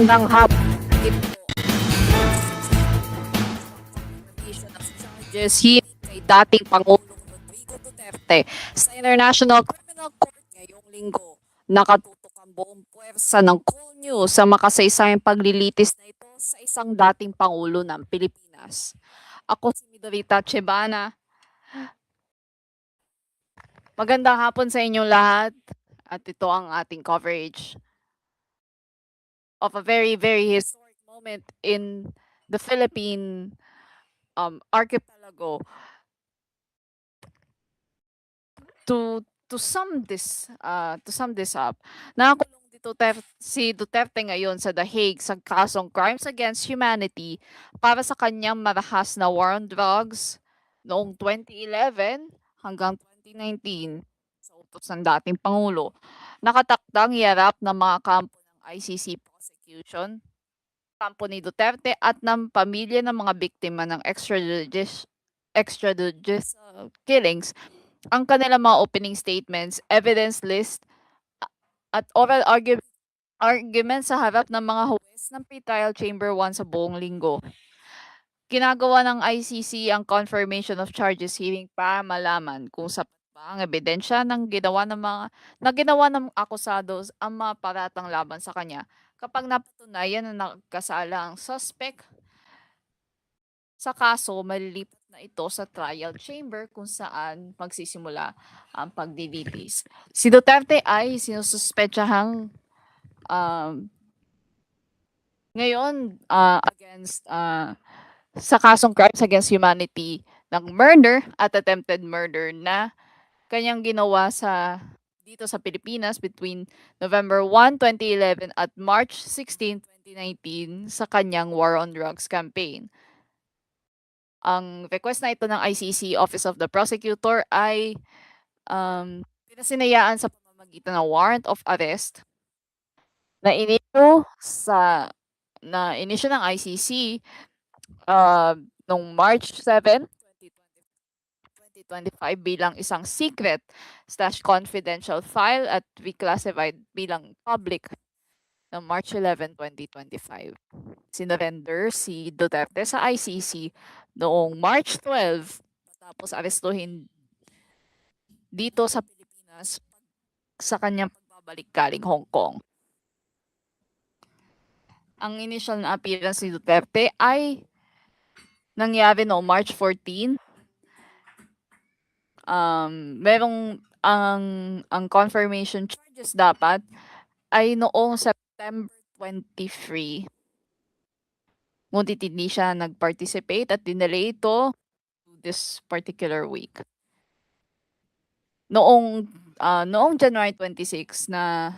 Magandang hapon of charges hearing kay dating Pangulong Rodrigo Duterte sa International Criminal Court ngayong linggo. Nakatutok ang buong puwersa ng koolNews sa makasaysayang paglilitis na ito sa isang dating Pangulo ng Pilipinas. Ako si Midorita Chebana. Magandang hapon sa inyong lahat at ito ang ating coverage of a very, very historic moment in the Philippine archipelago. To sum this up, nakakulong si Duterte ngayon sa The Hague sa kasong Crimes Against Humanity para sa kanyang marahas na war on drugs noong 2011 hanggang 2019 sa utos ng dating Pangulo. Nakatakdang iharap ng mga kampo ng ICC prosecution, kampo ni Duterte at ng pamilya ng mga biktima ng extrajudicial killings ang kanilang mga opening statements, evidence list, at oral argument sa harap ng mga huwes ng Pretrial Chamber 1 sa buong linggo. Ginagawa ng ICC ang confirmation of charges hearing para malaman kung sapat ba ang ebidensya ng ginawa ng akusados ang mga paratang laban sa kanya kapag napatunayan na nagkasala ang suspect sa kaso, malilipat na ito sa trial chamber kung saan magsisimula ang pagdilitis. Si Duterte ay sinususpetsahang ngayon sa kasong crimes against humanity ng murder at attempted murder na kanyang ginawa dito sa Pilipinas between November 1, 2011 at March 16, 2019 sa kanyang War on Drugs campaign. Ang request na ito ng ICC Office of the Prosecutor ay pinasinayaan sa pamamagitan ng warrant of arrest na inisyu ng ICC noong March 7, 2025 bilang isang secret/confidential file at reclassified bilang public noong March 11, 2025. Sinurrender si Duterte sa ICC noong March 12 matapos arestuhin dito sa Pilipinas sa kanyang pagbabalik galing Hong Kong. Ang initial na appearance ni Duterte ay nangyari noong March 14. Merong ang confirmation charges dapat ay noong September 23. Ngunit hindi siya nag-participate at dinelay ito this particular week. Noong January 26 na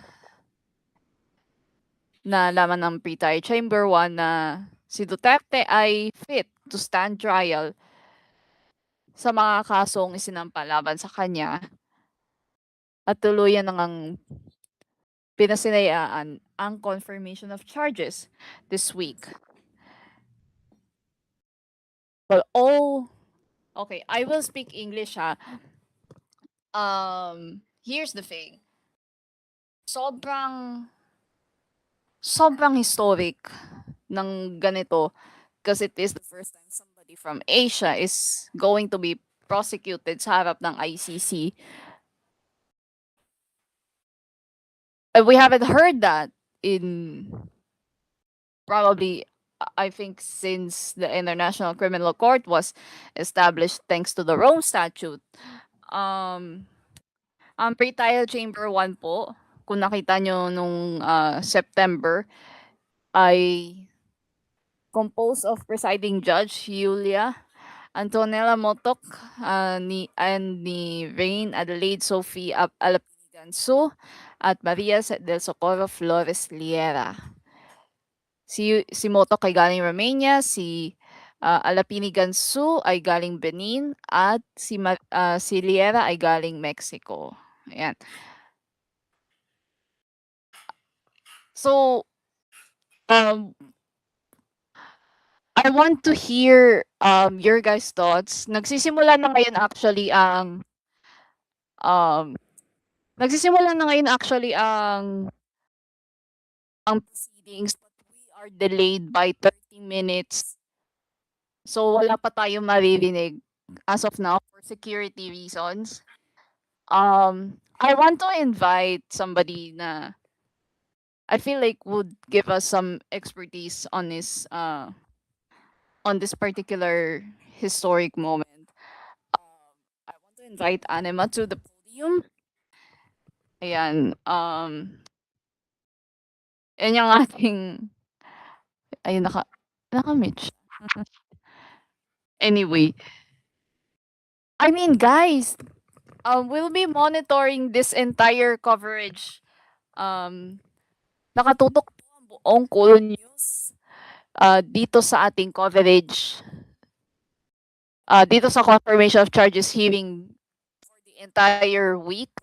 laman ng Pretrial Chamber 1 na si Duterte ay fit to stand trial sa mga kasong isinampa laban sa kanya at tuluyan ng pinasinayaan ang confirmation of charges this week. Well, okay, I will speak English ha. Here's the thing. Sobrang historic ng ganito because it is the first time somebody from Asia is going to be prosecuted sa harap ng ICC. We haven't heard that in probably, I think, since the International Criminal Court was established thanks to the Rome Statute. Ang Pretrial Chamber 1 po, kung nakita nyo nung September, ay composed of presiding judge Julia Antonella Motok ni Rain Adelaide Sophie Alapini Gansu at Maria del Socorro Flores Liera. Si Motok ay galing Romania, si Alapini Gansu ay galing Benin at si Liera ay galing Mexico. Ayan. So I want to hear your guys' thoughts. Nagsisimula na ngayon actually ang proceedings, but are delayed by 30 minutes. So wala pa tayong maririnig as of now for security reasons. I want to invite somebody na I feel like would give us some expertise on this particular historic moment. I want to invite Anima to the podium. Ayan. Yan yung ating ayun naka-mute siya. Anyway, I mean guys, we'll be monitoring this entire coverage. Nakatutok po ang buong koolNews dito sa ating coverage. Dito sa confirmation of charges hearing for the entire week.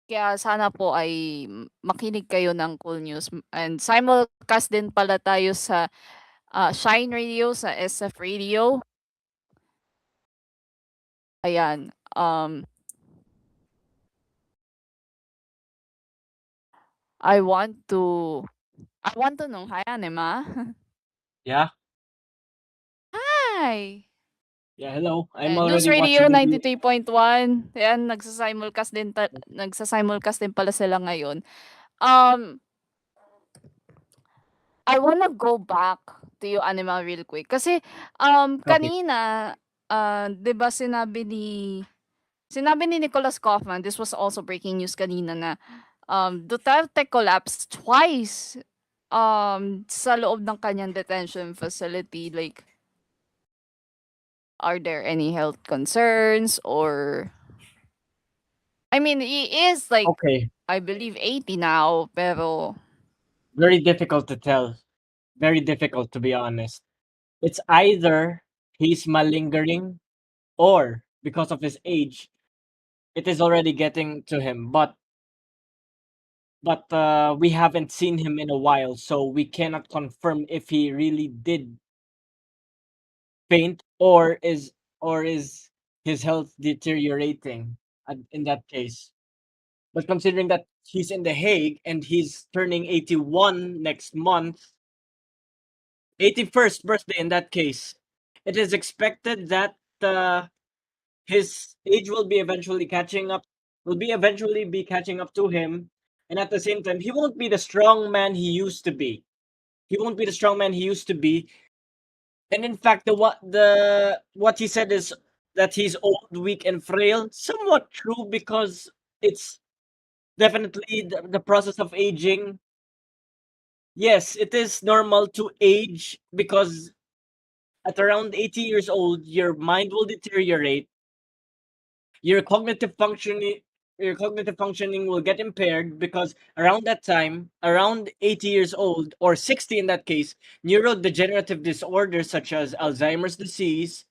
Kaya sana po ay makinig kayo ng koolNews and simulcast din pala tayo sa Shine Radio, sa SF Radio. Ayan. I want to know. Hi, Anima. Yeah, Hi. yeah, hello. I'm News already Radio watching the video. 93.1. Ayan, nagsasimulcast din pala sila ngayon. Um, I wanna go back to you, Anima, real quick. Kasi, Okay, kanina, 'di ba sinabi ni Nicholas Kaufman, this was also breaking news kanina na, Duterte collapsed twice, sa loob ng kanyang detention facility. Like, are there any health concerns or I mean, he is like, okay. I believe 80 now, pero Very difficult to tell. Very difficult to be honest. It's either he's malingering or because of his age, it is already getting to him. But we haven't seen him in a while, so we cannot confirm if he really did faint or is his health deteriorating in that case. But considering that he's in The Hague and he's turning 81 next month, 81st birthday in that case, it is expected that his age will be eventually be catching up to him, and at the same time, he won't be the strong man he used to be. He won't be the strong man he used to be. And in fact, what he said is that he's old, weak, and frail. Somewhat true because it's definitely the process of aging. Yes, it is normal to age because at around 80 years old, your mind will deteriorate, your cognitive functioning will get impaired because around that time, around 80 years old or 60 in that case, neurodegenerative disorders such as Alzheimer's disease,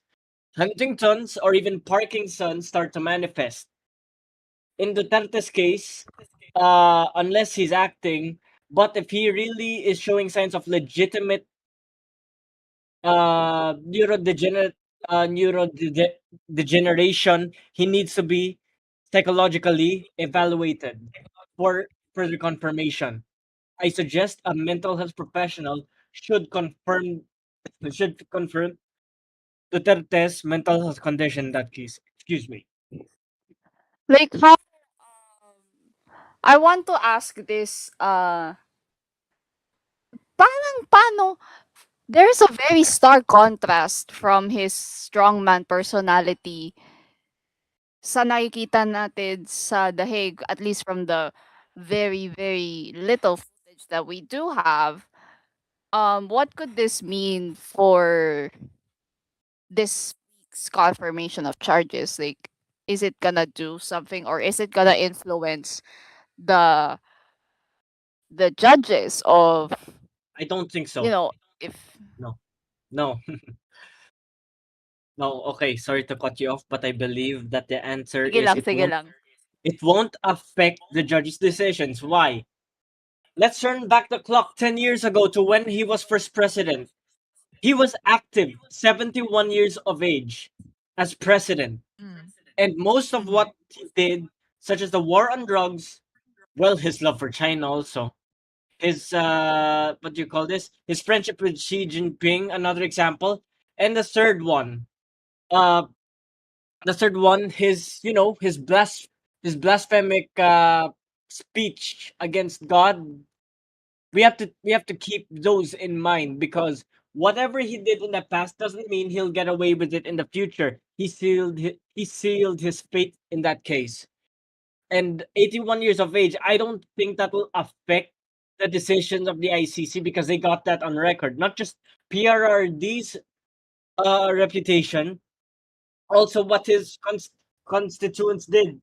Huntington's, or even Parkinson's start to manifest. In Duterte's case, unless he's acting, but if he really is showing signs of legitimate neurodegenerate degeneration, he needs to be psychologically evaluated for further confirmation. I suggest a mental health professional should confirm Duterte's mental health condition in that case. Excuse me. like how I want to ask this paano there's a very stark contrast from his strongman personality sa nakikita natin sa The Hague, at least from the very, very little footage that we do have. What could this mean for this week's confirmation of charges? Like, is it gonna do something or is it gonna influence the the judges of, I don't think you so. know, if No. No. No. Okay, sorry to cut you off, but I believe that the answer sige is lang, sige lang. it won't affect the judge's decisions. Why? Let's turn back the clock 10 years ago to when he was first president. He was active, 71 years of age, as president. Mm. And most of Mhm. what he did, such as the war on drugs, well, his love for China also. his what do you call this? His friendship with Xi Jinping, another example. And uh the third one, his his blasphemic speech against God. We have to keep those in mind, because whatever he did in the past doesn't mean he'll get away with it in the future. He sealed his fate in that case. And 81 years of age, I don't think that will affect the decisions of the ICC, because they got that on record. Not just PRRD's reputation, also what his constituents did.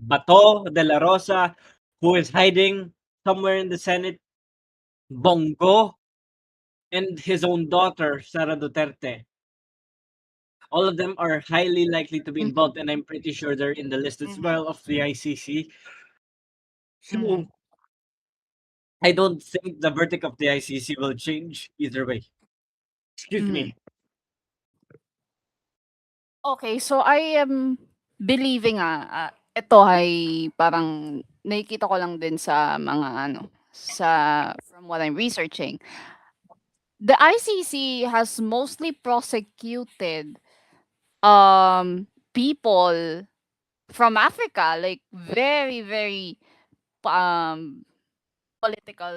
Bato de la Rosa, who is hiding somewhere in the Senate, Bongo, and his own daughter, Sara Duterte. All of them are highly likely to be Mhm, involved, and I'm pretty sure they're in the list as mhm, well of the ICC. mhm, So I don't think the verdict of the ICC will change either way. Excuse mhm. me. Okay, so I am believing, ito ay parang nakikita ko lang din sa mga ano, from what I'm researching. The ICC has mostly prosecuted people from Africa, like very, very um political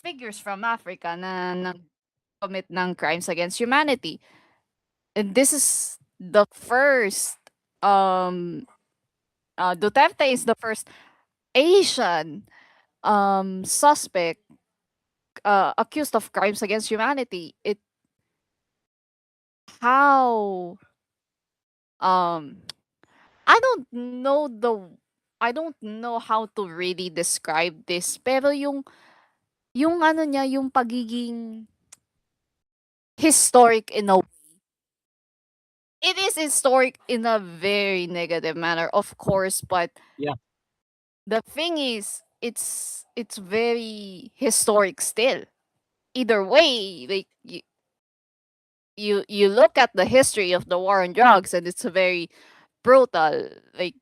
figures from Africa na nag-commit ng crimes against humanity. And this is the first Duterte is the first Asian suspect accused of crimes against humanity. It how um I don't know I don't know how to really describe this, pero yung ano niya, yung pagiging historic in a, it is historic in a very negative manner, of course, but Yeah. the thing is, it's very historic still. Either way, like you look at the history of the war on drugs, and it's a very brutal, like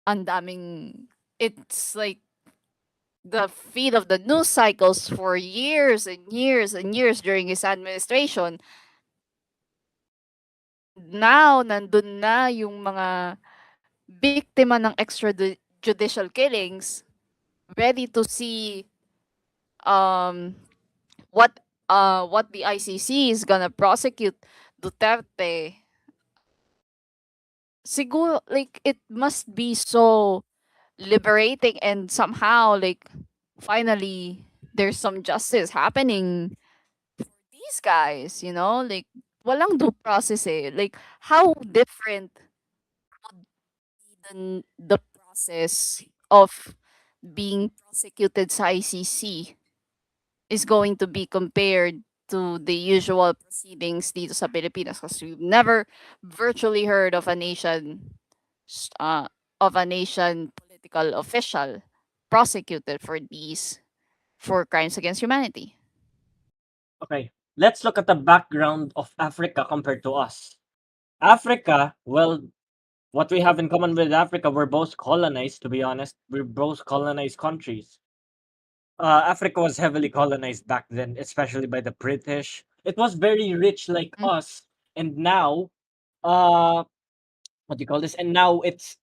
ang daming, it's like the feed of the news cycles for years and years and years during his administration. Now, nandun na yung mga biktima ng extrajudicial killings, ready to see um what the ICC is gonna prosecute Duterte. Siguro, like, it must be so liberating, and somehow, like, finally there's some justice happening for these guys, like walang due process, eh. Like, how different the process of being prosecuted sa ICC is going to be compared to the usual proceedings dito sa Pilipinas, because we've never virtually heard s- uh, of a nation political official prosecuted for crimes against humanity. Okay. Let's look at the background of Africa compared to us. Africa, well, what we have in common with Africa, we're both colonized, to be honest. We're both colonized countries. Africa was heavily colonized back then, especially by the British. It was very rich like Mm, us, and now, uh, what do you call this? And now it's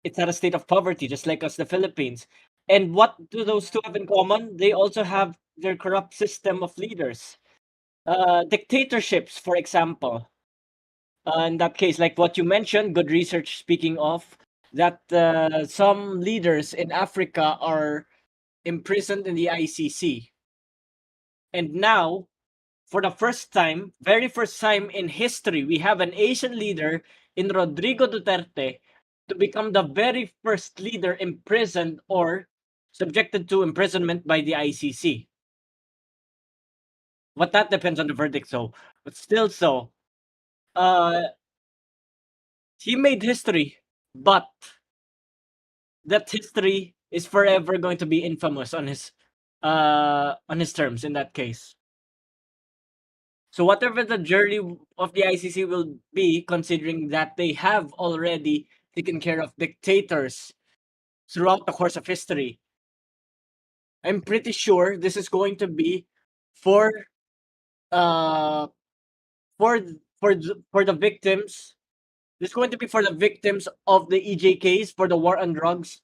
at a state of poverty, just like us, the Philippines. And what do those two have in common? They also have their corrupt system of leaders, dictatorships, for example. In that case, like what you mentioned, good research. Speaking of that, some leaders in Africa are imprisoned in the ICC, and now, for the first time, very first time in history, we have an Asian leader in Rodrigo Duterte to become the very first leader imprisoned or subjected to imprisonment by the ICC. But that depends on the verdict, so, but still, so, uh, he made history, but that history is forever going to be infamous on his terms in that case. So whatever the journey of the ICC will be, considering that they have already taken care of dictators throughout the course of history, I'm pretty sure this is going to be for uh for the victims. This is going to be for the victims of the EJKs, for the war on drugs,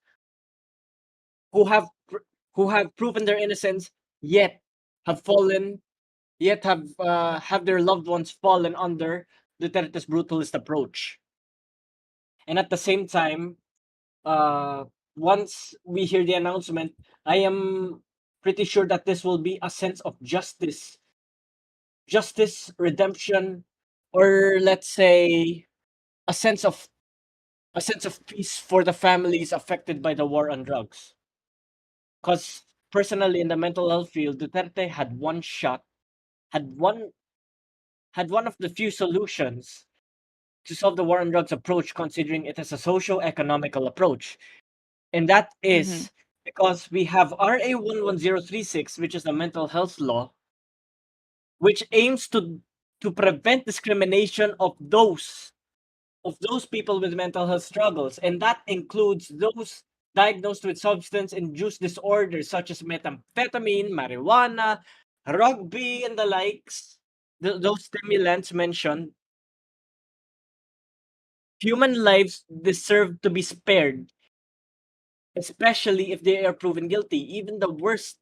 who have who have proven their innocence, yet have fallen, yet have their loved ones fallen under Duterte's brutalist approach. And at the same time, uh, once we hear the announcement, I am pretty sure that this will be a sense of justice, redemption, or let's say a sense of a sense of peace for the families affected by the war on drugs. Because personally, in the mental health field, Duterte had one shot, had one had one of the few solutions to solve the war on drugs approach, considering it as a socio-economical approach. And that Mm-hmm. is because we have RA 11036, which is the mental health law, which aims to prevent discrimination of those people with mental health struggles, and that includes those diagnosed with substance-induced disorders such as methamphetamine, marijuana, rugby, and the likes. Those stimulants mentioned, human lives deserve to be spared, especially if they are proven guilty. Even the worst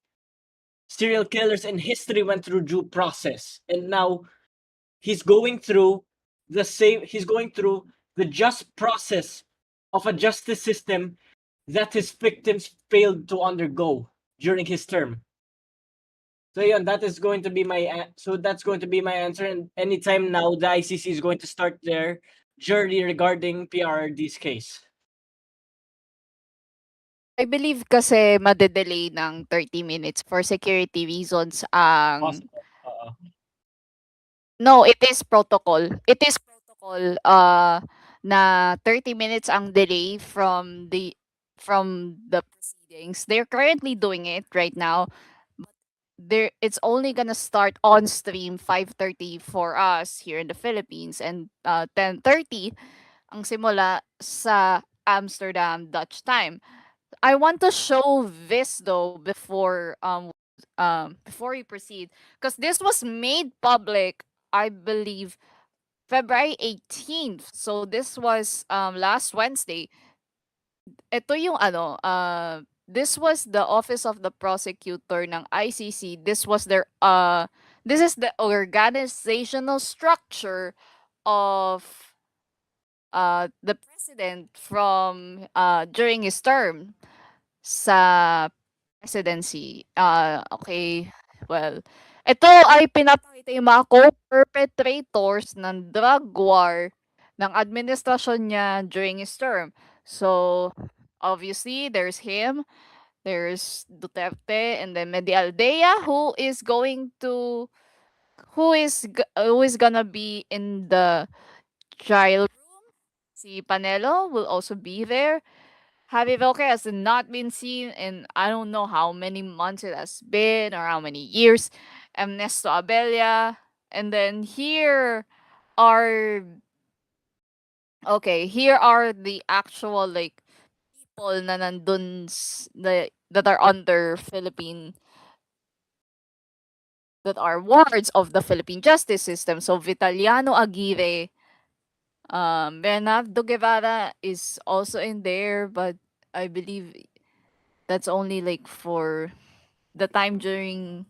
serial killers in history went through due process, and now he's going through the just process of a justice system that his victims failed to undergo during his term. So yeah, that is going to be so that's going to be my answer. And anytime now, the ICC is going to start their journey regarding PRRD's case. I believe kasi made-delay ng 30 minutes for security reasons ang Possible. no, it is protocol. It is protocol na 30 minutes ang delay from the proceedings. They're currently doing it right now. But there it's only gonna start on stream 5:30 for us here in the Philippines and 10:30 ang simula sa Amsterdam Dutch time. I want to show this though before we proceed, because this was made public, I believe, February 18th. So this was last Wednesday. Ito yung this was the office of the prosecutor ng ICC. This is the organizational structure of the president from during his term sa presidency. Okay. Well, ito ay pinapakita yung mga co-perpetrators ng drug war ng administrasyon niya during his term. So, obviously, there's him, there's Duterte, and then Medialdea, who is gonna be in the trial. Si Panelo will also be there. Javi Velker has not been seen in I don't know how many months it has been or how many years. Ernesto Abella. And then are here are the actual like people na that are under Philippine that are wards of the Philippine justice system. So Vitaliano Aguirre, Bernardo Guevara is also in there, but I believe that's only like for the time during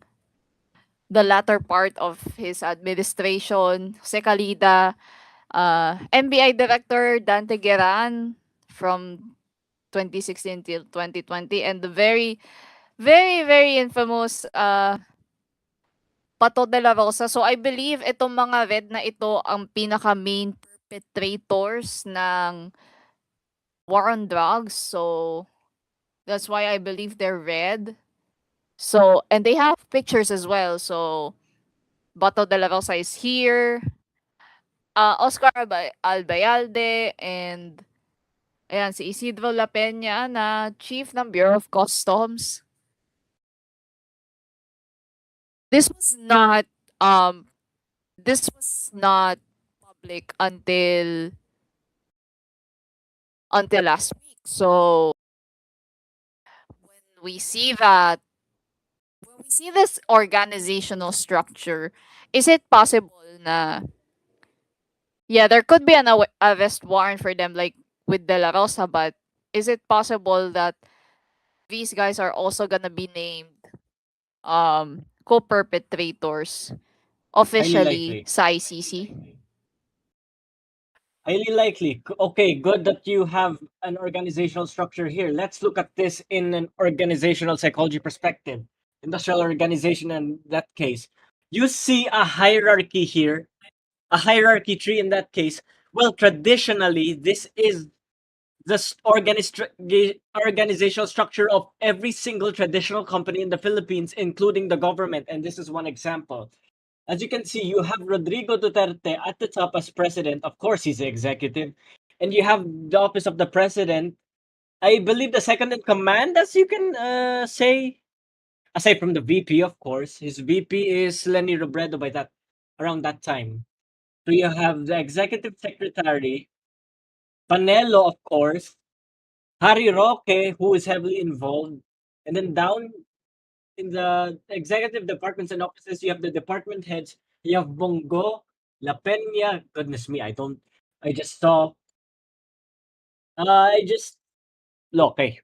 the latter part of his administration. Jose Calida, NBI Director Dante Gueran from 2016 till 2020, and the very, very, very infamous Pato de la Rosa. So I believe itong mga red na ito ang pinaka-main perpetrators ng war on drugs. So that's why I believe they're red. So, and they have pictures as well. So, Bato de la Rosa is here. Oscar Albayalde and ayan, si Isidro La Peña na Chief ng Bureau of Customs. This was not um this was not public until last week. So when we see that we see this organizational structure, is it possible na, yeah, there could be an arrest warrant for them like with De La Rosa, but is it possible that these guys are also gonna be named co-perpetrators Highly officially likely. sa ICC? Highly likely. Okay, good that you have an organizational structure here. Let's look at this in an organizational psychology perspective. Industrial organization in that case. You see a hierarchy here, a hierarchy tree in that case. Well, traditionally, this is the organizational structure of every single traditional company in the Philippines, including the government. And this is one example. As you can see, you have Rodrigo Duterte at the top as president. Of course, he's the executive. And you have the office of the president. I believe the second in command, as you can say, aside from the VP, of course. His VP is Lenny Robredo by that around that time. So you have the executive secretary, Panelo, of course, Harry Roque, who is heavily involved. And then down in the executive departments and offices, you have the department heads. You have Bongo, La Peña. Goodness me, I just saw. I just look. Okay,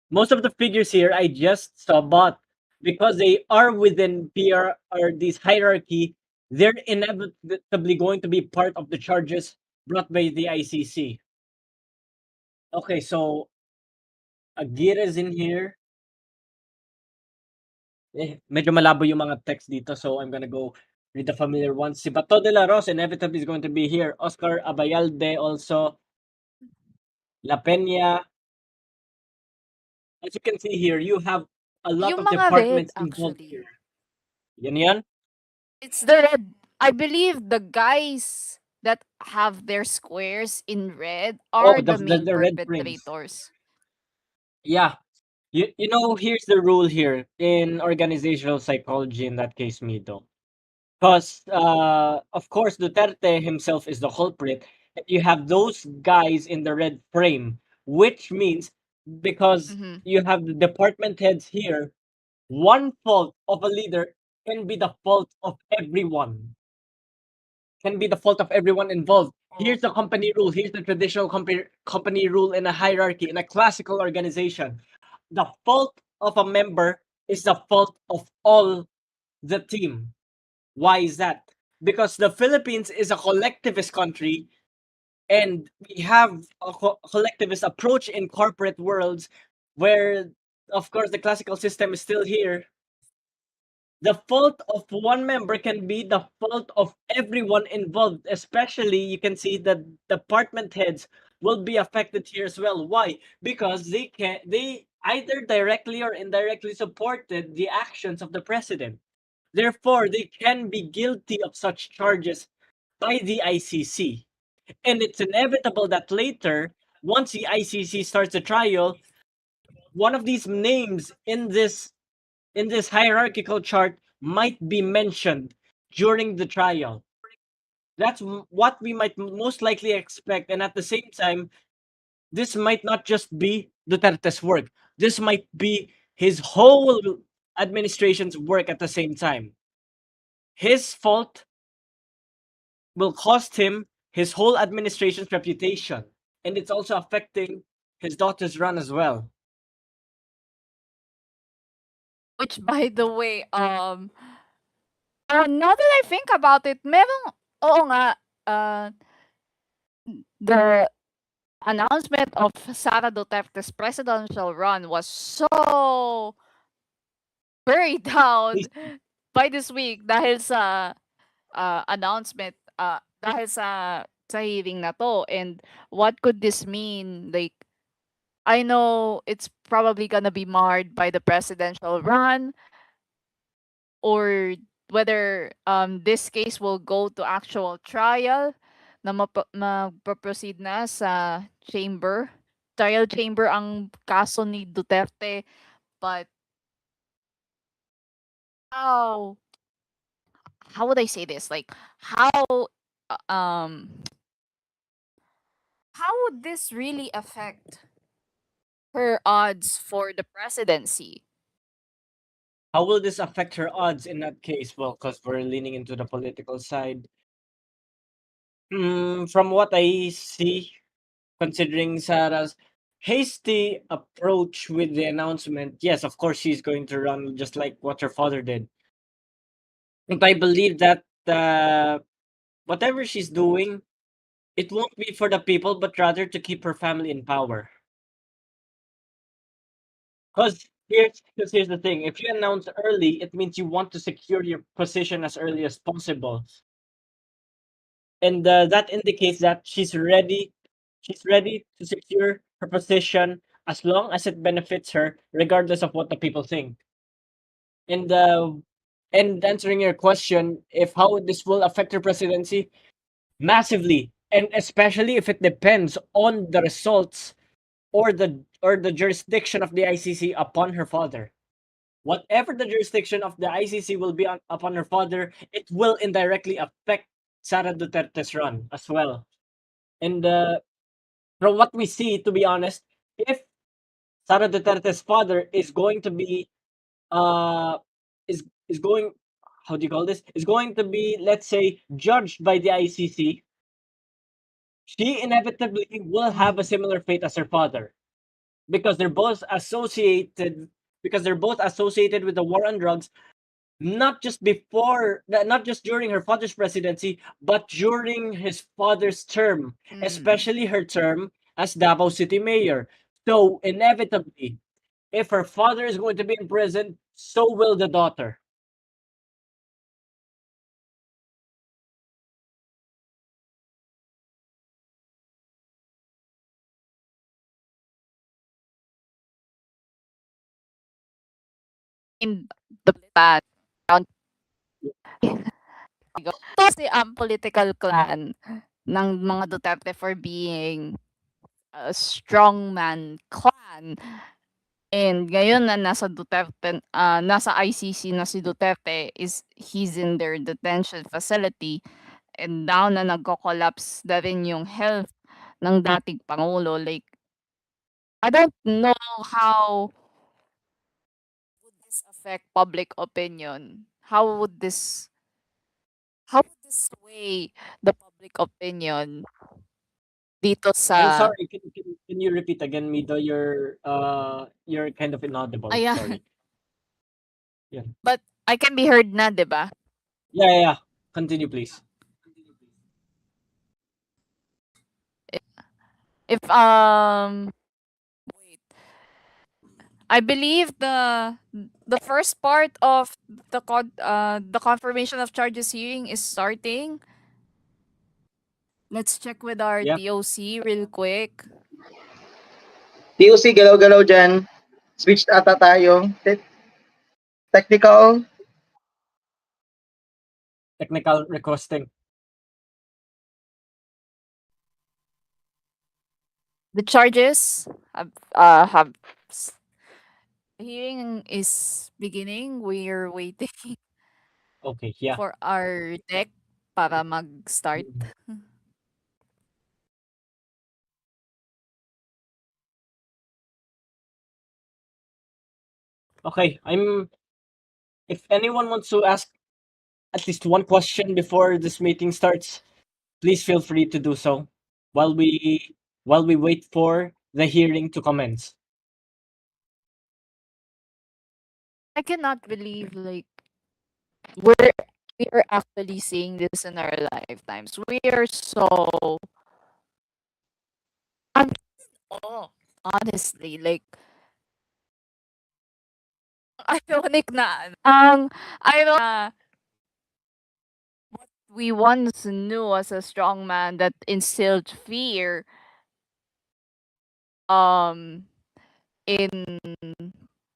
most of the figures here I just saw, but because they are within PR or this hierarchy, they're inevitably going to be part of the charges brought by the ICC. Okay, so Aguirre is in here. Medyo malabo yung mga text dito, so I'm gonna go read the familiar ones. Si Bato de la Rosa inevitably is going to be here. Oscar Abayalde also. La Peña. As you can see here, you have a lot Yung of mga red departments involved actually. here. Yan yan? It's the red. I believe the guys that have their squares in red Oh, are the main the red frames. perpetrators. Yeah. You know, here's the rule here in organizational psychology in that case, Mito. Because, of course, Duterte himself is the culprit. And you have those guys in the red frame, which means because Mm-hmm. you have the department heads here, one fault of a leader can be the fault of everyone, can be the fault of everyone involved. Here's the company rule. Here's the traditional company rule in a hierarchy, in a classical organization. The fault of a member is the fault of all the team. Why is that? Because the Philippines is a collectivist country and we have a collectivist approach in corporate worlds where, of course, the classical system is still here. The fault of one member can be the fault of everyone involved, especially you can see that department heads will be affected here as well. Why? Because they either directly or indirectly supported the actions of the president. Therefore, they can be guilty of such charges by the ICC. And it's inevitable that later, once the ICC starts a trial, one of these names in this hierarchical chart might be mentioned during the trial. That's what we might most likely expect. And at the same time, this might not just be Duterte's work. This might be his whole administration's work at the same time. His fault will cost him his whole administration's reputation. And it's also affecting his daughter's run as well. Which, by the way, now that I think about it, merong, oo nga, the announcement of Sara Duterte's presidential run was so buried down Please, by this week dahil sa announcement, dahil sa hearing na to. And what could this mean? Like, I know it's probably gonna be marred by the presidential run, or whether this case will go to actual trial na magpo-proceed na sa chamber. Trial chamber ang kaso ni Duterte. But how how would I say this? Like, uh, um how would this really affect her odds for the presidency? How will this affect her odds in that case? Well, because we're leaning into the political side. From what I see, considering Sarah's hasty approach with the announcement, yes, of course she's going to run just like what her father did. But I believe that whatever she's doing, it won't be for the people, but rather to keep her family in power. Because here's the thing: if you announce early, it means you want to secure your position as early as possible, and that indicates that she's ready. She's ready to secure her position as long as it benefits her, regardless of what the people think. And and answering your question, if how this will affect her presidency, massively, and especially if it depends on the results or the jurisdiction of the ICC upon her father. Whatever the jurisdiction of the ICC will be upon her father, it will indirectly affect Sara Duterte's run as well. And from what we see, to be honest, if Sara Duterte's father is going to be uh is going, how do you call this? Is going to be, let's say, judged by the ICC, she inevitably will have a similar fate as her father, because they're both associated with the war on drugs, not just during her father's presidency, but during his father's term, Mm. especially her term as Davao City Mayor. So inevitably, if her father is going to be in prison, so will the daughter. In the plan around to si political clan ng mga Duterte for being a strongman clan. And ngayon na nasa ICC na si Duterte, is he's in their detention facility, and now na nagko-collapse na rin yung health ng dating pangulo, like, I don't know how would this affect public opinion? How would this sway the public opinion dito I'm sa sorry, can you repeat again, Mido? You're kind of inaudible. ayan, Sorry. Yeah. but I can be heard na, 'di ba? Yeah, yeah, yeah. Continue, please. If wait, I believe the first part of the confirmation of charges hearing is starting. Let's check with our Yeah. TOC real quick. TOC, galaw-galaw dyan. Switch ata tayo. Technical. Technical requesting. The charges have the hearing is beginning. We're waiting Okay, yeah. for our tech para mag-start. Mm. Okay, if anyone wants to ask at least one question before this meeting starts, please feel free to do so while we wait for the hearing to commence. I cannot believe, like, we're we're actually seeing this in our lifetimes. We are so I'm oh, honestly, like, ironic na ironic na what we once knew as a strong man that instilled fear um in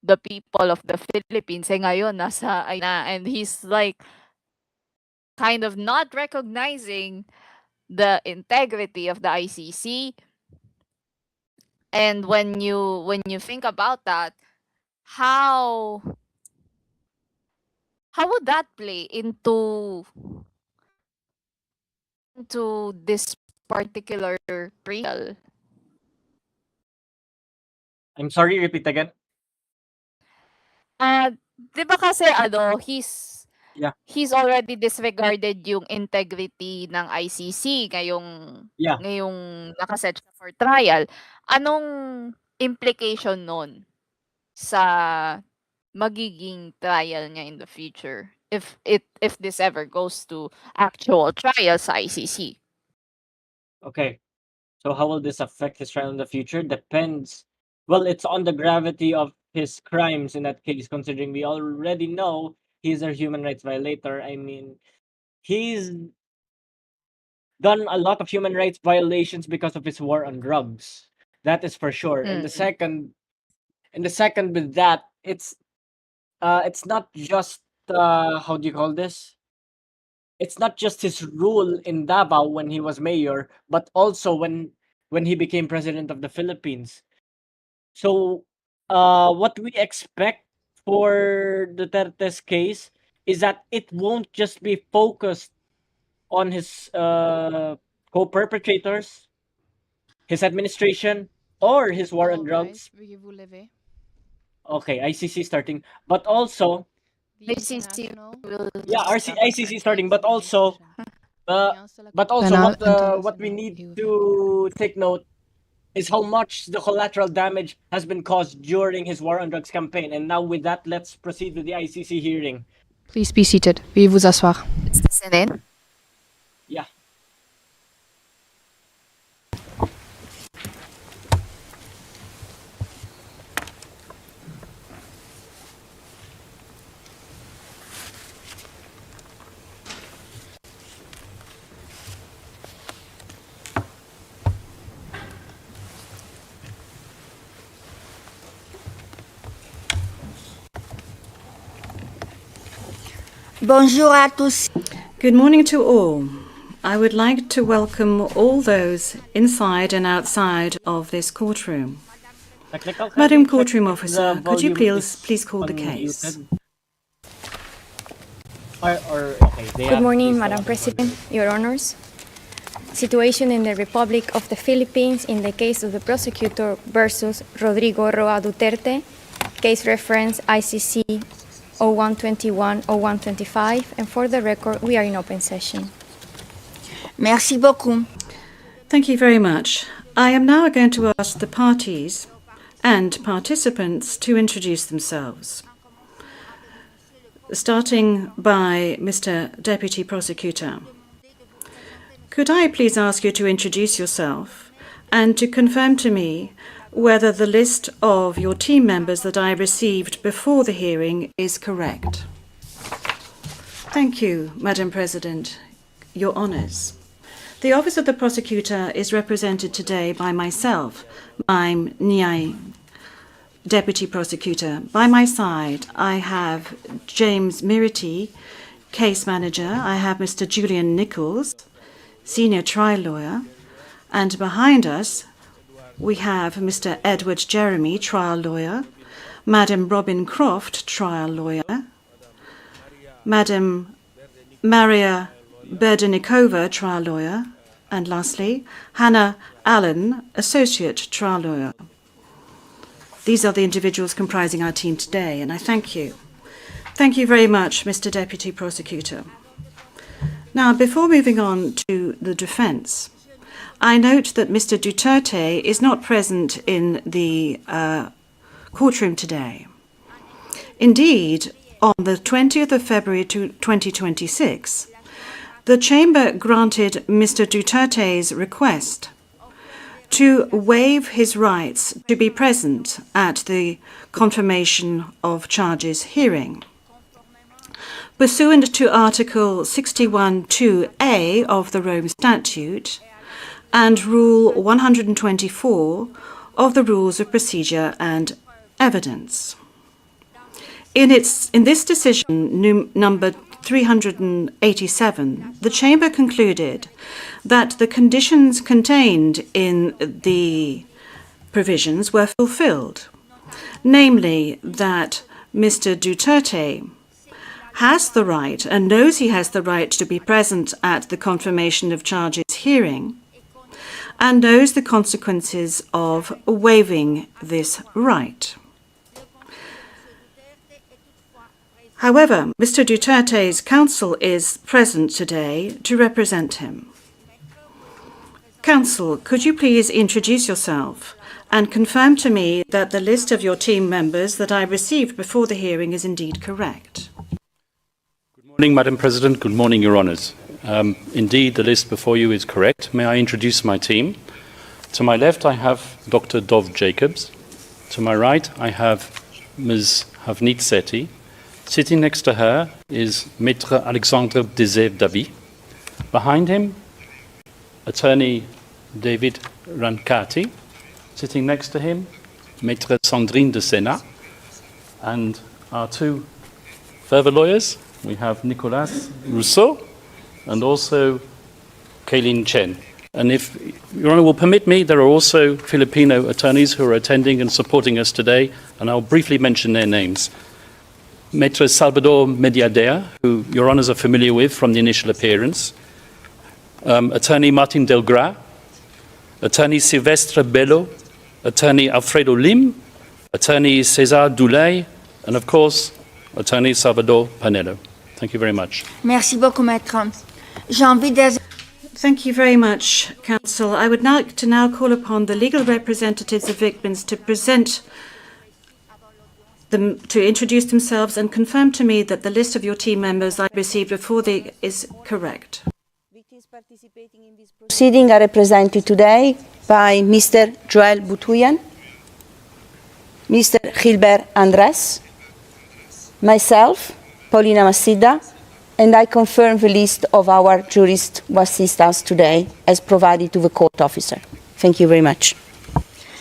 the people of the Philippines, eh ngayon nasa ICC na, and he's like kind of not recognizing the integrity of the ICC. And when you think about that, how how would that play into this particular trial? I'm sorry, repeat again. 'Di ba kasi Yeah, he's already disregarded yung integrity ng ICC yeah. ngayong nakaset siya for trial. Anong implication nun sa magiging trial niya in the future if this ever goes to actual trial sa ICC? Okay. So how will this affect his trial in the future? Depends. Well, it's on the gravity of his crimes in that case, considering we already know he's a human rights violator. I mean, he's done a lot of human rights violations because of his war on drugs. That is for sure. Mm. And the second with that, it's not just how do you call this? It's not just his rule in Davao when he was mayor, but also when he became president of the Philippines. So, what we expect for Duterte's case is that it won't just be focused on his co-perpetrators, his administration, or his war on Hello guys, drugs. veuillez vous lever. Okay, ICC starting, but also The ICC International will yeah, Court of ICC starting, but Networks also examination. uh, Audience de la but Cour also Pénale what we Internationale need est ouverte. to take note is how much the collateral damage has been caused during his war on drugs campaign. And now with that, let's proceed with the ICC hearing. Please be seated. Veuillez vous asseoir. Let's listen in. Yeah. Bonjour à tous. Good morning to all. I would like to welcome all those inside and outside of this courtroom. Technical, can Madam we check Courtroom if Officer, the could you volume please is call the case? unmuted? Okay, Good morning, Madam President, Your Honors. Situation in the Republic of the Philippines in the case of the prosecutor versus Rodrigo Roa Duterte, case reference ICC 0121-0125, and for the record, we are in open session. Merci beaucoup. Thank you very much. I am now going to ask the parties and participants to introduce themselves. Starting by Mr. Deputy Prosecutor. Could I please ask you to introduce yourself and to confirm to me whether the list of your team members that I received before the hearing is correct? Thank you, Madam President. Your Honours. The Office of the Prosecutor is represented today by myself. I'm Niai, Deputy Prosecutor. By my side, I have James Mirity, Case Manager. I have Mr. Julian Nichols, Senior Trial Lawyer. And behind us, we have Mr. Edward Jeremy, Trial Lawyer, Madam Robin Croft, Trial Lawyer, Madam Maria Berdenikova, Trial Lawyer, and lastly, Hannah Allen, Associate Trial Lawyer. These are the individuals comprising our team today, and I thank you. Thank you very much, Mr. Deputy Prosecutor. Now, before moving on to the defence, I note that Mr. Duterte is not present in the courtroom today. Indeed, on the 20th of February 2026, the Chamber granted Mr. Duterte's request to waive his rights to be present at the confirmation of charges hearing. Pursuant to Article 61(2)(a) of the Rome Statute and Rule 124 of the Rules of Procedure and Evidence. In this decision, number 387, the Chamber concluded that the conditions contained in the provisions were fulfilled, namely that Mr. Duterte has the right and knows he has the right to be present at the confirmation of charges hearing and knows the consequences of waiving this right. However, Mr. Duterte's counsel is present today to represent him. Counsel, could you please introduce yourself and confirm to me that the list of your team members that I received before the hearing is indeed correct? Good morning, Madam President. Good morning, Your Honours. Indeed, the list before you is correct. May I introduce my team? To my left, I have Dr. Dov Jacobs. To my right, I have Ms. Havnit Sethi. Sitting next to her is Maître Alexandre Dezev-Dabi. Behind him, Attorney David Rancati. Sitting next to him, Maître Sandrine de Sena. And our two further lawyers, we have Nicolas Rousseau and also Kaylin Chen. And if Your Honour will permit me, there are also Filipino attorneys who are attending and supporting us today, and I'll briefly mention their names. Maître Salvador Mediadea, who Your Honours are familiar with from the initial appearance, Attorney Martin Delgra, Attorney Silvestre Bello, Attorney Alfredo Lim, Attorney César Doulay, and of course, Attorney Salvador Panello. Thank you very much. Merci beaucoup, maître. J'ai envie de... Thank you very much, counsel. I would like to now call upon the legal representatives of victims to present them, to introduce themselves and confirm to me that the list of your team members I received before is correct. Victims participating in this proceeding are represented today by Mr. Joel Butuyan, Mr. Gilbert Andres, myself, Paulina Masida, and I confirm the list of our jurists who assist us today as provided to the court officer. Thank you very much.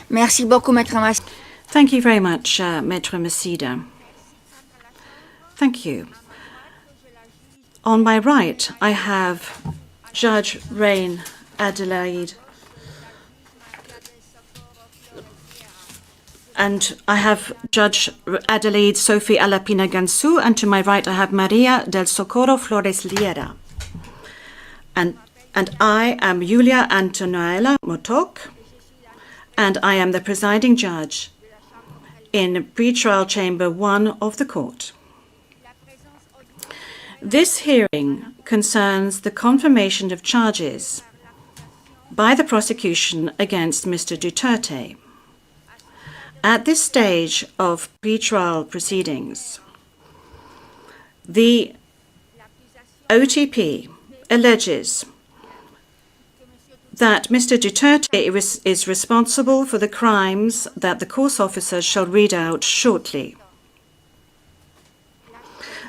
Merci beaucoup, maître Mas. Thank you very much, Maître Masida. Thank you. On my right, I have Judge Rain Adelaide, and I have Judge Adelaide Sophie Alapina Gansu, and to my right I have Maria del Socorro Flores Liera. And I am Julia Antonuela Motok, and I am the presiding judge in pretrial chamber 1 of the court. This hearing concerns the confirmation of charges by the prosecution against Mr. Duterte. At this stage of pretrial proceedings, the OTP alleges that Mr. Duterte is responsible for the crimes that the court officer shall read out shortly.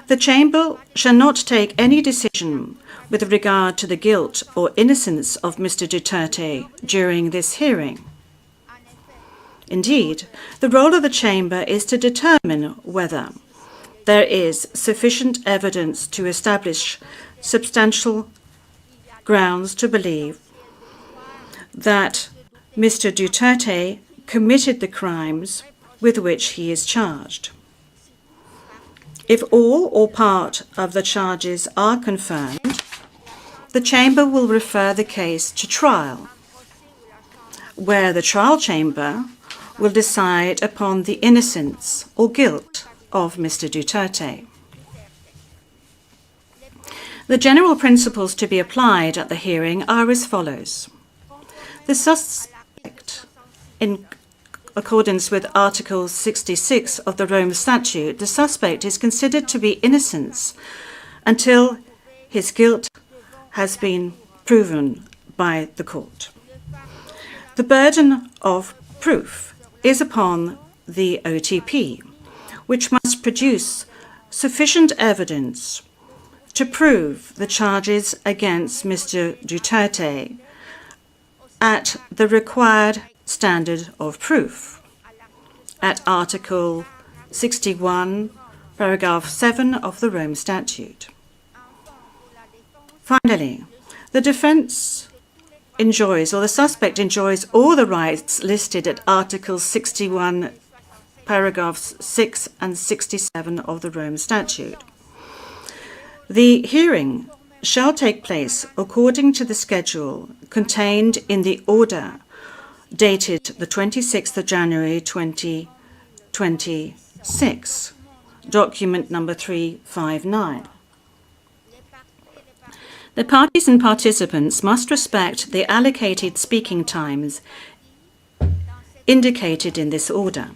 The Chamber shall not take any decision with regard to the guilt or innocence of Mr. Duterte during this hearing. Indeed, the role of the Chamber is to determine whether there is sufficient evidence to establish substantial grounds to believe that Mr. Duterte committed the crimes with which he is charged. If all or part of the charges are confirmed, the Chamber will refer the case to trial, where the trial chamber will decide upon the innocence or guilt of Mr. Duterte. The general principles to be applied at the hearing are as follows. The suspect, in accordance with Article 66 of the Rome Statute, the suspect is considered to be innocent until his guilt has been proven by the court. The burden of proof is upon the OTP, which must produce sufficient evidence to prove the charges against Mr. Duterte at the required standard of proof, at Article 61, paragraph 7 of the Rome Statute. Finally, the defense enjoys, or the suspect enjoys, all the rights listed at Article 61, paragraphs 6 and 67 of the Rome Statute. The hearing shall take place according to the schedule contained in the order dated the 26th of January 2026, document number 359. The parties and participants must respect the allocated speaking times indicated in this order.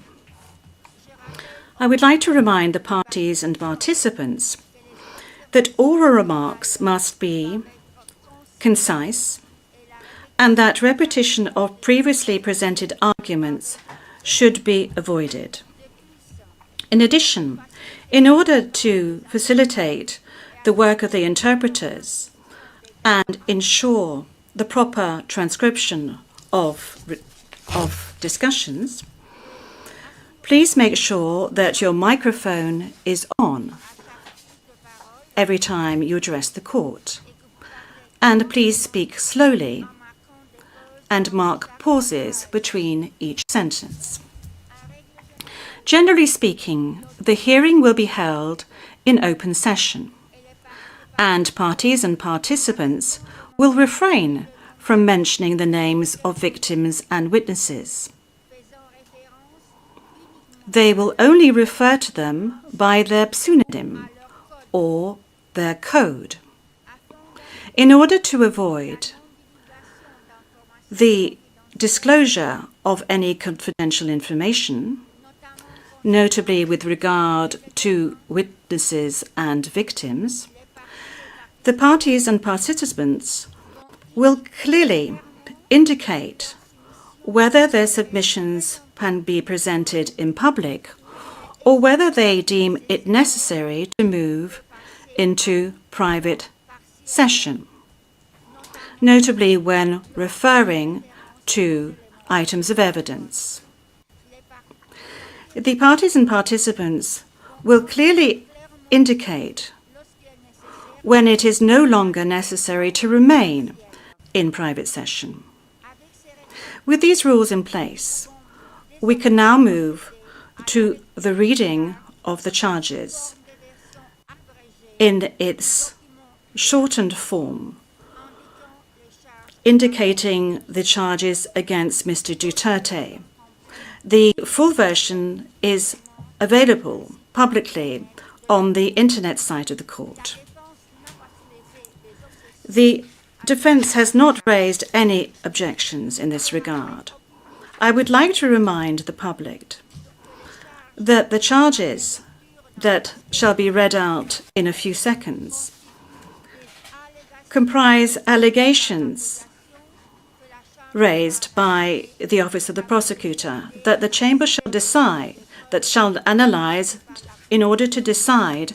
I would like to remind the parties and participants that oral remarks must be concise and that repetition of previously presented arguments should be avoided. In addition, in order to facilitate the work of the interpreters and ensure the proper transcription of discussions, please make sure that your microphone is on every time you address the court. And please speak slowly and mark pauses between each sentence. Generally speaking, the hearing will be held in open session, and parties and participants will refrain from mentioning the names of victims and witnesses. They will only refer to them by their pseudonym or their code. In order to avoid the disclosure of any confidential information, notably with regard to witnesses and victims, the parties and participants will clearly indicate whether their submissions can be presented in public or whether they deem it necessary to move into private session, notably when referring to items of evidence. The parties and participants will clearly indicate when it is no longer necessary to remain in private session. With these rules in place, we can now move to the reading of the charges in its shortened form, indicating the charges against Mr. Duterte. The full version is available publicly on the internet site of the court. The defense has not raised any objections in this regard. I would like to remind the public that the charges that shall be read out in a few seconds comprise allegations raised by the Office of the Prosecutor that the Chamber shall analyze in order to decide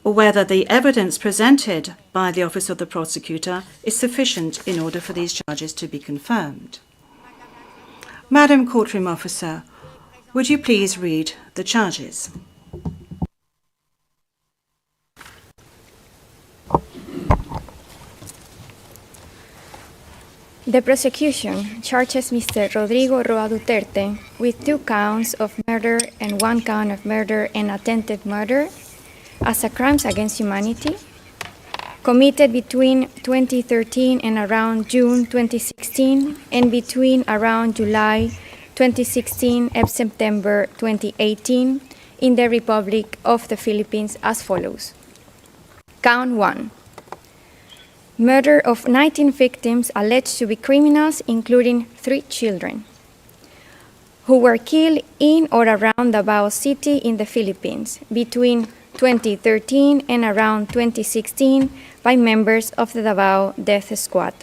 whether the evidence presented by the Office of the Prosecutor is sufficient in order for these charges to be confirmed. Madam Courtroom Officer, would you please read the charges? The prosecution charges Mr. Rodrigo Roa Duterte with 2 counts of murder and 1 count of murder and attempted murder as crimes against humanity committed between 2013 and around June 2016 and between around July 2016 and September 2018 in the Republic of the Philippines as follows. Count 1. Murder of 19 victims alleged to be criminals, including 3 children, who were killed in or around Davao City in the Philippines between 2013 and around 2016 by members of the Davao Death Squad,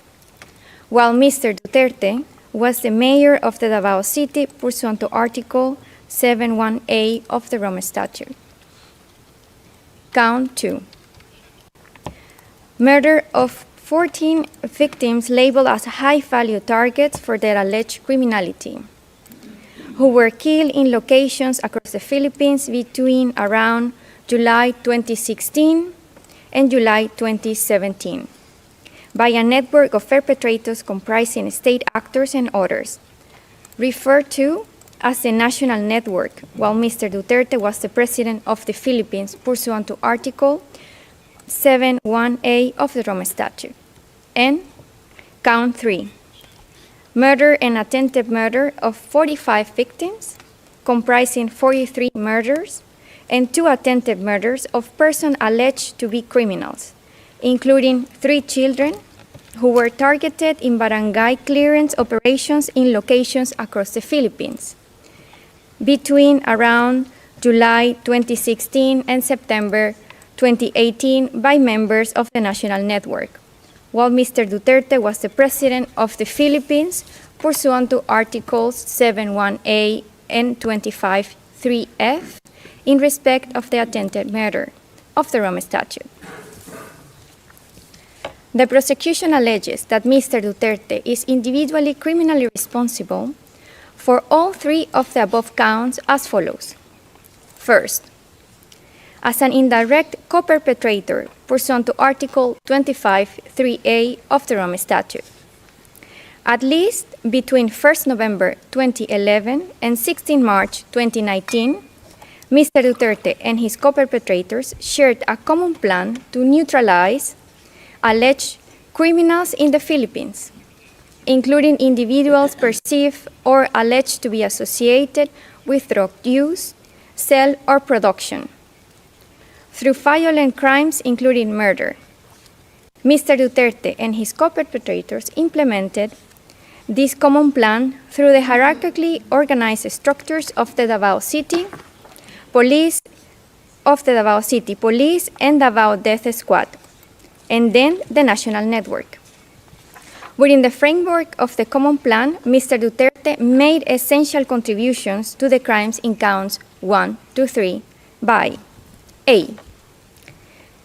while Mr. Duterte was the mayor of the Davao City pursuant to Article 71A of the Rome Statute. Count 2. Murder of 14 victims labeled as high-value targets for their alleged criminality, who were killed in locations across the Philippines between around July 2016 and July 2017 by a network of perpetrators comprising state actors and others, referred to as the National Network, while Mr. Duterte was the President of the Philippines pursuant to Article 71A of the Rome Statute. And count 3. Murder and attempted murder of 45 victims, comprising 43 murders and 2 attempted murders of persons alleged to be criminals, including 3 children who were targeted in barangay clearance operations in locations across the Philippines between around July 2016 and September 2018 by members of the national network, while Mr. Duterte was the President of the Philippines pursuant to Articles 71A and 25(3)(f in respect of the attempted murder of the Rome Statute. The prosecution alleges that Mr. Duterte is individually criminally responsible for all 3 of the above counts as follows. First, as an indirect co-perpetrator pursuant to Article 25(3)(a) of the Rome Statute. At least between 1st November 2011 and 16 March 2019, Mr. Duterte and his co-perpetrators shared a common plan to neutralize alleged criminals in the Philippines, including individuals perceived or alleged to be associated with drug use, sale, or production, through violent crimes including murder. Mr. Duterte and his co-perpetrators implemented this common plan through the hierarchically organized structures of the Davao City Police and Davao Death Squad, and then the national network. Within the framework of the common plan, Mr. Duterte made essential contributions to the crimes in counts 1 to 3 by A.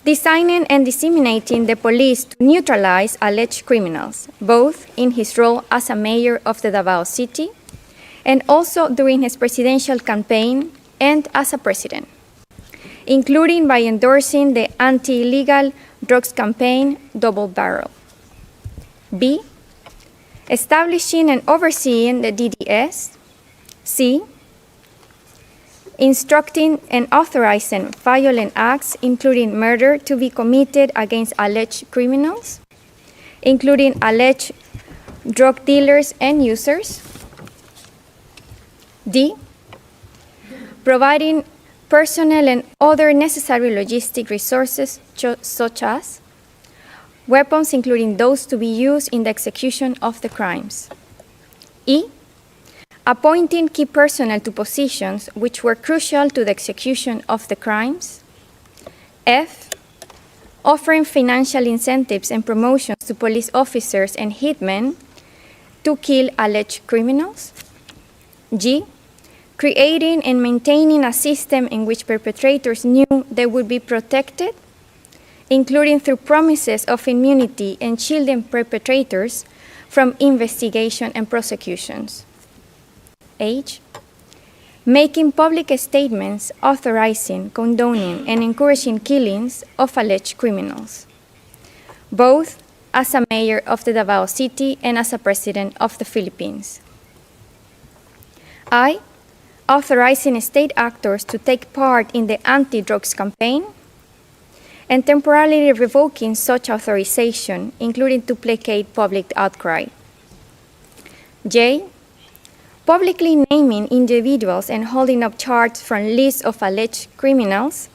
Designing and disseminating the police to neutralize alleged criminals, both in his role as a mayor of the Davao City and also during his presidential campaign and as a president, including by endorsing the anti-illegal drugs campaign Double Barrel. B. Establishing and overseeing the DDS. C. Instructing and authorizing violent acts, including murder, to be committed against alleged criminals, including alleged drug dealers and users. D. Providing personnel and other necessary logistic resources, such as weapons, including those to be used in the execution of the crimes. E. Appointing key personnel to positions which were crucial to the execution of the crimes. F. Offering financial incentives and promotions to police officers and hitmen to kill alleged criminals. G. Creating and maintaining a system in which perpetrators knew they would be protected, including through promises of immunity and shielding perpetrators from investigation and prosecutions. H. Making public statements authorizing, condoning, and encouraging killings of alleged criminals, both as a mayor of the Davao City and as a president of the Philippines. I. Authorizing state actors to take part in the anti-drugs campaign and temporarily revoking such authorization, including to placate public outcry. J. Publicly naming individuals and holding up charts from lists of alleged criminals,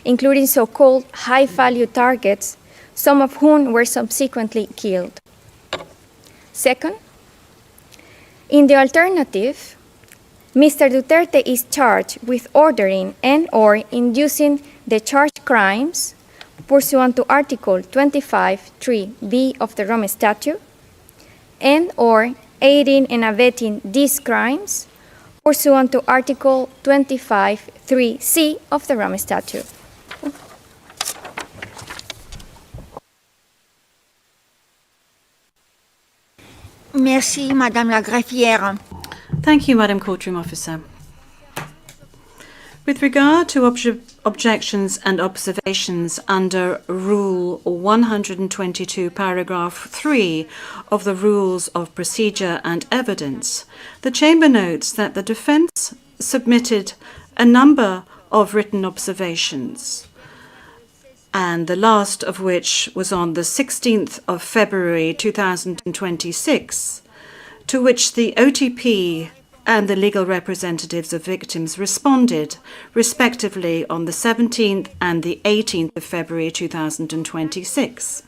including so-called high-value targets, some of whom were subsequently killed. Second, in the alternative, Mr. Duterte is charged with ordering and/or inducing the charged crimes pursuant to Article 25(3)(b) of the Rome Statute, and/or aiding and abetting these crimes pursuant to Article 25(3)(c) of the Rome Statute. Merci, Madame la greffière. Thank you, Madam Courtroom Officer. With regard to objections and observations under Rule 122, paragraph 3 of the Rules of Procedure and Evidence, the Chamber notes that the defence submitted a number of written observations, and the last of which was on the 16th of February 2026, to which the OTP and the legal representatives of victims responded, respectively, on the 17th and the 18th of February 2026.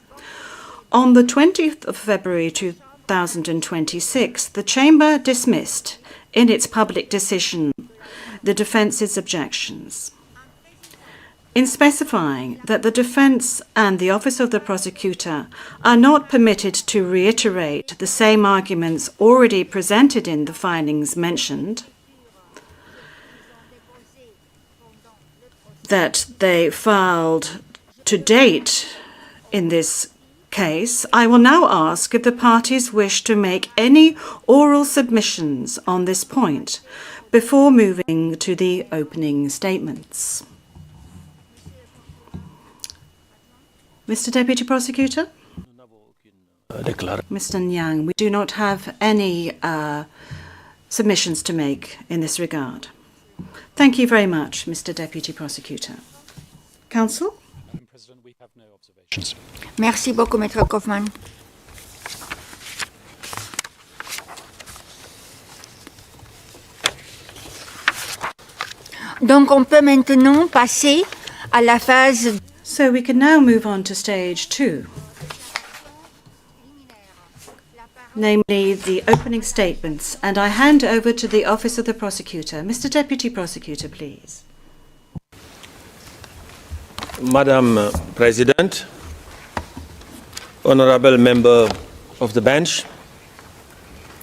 On the 20th of February 2026, the Chamber dismissed, in its public decision, the defence's objections. In specifying that the defense and the Office of the Prosecutor are not permitted to reiterate the same arguments already presented in the findings mentioned, that they filed to date in this case, I will now ask if the parties wish to make any oral submissions on this point before moving to the opening statements. Mr. Deputy Prosecutor? Mr. Nyang, we do not have any submissions to make in this regard. Thank you very much, Mr. Deputy Prosecutor. Counsel? Madam President, we have no observations. Merci beaucoup, Maître Kaufmann. Donc, on peut maintenant passer à la phase. So we can now move on to stage 2, namely the opening statements, and I hand over to the Office of the Prosecutor. Mr. Deputy Prosecutor, please. Madam President, honorable member of the bench,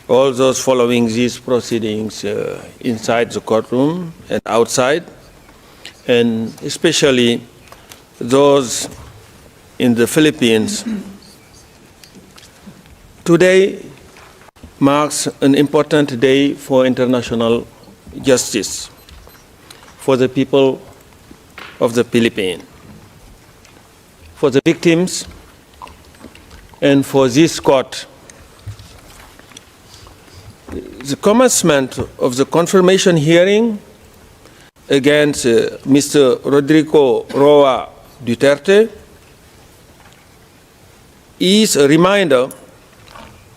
all those following these proceedings inside the courtroom and outside, and especially those in the Philippines. Today marks an important day for international justice for the people of the Philippines, for the victims, and for this court. The commencement of the confirmation hearing against Mr. Rodrigo Roa Duterte is a reminder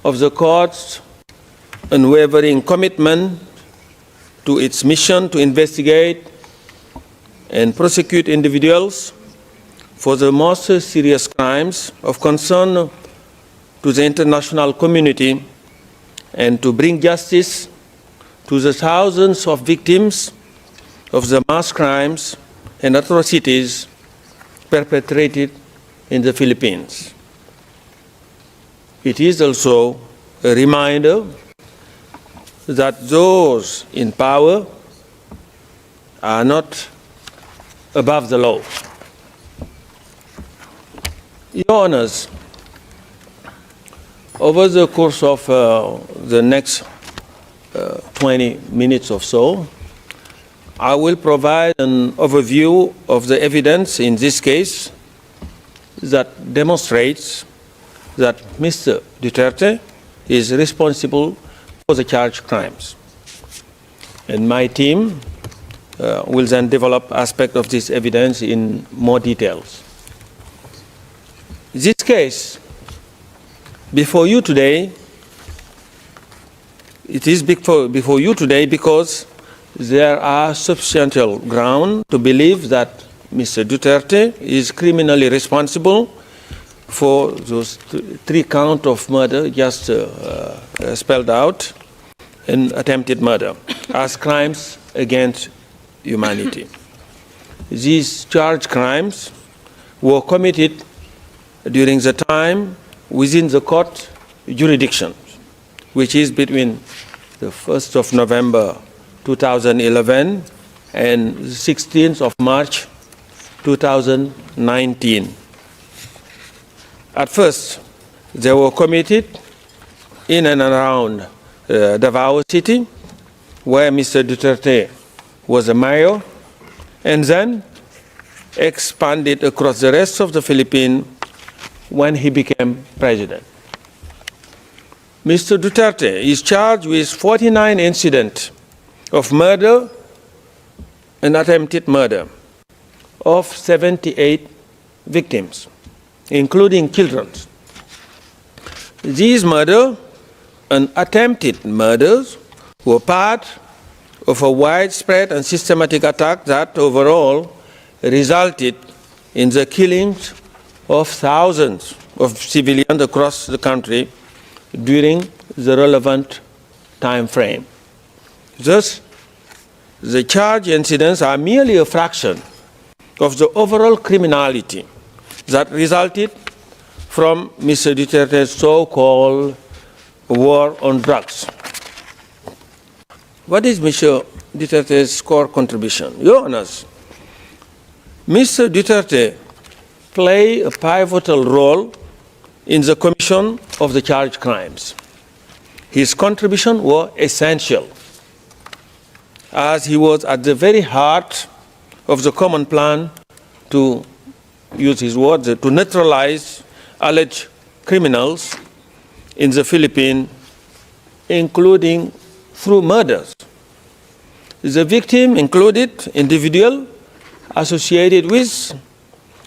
of the court's unwavering commitment to its mission to investigate and prosecute individuals for the most serious crimes of concern to the international community and to bring justice to the thousands of victims of the mass crimes and atrocities perpetrated in the Philippines. It is also a reminder that those in power are not above the law. Your Honors, over the course of the next 20 minutes or so, I will provide an overview of the evidence in this case that demonstrates that Mr. Duterte is responsible for the charged crimes. And my team will then develop aspects of this evidence in more details. This case before you today, it is before you today because there are substantial ground to believe that Mr. Duterte is criminally responsible for those 3 counts of murder just spelled out and attempted murder as crimes against humanity. These charged crimes were committed during the time within the court jurisdiction, which is between the 1st of November 2011 and the 16th of March 2019. At first, they were committed in and around Davao City, where Mr. Duterte was a mayor, and then expanded across the rest of the Philippines when he became president. Mr. Duterte is charged with 49 incidents of murder and attempted murder of 78 victims, including children. These murder and attempted murders were part of a widespread and systematic attack that overall resulted in the killings of thousands of civilians across the country during the relevant time frame. Thus, the charged incidents are merely a fraction of the overall criminality that resulted from Mr. Duterte's so-called war on drugs. What is Mr. Duterte's core contribution? Your Honors, Mr. Duterte played a pivotal role in the commission of the charged crimes. His contribution was essential, as he was at the very heart of the common plan to use his words, to neutralize alleged criminals in the Philippines, including through murders. The victim included individuals associated with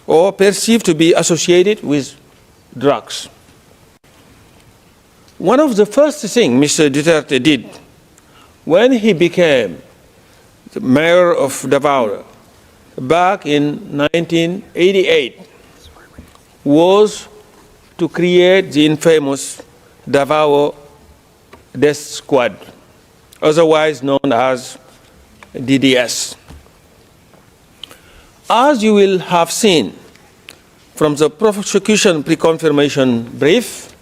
or perceived to be associated with drugs. One of the first things Mr. Duterte did when he became the mayor of Davao back in 1988 was to create the infamous Davao Death Squad, otherwise known as DDS. As you will have seen from the prosecution pre-confirmation brief,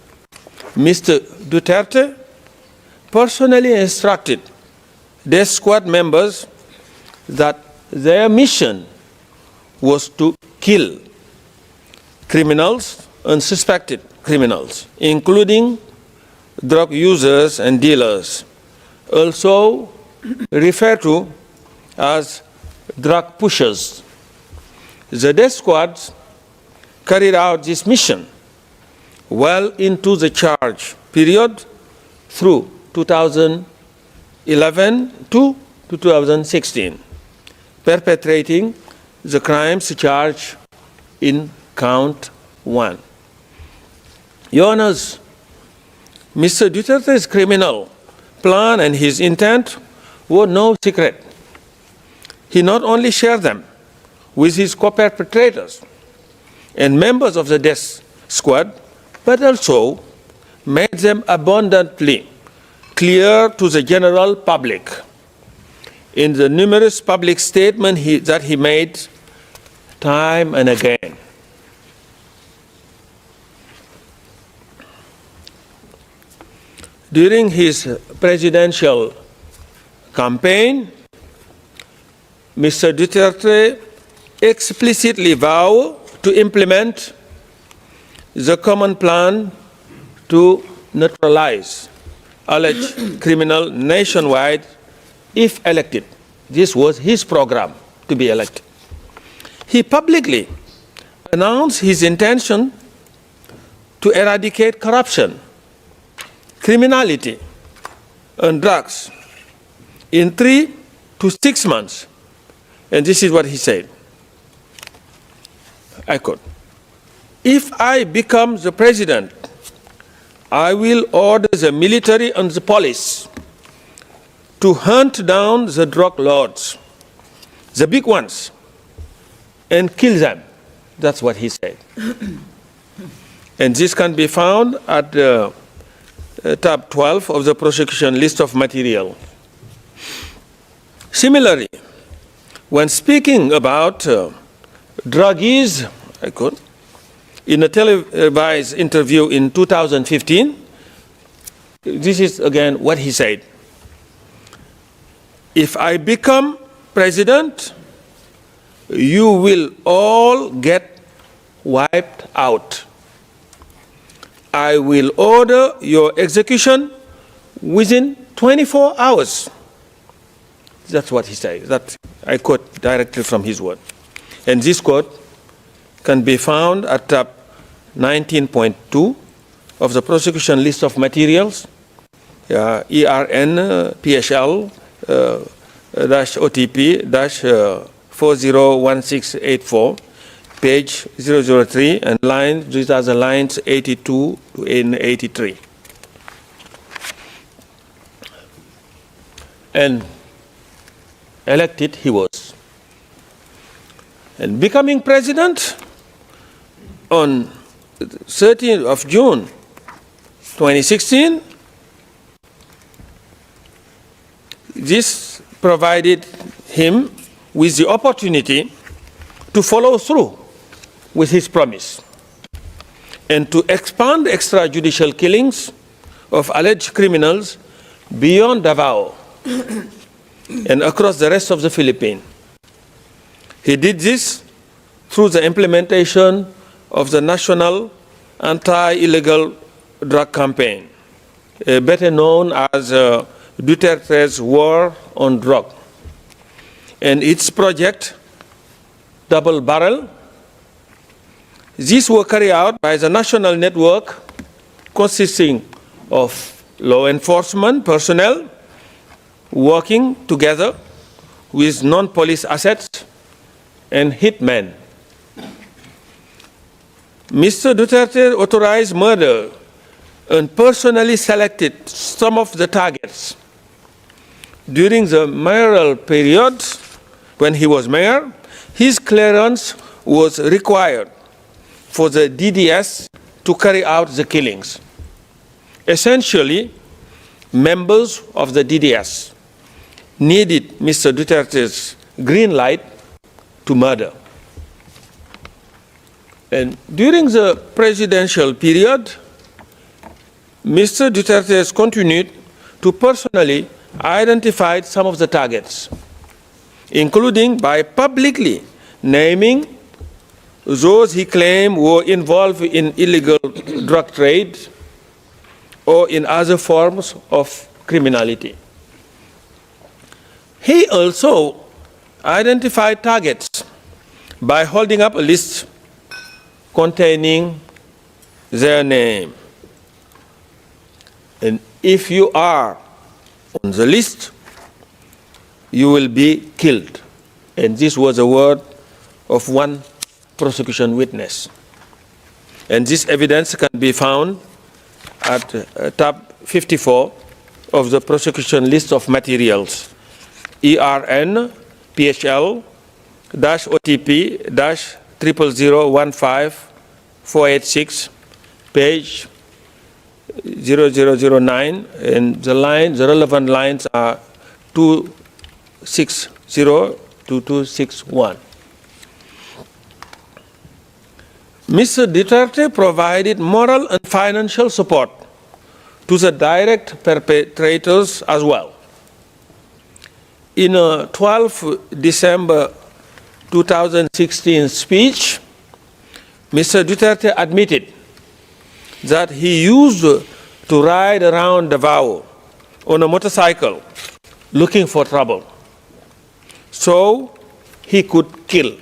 Mr. Duterte personally instructed Death Squad members that their mission was to kill criminals and suspected criminals, including drug users and dealers, also referred to as drug pushers. The death squads carried out this mission well into the charge period through 2011 to 2016, perpetrating the crimes charged in count 1. Your Honors, Mr. Duterte's criminal plan and his intent were no secret. He not only shared them with his co-perpetrators and members of the death squad, but also made them abundantly clear to the general public in the numerous public statements that he made time and again. During his presidential campaign, Mr. Duterte explicitly vowed to implement the common plan to neutralize alleged criminal nationwide if elected. This was his program to be elected. He publicly announced his intention to eradicate corruption, criminality, and drugs in 3 to 6 months. And this is what he said. I quote, "If I become the president, I will order the military and the police to hunt down the drug lords, the big ones, and kill them." That's what he said. And this can be found at tab 12 of the prosecution list of material. Similarly, when speaking about druggies, I quote, in a televised interview in 2015, this is again what he said. "If I become president, you will all get wiped out. I will order your execution within 24 hours. That's what he said. That I quote directly from his word. And this quote can be found at tab 19.2 of the prosecution list of materials, ERN PHL OTP 401684, page 003, and these are the lines 82 to 83. And elected he was. And becoming president on 13th of June 2016, this provided him with the opportunity to follow through with his promise and to expand extrajudicial killings of alleged criminals beyond Davao and across the rest of the Philippines. He did this through the implementation of the National Anti-Illegal Drug Campaign, better known as DUTERTE's War on Drug, and its project, Double Barrel. These were carried out by the national network consisting of law enforcement personnel working together with non-police assets and hitmen. Mr. Duterte authorized murder and personally selected some of the targets. During the mayoral period, when he was mayor, his clearance was required for the DDS to carry out the killings. Essentially, members of the DDS needed Mr. Duterte's green light to murder. And during the presidential period, Mr. Duterte has continued to personally identify some of the targets, including by publicly naming those he claimed were involved in illegal drug trade or in other forms of criminality. He also identified targets by holding up a list containing their name. And if you are on the list, you will be killed. And this was a word of one prosecution witness. And this evidence can be found at tab 54 of the prosecution list of materials, ERN PHL OTP 00015 page 0009, and the relevant lines are 260 to 261. Mr. Duterte provided moral and financial support to the direct perpetrators as well. In a 12 December 2016 speech, Mr. Duterte admitted that he used to ride around Davao on a motorcycle looking for trouble, so he could kill.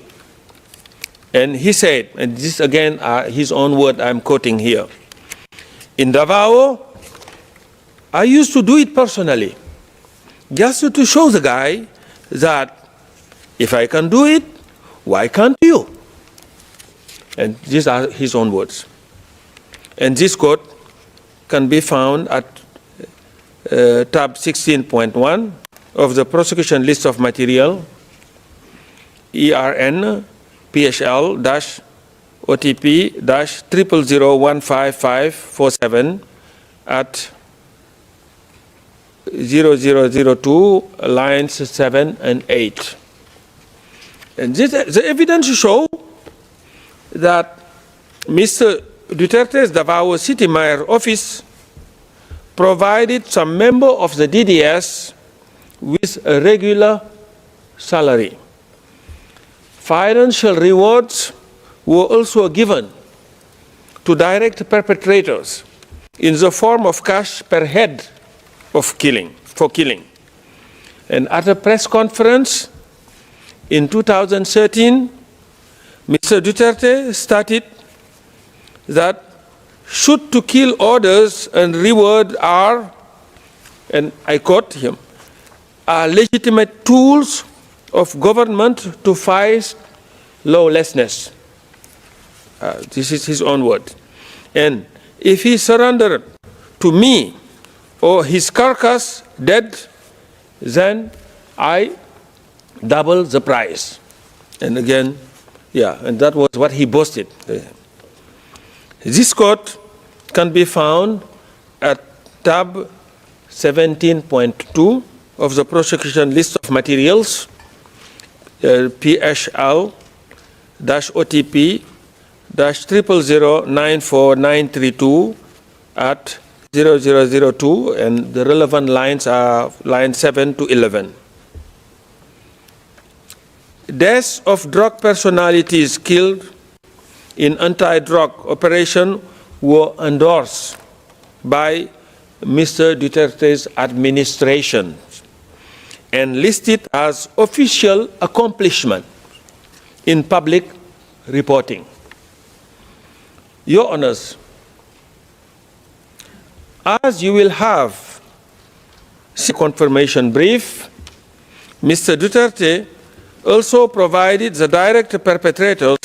And he said, and this again his own word I'm quoting here, in Davao, I used to do it personally, just to show the guy that if I can do it, why can't you? And these are his own words. And this quote can be found at tab 16.1 of the prosecution list of material, ERN PHL OTP 000155547 at 0002 lines 7 and 8. And the evidence show that Mr. Duterte's Davao City Mayor office provided some member of the DDS with a regular salary. Financial rewards were also given to direct perpetrators in the form of cash per head of killing. And at a press conference in 2013, Mr. Duterte stated that shoot to kill orders and reward are, and I quote him, are legitimate tools of government to fight lawlessness. This is his own word. And if he surrendered to me or his carcass dead, then I double the price. And again, yeah, and that was what he boasted. This quote can be found at tab 17.2 of the prosecution list of materials, PHL-OTP-000094932 at 0002, and the relevant lines are lines 7 to 11. Deaths of drug personalities killed in anti-drug operation were endorsed by Mr. Duterte's administration and listed as official accomplishment in public reporting. Your Honors, as you will have a confirmation brief, Mr. Duterte also provided the direct perpetrators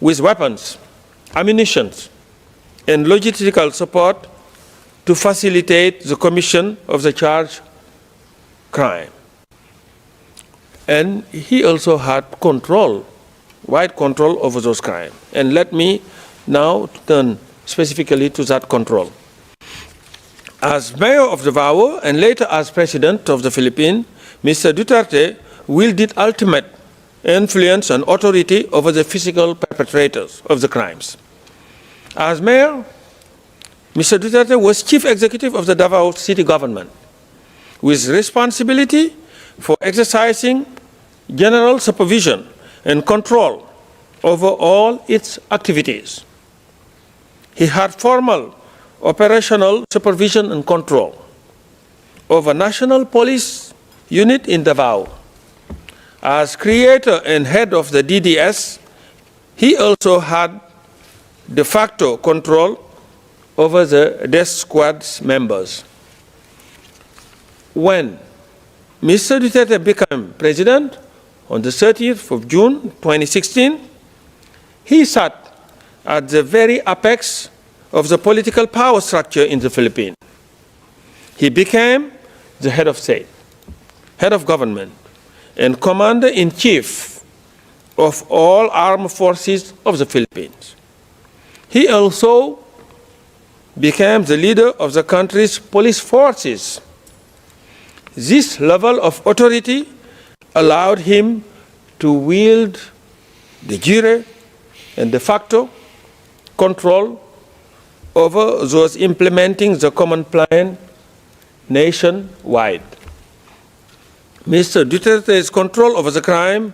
with weapons, ammunition, and logistical support to facilitate the commission of the charged crime. And he also had control, wide control over those crimes. And let me now turn specifically to that control. As mayor of Davao and later as president of the Philippines, Mr. Duterte wielded ultimate influence and authority over the physical perpetrators of the crimes. As mayor, Mr. Duterte was chief executive of the Davao city government, with responsibility for exercising general supervision and control over all its activities. He had formal operational supervision and control over National Police Unit in Davao. As creator and head of the DDS, he also had de facto control over the death squad's members. When Mr. Duterte became president on the 30th of June 2016, he sat at the very apex of the political power structure in the Philippines. He became the head of state, head of government, and commander-in-chief of all armed forces of the Philippines. He also became the leader of the country's police forces. This level of authority allowed him to wield de jure and de facto control over those implementing the common plan nationwide. Mr. Duterte's control over the crime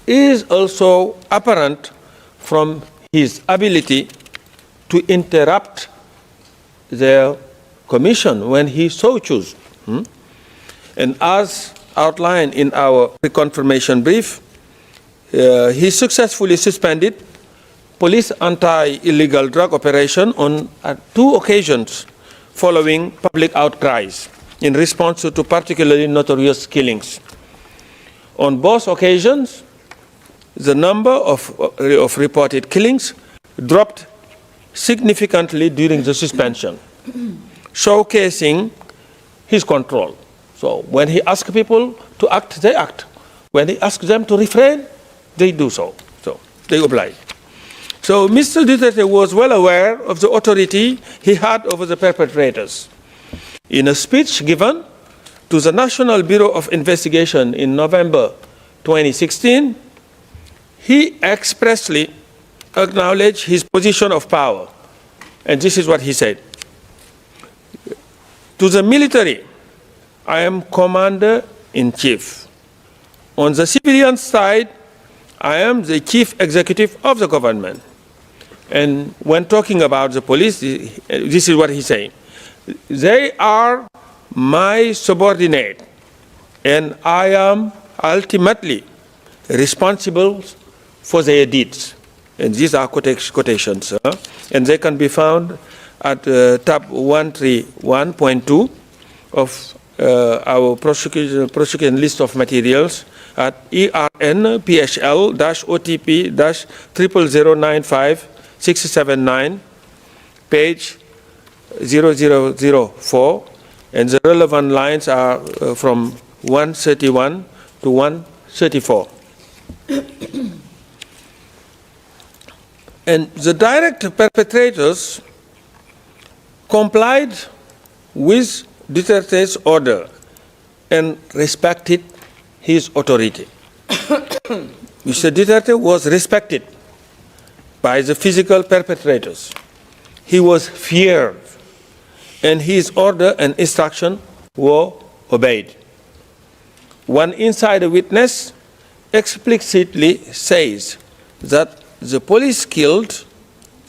is also apparent from his ability to interrupt their commission when he so chooses. And as outlined in our reconfirmation brief, he successfully suspended police anti-illegal drug operation on 2 occasions following public outcries in response to particularly notorious killings. On both occasions, the number of reported killings dropped significantly during the suspension, showcasing his control. So when he asks people to act, they act. When he asks them to refrain, they do so. So they oblige. So Mr. Duterte was well aware of the authority he had over the perpetrators. In a speech given to the National Bureau of Investigation in November 2016, he expressly acknowledged his position of power. And this is what he said. To the military, I am commander-in-chief. On the civilian side, I am the chief executive of the government. And when talking about the police, this is what he's saying. They are my subordinate, and I am ultimately responsible for their deeds. And these are quotations, and they can be found at tab 131.2 of our prosecution list of materials at ERN PHL-OTP-00095-679, page 0004, and the relevant lines are from 131 to 134. And the direct perpetrators complied with Duterte's order and respected his authority. Mr. Duterte was respected by the physical perpetrators. He was feared, and his order and instruction were obeyed. One insider witness explicitly says that the police killed,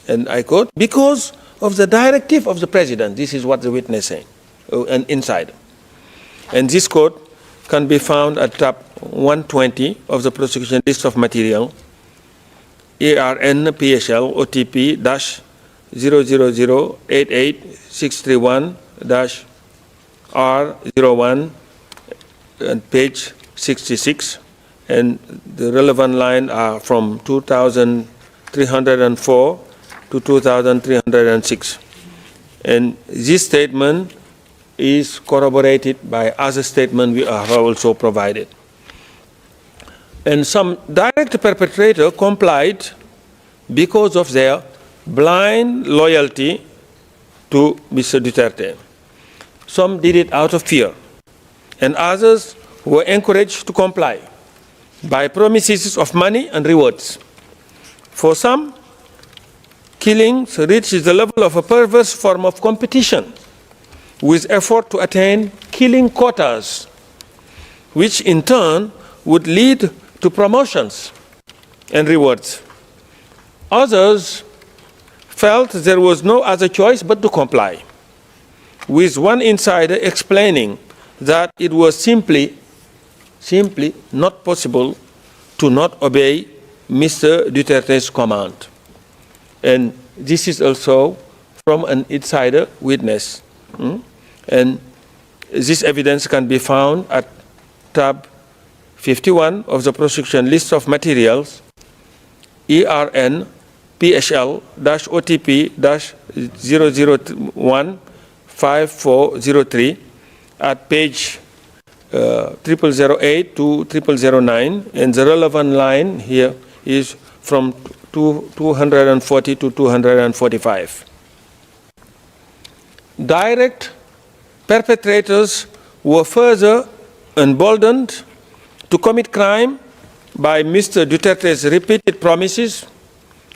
and I quote, because of the directive of the president. This is what the witness saying, an insider. And this quote can be found at tab 120 of the prosecution list of material, ARN PSL OTP -000886631-R01 and page 66, and the relevant line are from 2304 to 2306. And this statement is corroborated by other statements we have also provided. And some direct perpetrator complied because of their blind loyalty to Mr. Duterte. Some did it out of fear, and others were encouraged to comply by promises of money and rewards. For some, killings reached the level of a perverse form of competition, with effort to attain killing quotas, which in turn would lead to promotions and rewards. Others felt there was no other choice but to comply, with one insider explaining that it was simply not possible to not obey Mr. Duterte's command. And this is also from an insider witness. And this evidence can be found at tab 51 of the prosecution list of materials, ERN PSL-OTP-001-5403 at page 0008 to 0009, and the relevant line here is from 240 to 245. Direct perpetrators were further emboldened to commit crime by Mr. Duterte's repeated promises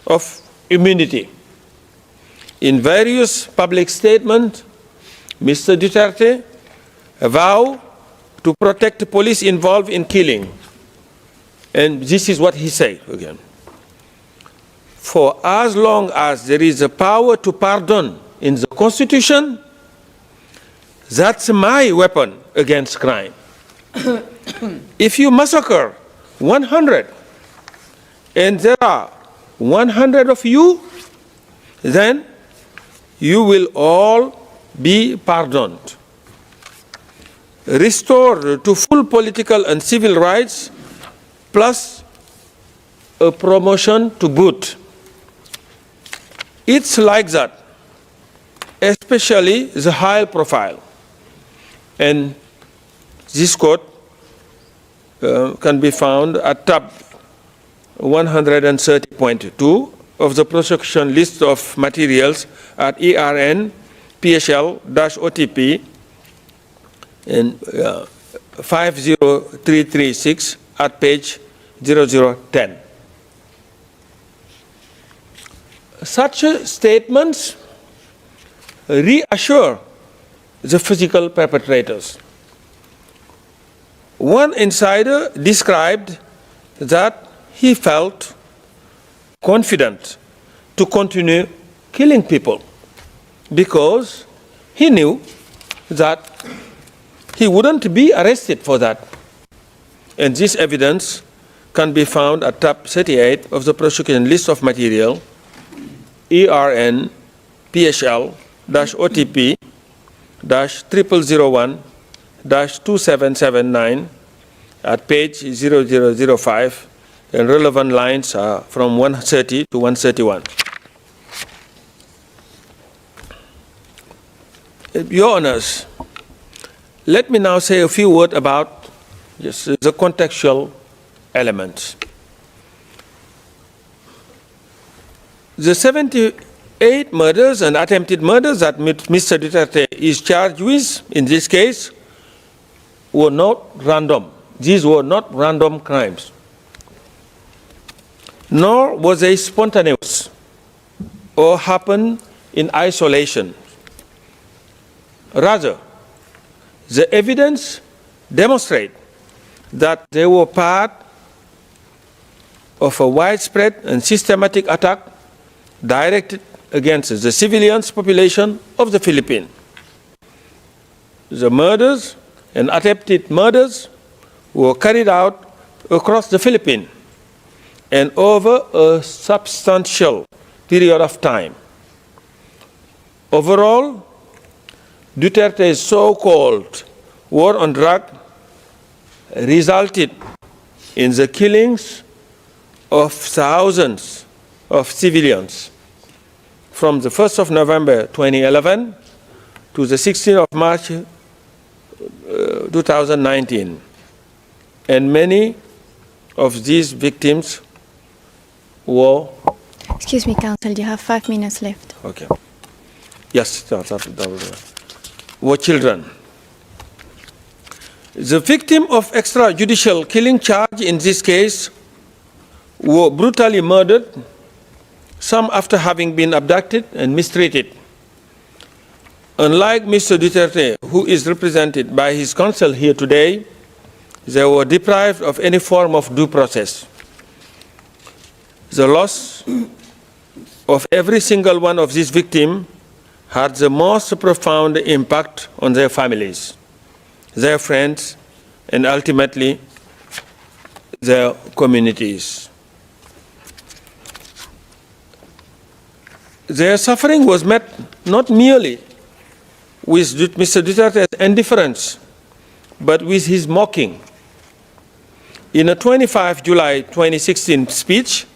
of immunity. In various public statements, Mr. Duterte vowed to protect the police involved in killing. And this is what he said again. For as long as there is a power to pardon in the Constitution, that's my weapon against crime. If you massacre 100 and there are 100 of you, then you will all be pardoned. Restored to full political and civil rights, plus a promotion to boot. It's like that, especially the high profile. And this quote can be found at tab 130.2 of the prosecution list of materials at ERN PSL-OTP and 50336 at page 0010. Such statements reassure the physical perpetrators. One insider described that he felt confident to continue killing people because he knew that he wouldn't be arrested for that. And this evidence can be found at tab 38 of the prosecution list of material, ERN PSL-OTP-0001-2779 at page 0005, and relevant lines are from 130 to 131. Your Honors, let me now say a few words about Yes, the contextual elements. The 78 murders and attempted murders that Mr. Duterte is charged with in this case were not random. These were not random crimes. Nor was they spontaneous or happened in isolation. Rather, the evidence demonstrates that they were part of a widespread and systematic attack directed against the civilians population of the Philippines. The murders and attempted murders were carried out across the Philippines and over a substantial period of time. Overall, Duterte's so-called war on drugs resulted in the killings of thousands of civilians from the 1st of November 2011 to the 16th of March 2019. And many of these victims were... Excuse me, Counsel, you have 5 minutes left. Okay. Yes, were children. The victim of extrajudicial killing charge in this case were brutally murdered, some after having been abducted and mistreated. Unlike Mr. Duterte, who is represented by his counsel here today, they were deprived of any form of due process. The loss of every single one of these victims had the most profound impact on their families, their friends, and ultimately their communities. Their suffering was met not merely with Mr. Duterte's indifference, but with his mocking. In a 25 July 2016 speech,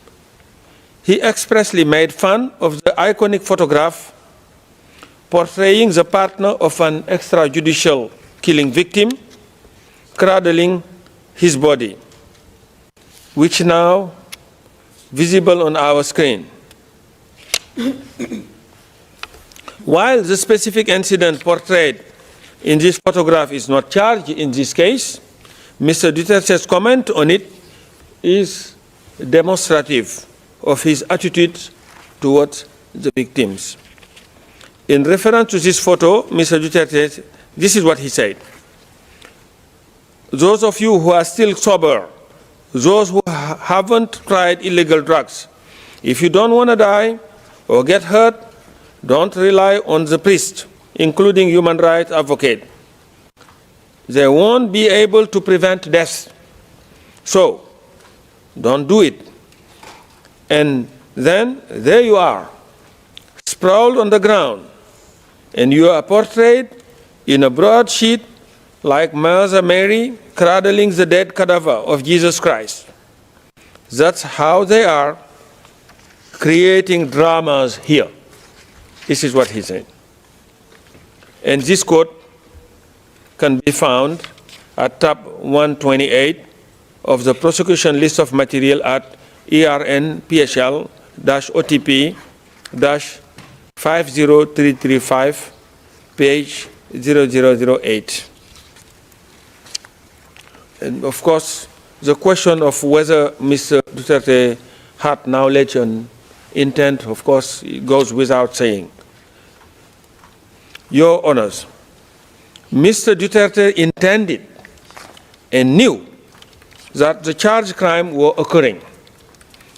he expressly made fun of the iconic photograph portraying the partner of an extrajudicial killing victim cradling his body, which now visible on our screen. While the specific incident portrayed in this photograph is not charged in this case, Mr. Duterte's comment on it is demonstrative of his attitude towards the victims. In reference to this photo, Mr. Duterte, this is what he said. Those of you who are still sober, those who haven't tried illegal drugs, if you don't want to die or get hurt, don't rely on the priest, including human rights advocate. They won't be able to prevent death. So, don't do it. And then, there you are, sprawled on the ground, and you are portrayed in a broadsheet like Mother Mary cradling the dead cadaver of Jesus Christ. That's how they are creating dramas here. This is what he said. And this quote can be found at tab 128 of the prosecution list of material at ERN PHL-OTP-50335, page 0008. And of course, the question of whether Mr. Duterte had knowledge and intent, of course, it goes without saying. Your Honors, Mr. Duterte intended and knew that the charged crime were occurring,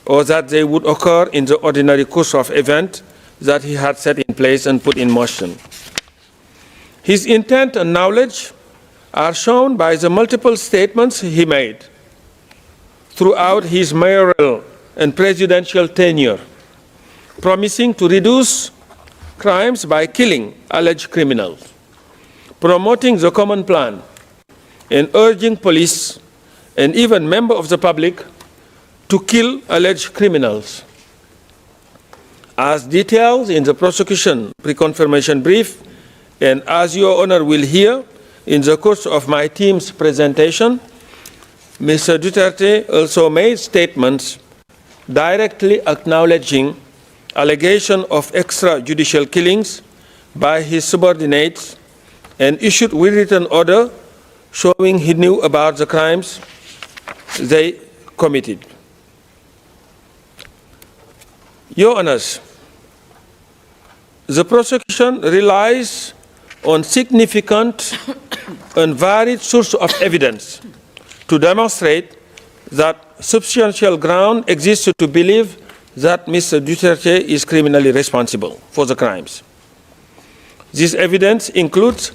or that they would occur in the ordinary course of events that he had set in place and put in motion. His intent and knowledge are shown by the multiple statements he made throughout his mayoral and presidential tenure, promising to reduce crimes by killing alleged criminals, promoting the common plan, and urging police and even members of the public to kill alleged criminals. As detailed in the prosecution pre-confirmation brief, and as Your Honor will hear in the course of my team's presentation, Mr. Duterte also made statements directly acknowledging allegation of extrajudicial killings by his subordinates and issued written order showing he knew about the crimes they committed. Your Honors, the prosecution relies on significant and varied sources of evidence to demonstrate that substantial ground exists to believe that Mr. Duterte is criminally responsible for the crimes. This evidence includes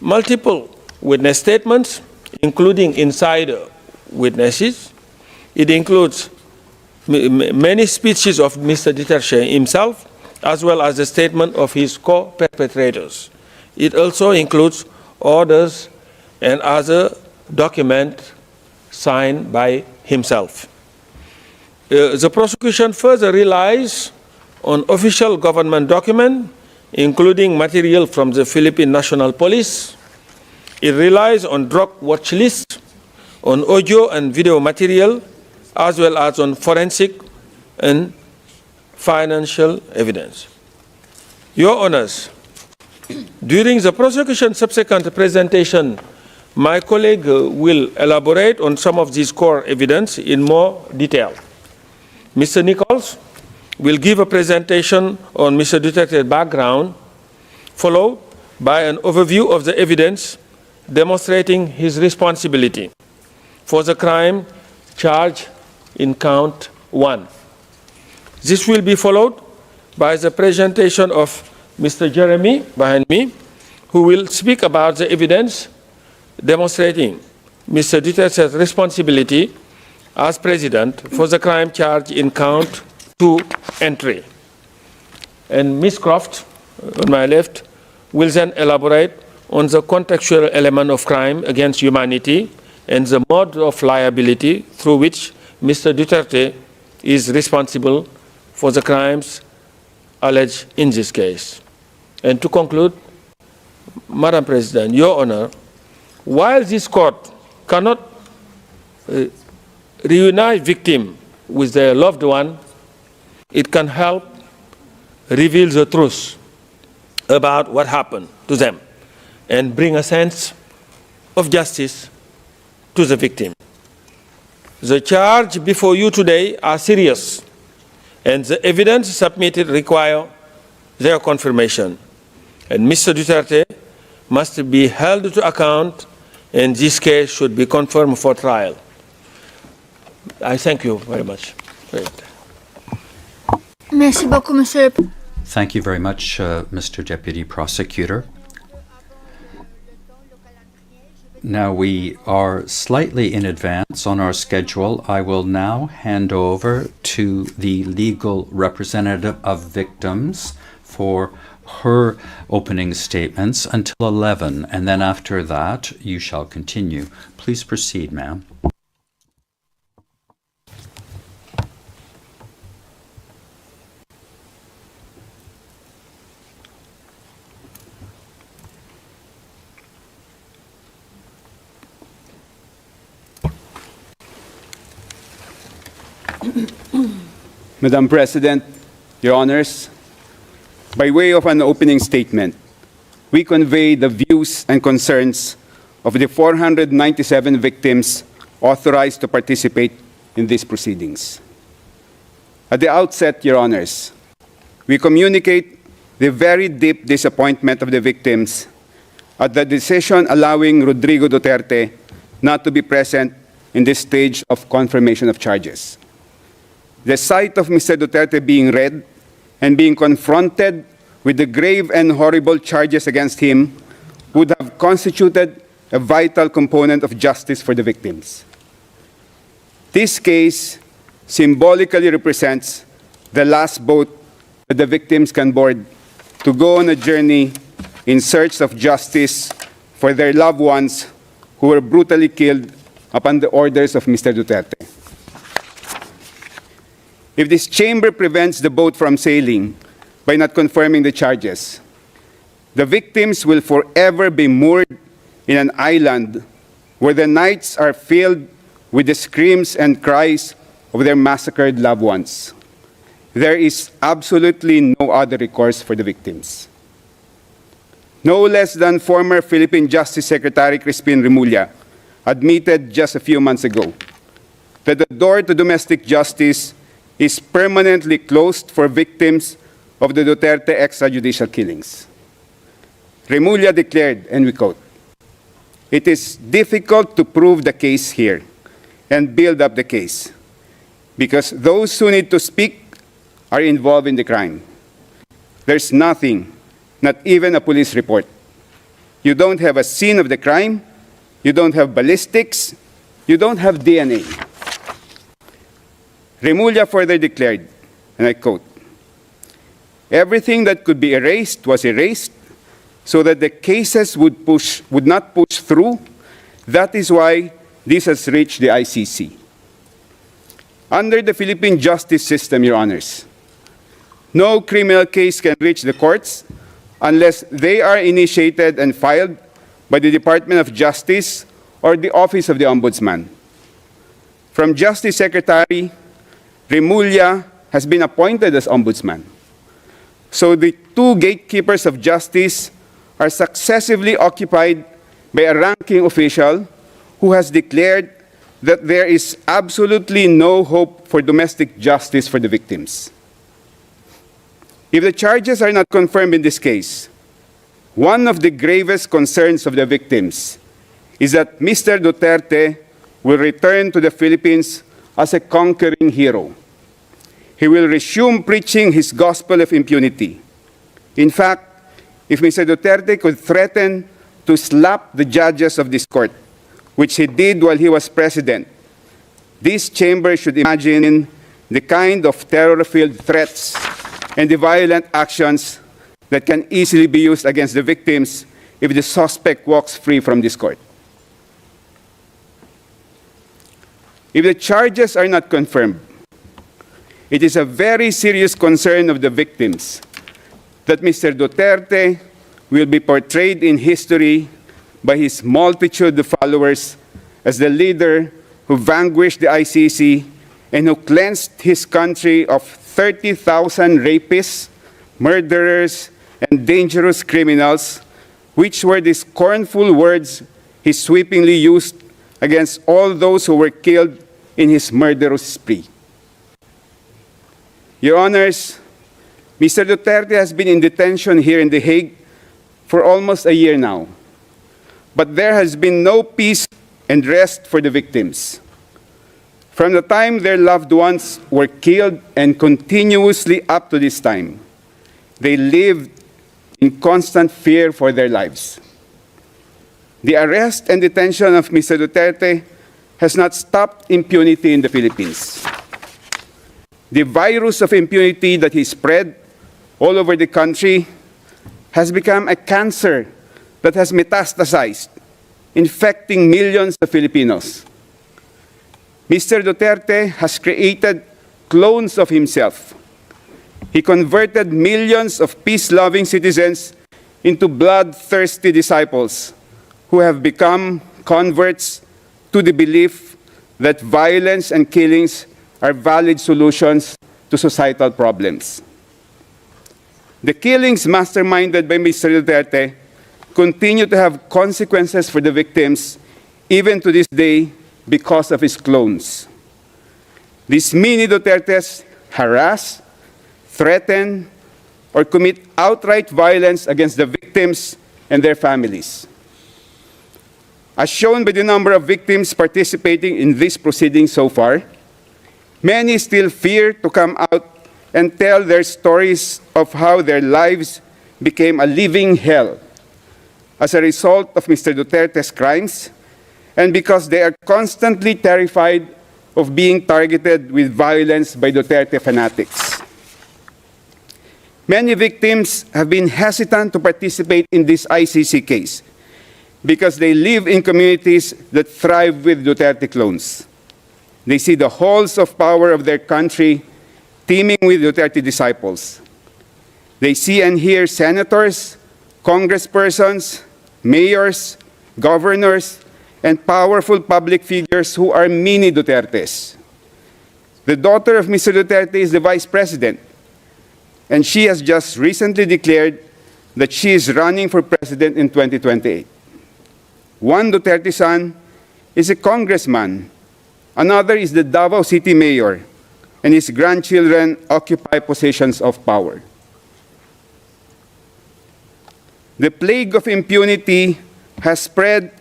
multiple witness statements, including insider witnesses. It includes many speeches of Mr. Duterte himself, as well as the statement of his co-perpetrators. It also includes orders and other documents signed by himself. The prosecution further relies on official government documents, including material from the Philippine National Police. It relies on drug watch lists, on audio and video material, as well as on forensic and financial evidence. Your Honors, during the prosecution's subsequent presentation, my colleague will elaborate on some of these core evidence in more detail. Mr. Nichols will give a presentation on Mr. Duterte's background, followed by an overview of the evidence demonstrating his responsibility for the crime charged in count 1. This will be followed by the presentation of Mr. Jeremy behind me, who will speak about the evidence demonstrating Mr. Duterte's responsibility as President for the crime charged in count 2 and 3. And Ms. Croft, on my left, will then elaborate on the contextual element of crime against humanity and the mode of liability through which Mr. Duterte is responsible for the crimes alleged in this case. And to conclude, Madam President, Your Honor, while this court cannot reunite victims with their loved one, it can help reveal the truth about what happened to them and bring a sense of justice to the victim. The charge before you today are serious, and the evidence submitted require their confirmation. And Mr. Duterte must be held to account, and this case should be confirmed for trial. I thank you very much. Merci beaucoup, Monsieur. Thank you very much, Mr. Deputy Prosecutor. Now we are slightly in advance on our schedule. I will now hand over to the legal representative of victims for her opening statements until 11, and then after that you shall continue. Please proceed, ma'am. Madam President, Your Honors, by way of an opening statement, we convey the views and concerns of the 497 victims authorized to participate in these proceedings. At the outset, Your Honors, we communicate the very deep disappointment of the victims at the decision allowing Rodrigo Duterte not to be present in this stage of confirmation of charges. The sight of Mr. Duterte being read and being confronted with the grave and horrible charges against him would have constituted a vital component of justice for the victims. This case symbolically represents the last boat that the victims can board to go on a journey in search of justice for their loved ones who were brutally killed upon the orders of Mr. Duterte. If this chamber prevents the boat from sailing by not confirming the charges, the victims will forever be moored in an island where the nights are filled with the screams and cries of their massacred loved ones. There is absolutely no other recourse for the victims. No less than former Philippine Justice Secretary Crispin Remulla admitted just a few months ago that the door to domestic justice is permanently closed for victims of the Duterte extrajudicial killings. Remulla declared, and we quote, "It is difficult to prove the case here and build up the case because those who need to speak are involved in the crime. There's nothing, not even a police report. You don't have a scene of the crime, you don't have ballistics, you don't have DNA." Remulla further declared, and I quote, "Everything that could be erased was erased so that the cases would not push through. That is why this has reached the ICC." Under the Philippine justice system, Your Honors, no criminal case can reach the courts unless they are initiated and filed by the Department of Justice or the Office of the Ombudsman. From Justice Secretary, Remulla has been appointed as Ombudsman. So the two gatekeepers of justice are successively occupied by a ranking official who has declared that there is absolutely no hope for domestic justice for the victims. If the charges are not confirmed in this case, one of the gravest concerns of the victims is that Mr. Duterte will return to the Philippines as a conquering hero. He will resume preaching his gospel of impunity. In fact, if Mr. Duterte could threaten to slap the judges of this court, which he did while he was president, this chamber should imagine the kind of terror-filled threats and the violent actions that can easily be used against the victims if the suspect walks free from this court. If the charges are not confirmed, it is a very serious concern of the victims that Mr. Duterte will be portrayed in history by his multitude of followers as the leader who vanquished the ICC and who cleansed his country of 30,000 rapists, murderers, and dangerous criminals, which were the scornful words he sweepingly used against all those who were killed in his murderous spree. Your Honors, Mr. Duterte has been in detention here in The Hague for almost a year now, but there has been no peace and rest for the victims. From the time their loved ones were killed and continuously up to this time, they lived in constant fear for their lives. The arrest and detention of Mr. Duterte has not stopped impunity in the Philippines. The virus of impunity that he spread all over the country has become a cancer that has metastasized, infecting millions of Filipinos. Mr. Duterte has created clones of himself. He converted millions of peace-loving citizens into bloodthirsty disciples who have become converts to the belief that violence and killings are valid solutions to societal problems. The killings masterminded by Mr. Duterte continue to have consequences for the victims even to this day because of his clones. These mini Dutertes harass, threaten, or commit outright violence against the victims and their families. As shown by the number of victims participating in this proceeding so far, many still fear to come out and tell their stories of how their lives became a living hell as a result of Mr. Duterte's crimes, and because they are constantly terrified of being targeted with violence by Duterte fanatics. Many victims have been hesitant to participate in this ICC case because they live in communities that thrive with Duterte clones. They see the halls of power of their country teeming with Duterte disciples. They see and hear senators, congresspersons, mayors, governors, and powerful public figures who are mini Dutertes. The daughter of Mr. Duterte is the Vice President, and she has just recently declared that she is running for president in 2028. One Duterte son is a congressman, another is the Davao City Mayor, and his grandchildren occupy positions of power. The plague of impunity has spread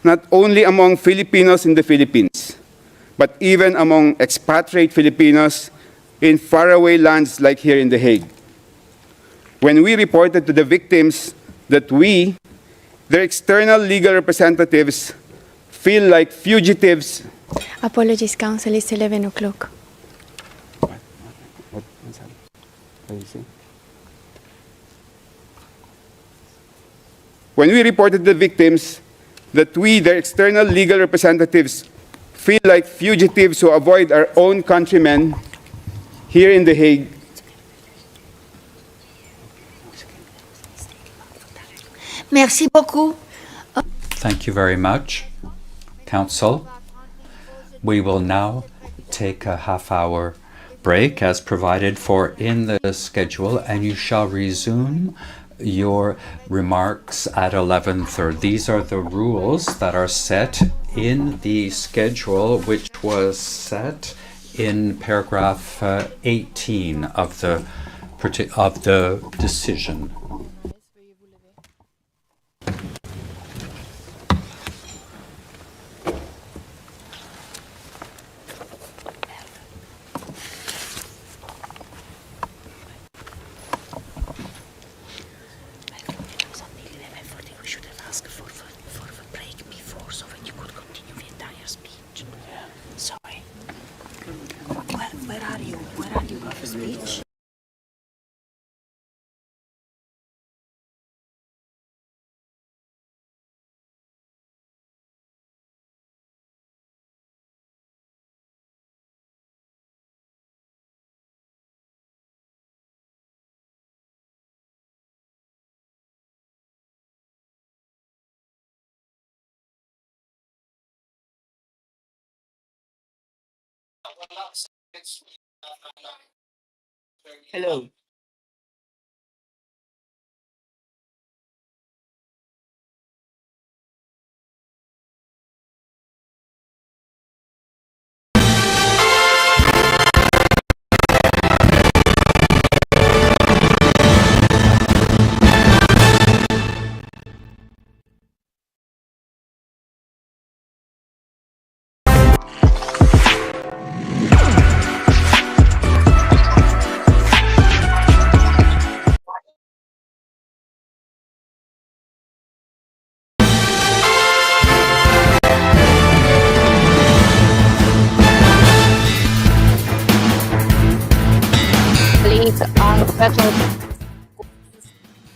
not only among Filipinos in the Philippines, but even among expatriate Filipinos in faraway lands like here in The Hague. When we reported to the victims that we, their external legal representatives, feel like fugitives. Apologies, Counsel, it's 11 o'clock. When we reported to the victims that we, their external legal representatives, feel like fugitives who avoid our own countrymen here in The Hague, Merci beaucoup. Thank you very much, Council. We will now take a half-hour break as provided for in the schedule, and you shall resume your remarks at 11:30. These are the rules that are set in the schedule, which was set in paragraph 18 of the decision. Hello. Ang special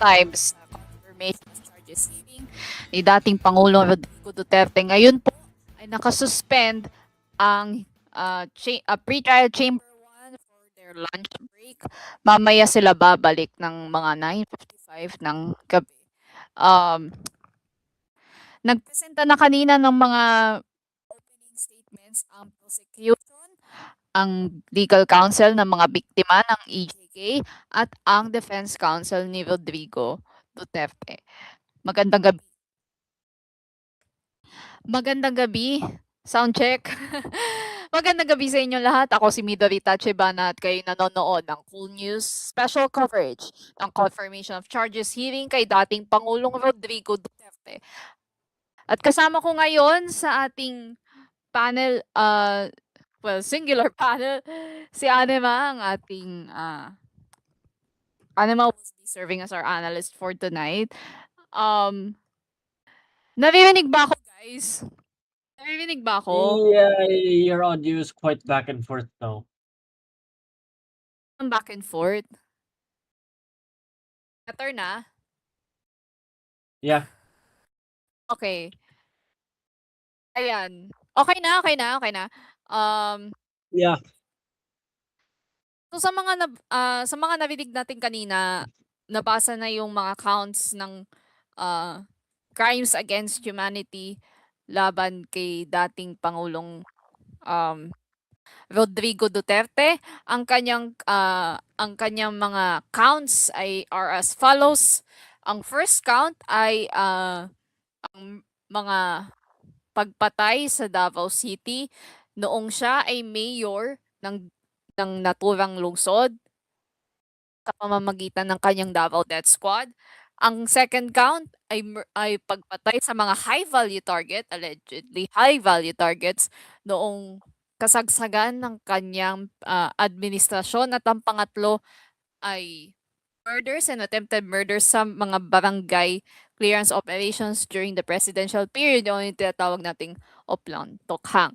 times confirmation charges hearing ni dating Pangulong Rodrigo Duterte. Ngayon po ay nakasuspend ang pre-trial chamber 1 for their lunch break. Mamaya sila babalik ng mga 9:55 ng gabi. Nagpresenta na kanina ng mga opening statements ang prosecution, ang legal counsel ng mga biktima ng EJK at ang defense counsel ni Rodrigo Duterte. Magandang gabi. Magandang gabi. Sound check. Magandang gabi sa inyo lahat. Ako si Midorita Chebana at kayo nanonood ng koolNews special coverage ng confirmation of charges hearing kay dating Pangulong Rodrigo Duterte. At kasama ko ngayon sa ating panel, singular panel, si Anima, ang ating Anima will be serving as our analyst for tonight. Naririnig ba ako, guys? Naririnig ba ako? Yeah, your audio is quite back and forth though. Back and forth. Better na? Yeah. Okay. Ayan. Okay na. Yeah. So sa mga narinig natin kanina, nabasa na yung mga counts ng crimes against humanity laban kay dating Pangulong Rodrigo Duterte. Ang kanyang mga counts are as follows. Ang first count ay ang mga pagpatay sa Davao City noong siya ay mayor ng naturang lungsod sa pamamagitan ng kanyang Davao Death Squad. Ang second count ay pagpatay sa mga high value target, allegedly high value targets noong kasagsagan ng kanyang administrasyon, at ang pangatlo ay murders and attempted murders sa mga barangay clearance operations during the presidential period, o yung tinatawag nating Oplan Tokhang.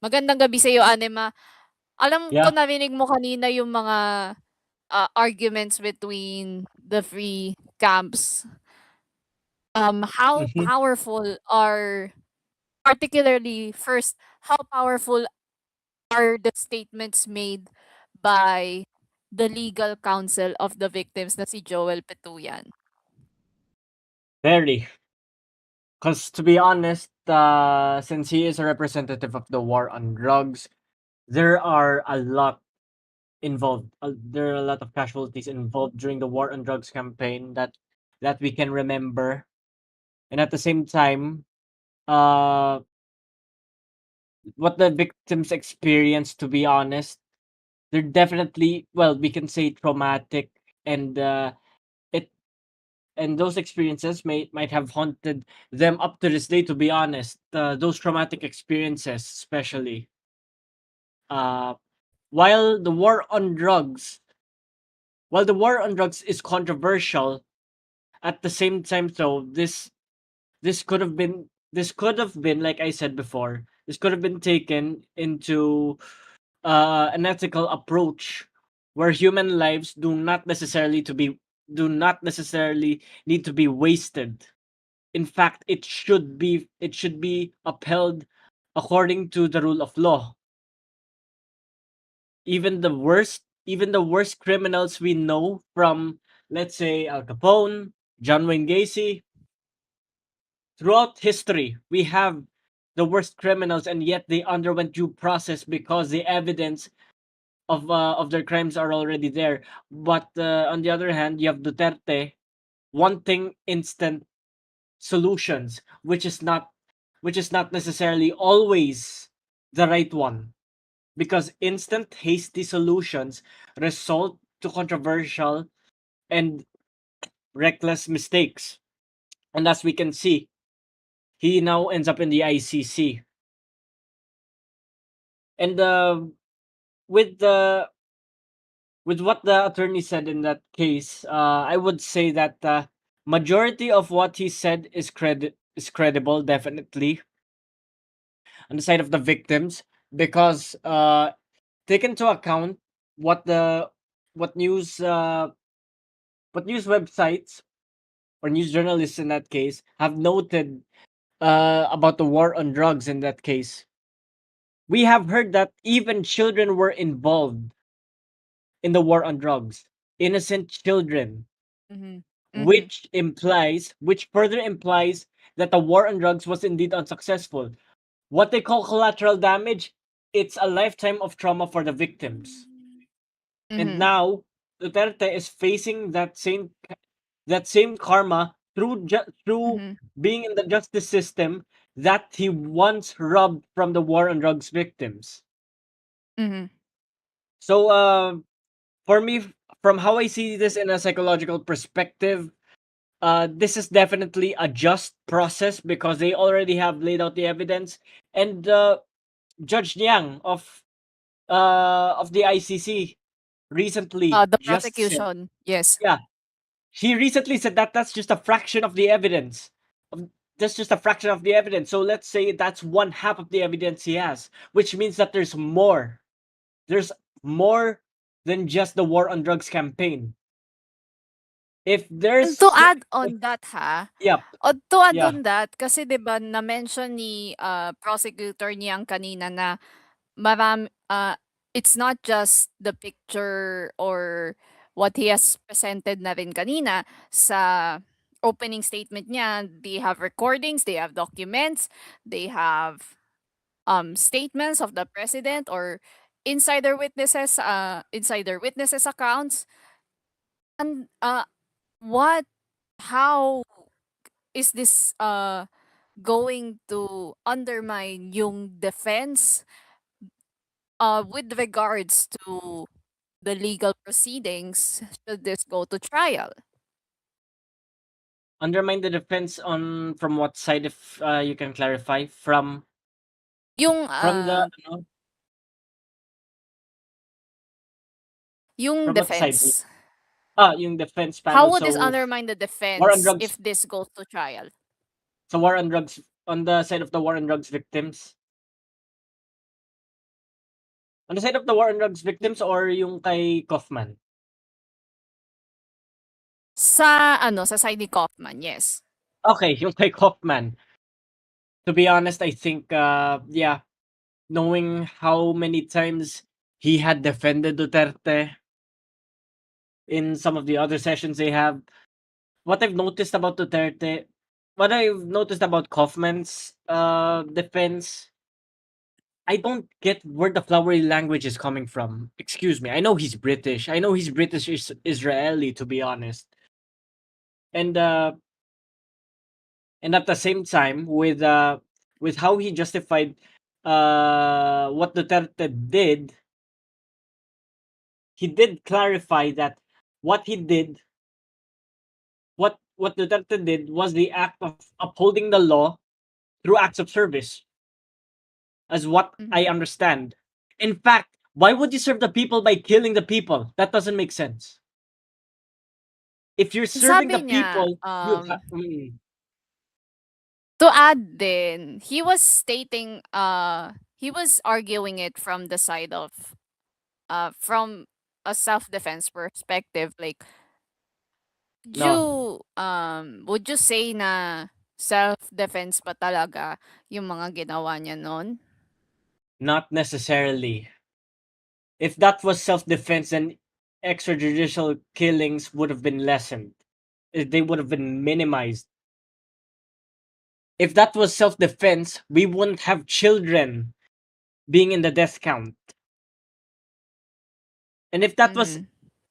Magandang gabi sa iyo, Anima. Alam ko Yeah. narinig mo kanina yung mga arguments between the three camps. How Mhm. powerful are, particularly first, how powerful are the statements made by the legal counsel of the victims na si Joel Petuyan? Very. Because to be honest, since he is a representative of the war on drugs, there are a lot involved. There are a lot of casualties involved during the war on drugs campaign that we can remember, and at the same time, what the victims experienced. To be honest, they're definitely, well, we can say traumatic, and it and those experiences might have haunted them up to this day. To be honest, those traumatic experiences, especially. Uh, while the war on drugs, while the war on drugs is controversial, at the same time, though, this could have been, like I said before, this could have been taken into an ethical approach where human lives do not necessarily need to be wasted. In fact, it should be upheld according to the rule of law. Even the worst criminals we know, from, let's say, Al Capone, John Wayne Gacy, throughout history, we have the worst criminals, and yet they underwent due process because the evidence of their crimes are already there. But on the other hand, you have Duterte wanting instant solutions, which is not necessarily always the right one, because instant hasty solutions result to controversial and reckless mistakes. And as we can see, he now ends up in the ICC. And with the with what the attorney said in that case, I would say that majority of what he said is credible, definitely, on the side of the victims, because take into account what the what news uh, what news websites or news journalists in that case have noted about the war on drugs. In that case, we have heard that even children were involved in the war on drugs, innocent children, Mhm. Mhm. which further implies that the war on drugs was indeed unsuccessful. What they call collateral damage, it's a lifetime of trauma for the victims. And Mhm. now Duterte is facing that same karma through Mhm. being in the justice system that he once robbed from the war on drugs victims. Mhm. So for me, from how I see this in a psychological perspective, this is definitely a just process because they already have laid out the evidence. And Judge Yang of the ICC recently The just said, prosecution, yes. yeah, he recently said that that's just a fraction of the evidence. That's just a fraction of the evidence. So let's say that's one half of the evidence he has, which means that there's more. There's more than just the war on drugs campaign. If And to there's, add if, on that, ha, yep, to add yeah, on that, kasi 'di ba na-mention ni prosecutor niyang kanina na it's not just the picture or what he has presented na rin kanina sa opening statement niya, they have recordings, they have documents, they have statements of the president or insider witnesses accounts. And what how is this going to undermine yung defense with regards to the legal proceedings should this go to trial? Undermine the defense on from what side, if you can clarify? Yung The ano, yung from what side? defense. Yung defense panel. How would this So undermine the war on defense drugs. if this goes to trial? So war on drugs on the side of the war on drugs victims. On the side of the war on drugs victims or yung kay Kaufman? Sa side ni Kaufman, yes. Okay, yung kay Kaufman. To be honest, I think yeah, knowing how many times he had defended Duterte in some of the other sessions they have, what I've noticed about Duterte, what I've noticed about Kaufman's defense, I don't get where the flowery language is coming from. Excuse me. I know he's British. I know he's British Israeli, to be honest. And at the same time, with how he justified what Duterte did, he did clarify that what he did, what Duterte did was the act of upholding the law through acts of service, as what I understand. In fact, why would you serve the people by killing the people? That doesn't make sense. If you're serving Sabi the niya, people, to add din, he was stating, he was arguing it from the side of, from a self-defense perspective. Like, no, would you say na self-defense pa talaga yung mga ginawa niya nun? not necessarily. If that was self-defense, then extrajudicial killings would have been lessened. They would have been minimized. If that was self-defense, we wouldn't have children being in the death count. And if that was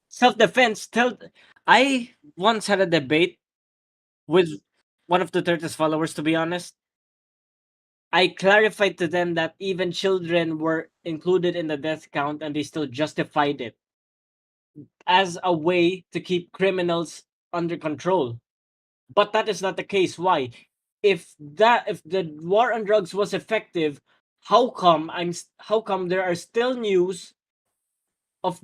self-defense, I once had a debate with one of Duterte's followers, to be honest. I clarified to them that even children were included in the death count and they still justified it as a way to keep criminals under control. But that is not the case. Why? If the war on drugs was effective, how come there are still news of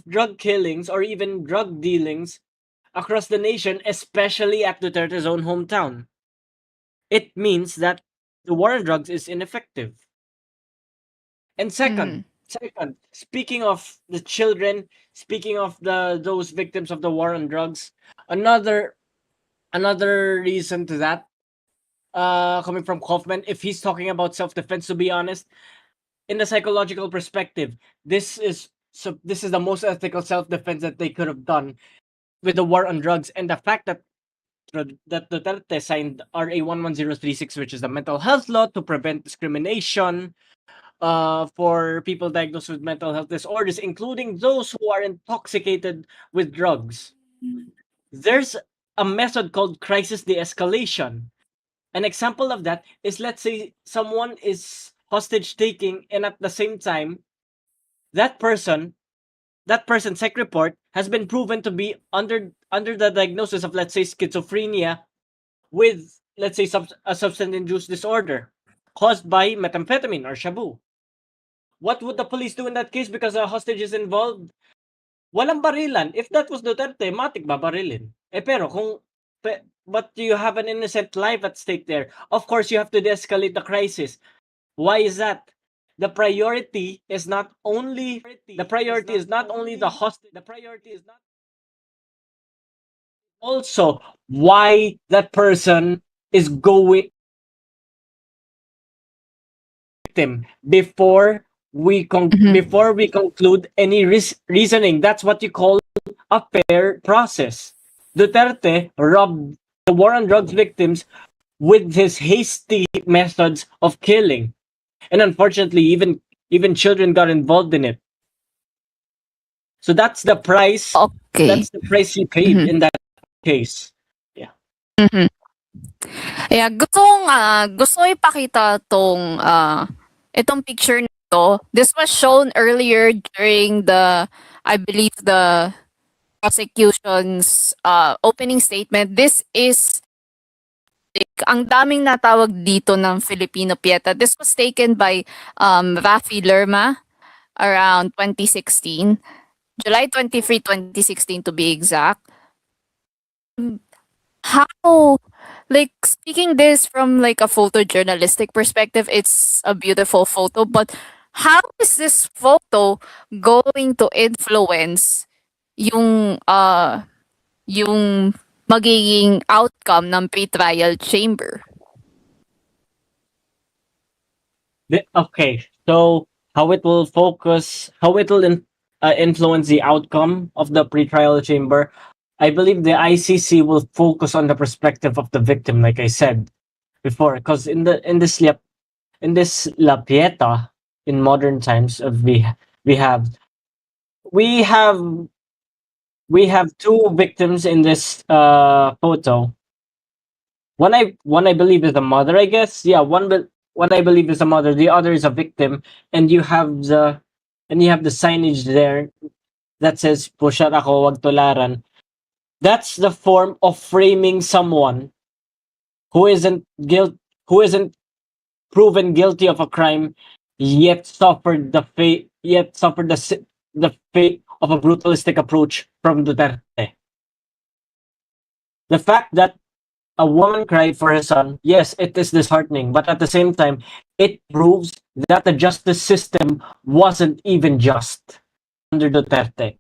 drug killings or even drug dealings across the nation, especially at Duterte's own hometown? It means that the war on drugs is ineffective. And second, speaking of the children, speaking of those victims of the war on drugs, another reason to that, coming from Kaufman, if he's talking about self-defense, to be honest, in the psychological perspective, this is the most ethical self-defense that they could have done with the war on drugs. And the fact that Duterte signed RA 11036, which is the mental health law to prevent discrimination for people diagnosed with mental health disorders, including those who are intoxicated with drugs. There's a method called crisis de-escalation. An example of that is, let's say someone is hostage taking, and at the same time, that person's psych report has been proven to be under the diagnosis of, let's say, schizophrenia with, let's say, a substance-induced disorder caused by methamphetamine or shabu. What would the police do in that case because a hostage is involved? Walang barilan. If that was Duterte, matik babarilin. Pero but you have an innocent life at stake there. Of course, you have to de-escalate the crisis. Why is that? The priority is not only the hostage. The priority is not also why that person is going victim before we conclude any reasoning. That's what you call a fair process. Duterte robbed war on drugs victims with his hasty methods of killing. And unfortunately, even children got involved in it. So that's the price. Okay. That's the price he paid in that case. Yeah. Mhm. Yeah, gusto kong ipakita itong picture nito. This was shown earlier during I believe the prosecution's opening statement. This is ang daming natawag dito ng Filipino Pieta. This was taken by Rafi Lerma around 2016. July 23, 2016 to be exact. How, like, speaking this from like a photojournalistic perspective, it's a beautiful photo, but how is this photo going to influence yung magiging outcome ng pre-trial chamber? Okay, so how it will influence the outcome of the pretrial chamber. I believe the ICC will focus on the perspective of the victim, like I said before, because in this La Pieta in modern times, we have two victims in this photo. One I believe is the mother, I guess. Yeah, one I believe is the mother. The other is a victim, and you have the signage there that says "Pushar ako, wag tularan." That's the form of framing someone who isn't proven guilty of a crime, yet suffered the fate of a brutalistic approach from Duterte. The fact that a woman cried for her son, yes, it is disheartening, but at the same time, it proves that the justice system wasn't even just under Duterte.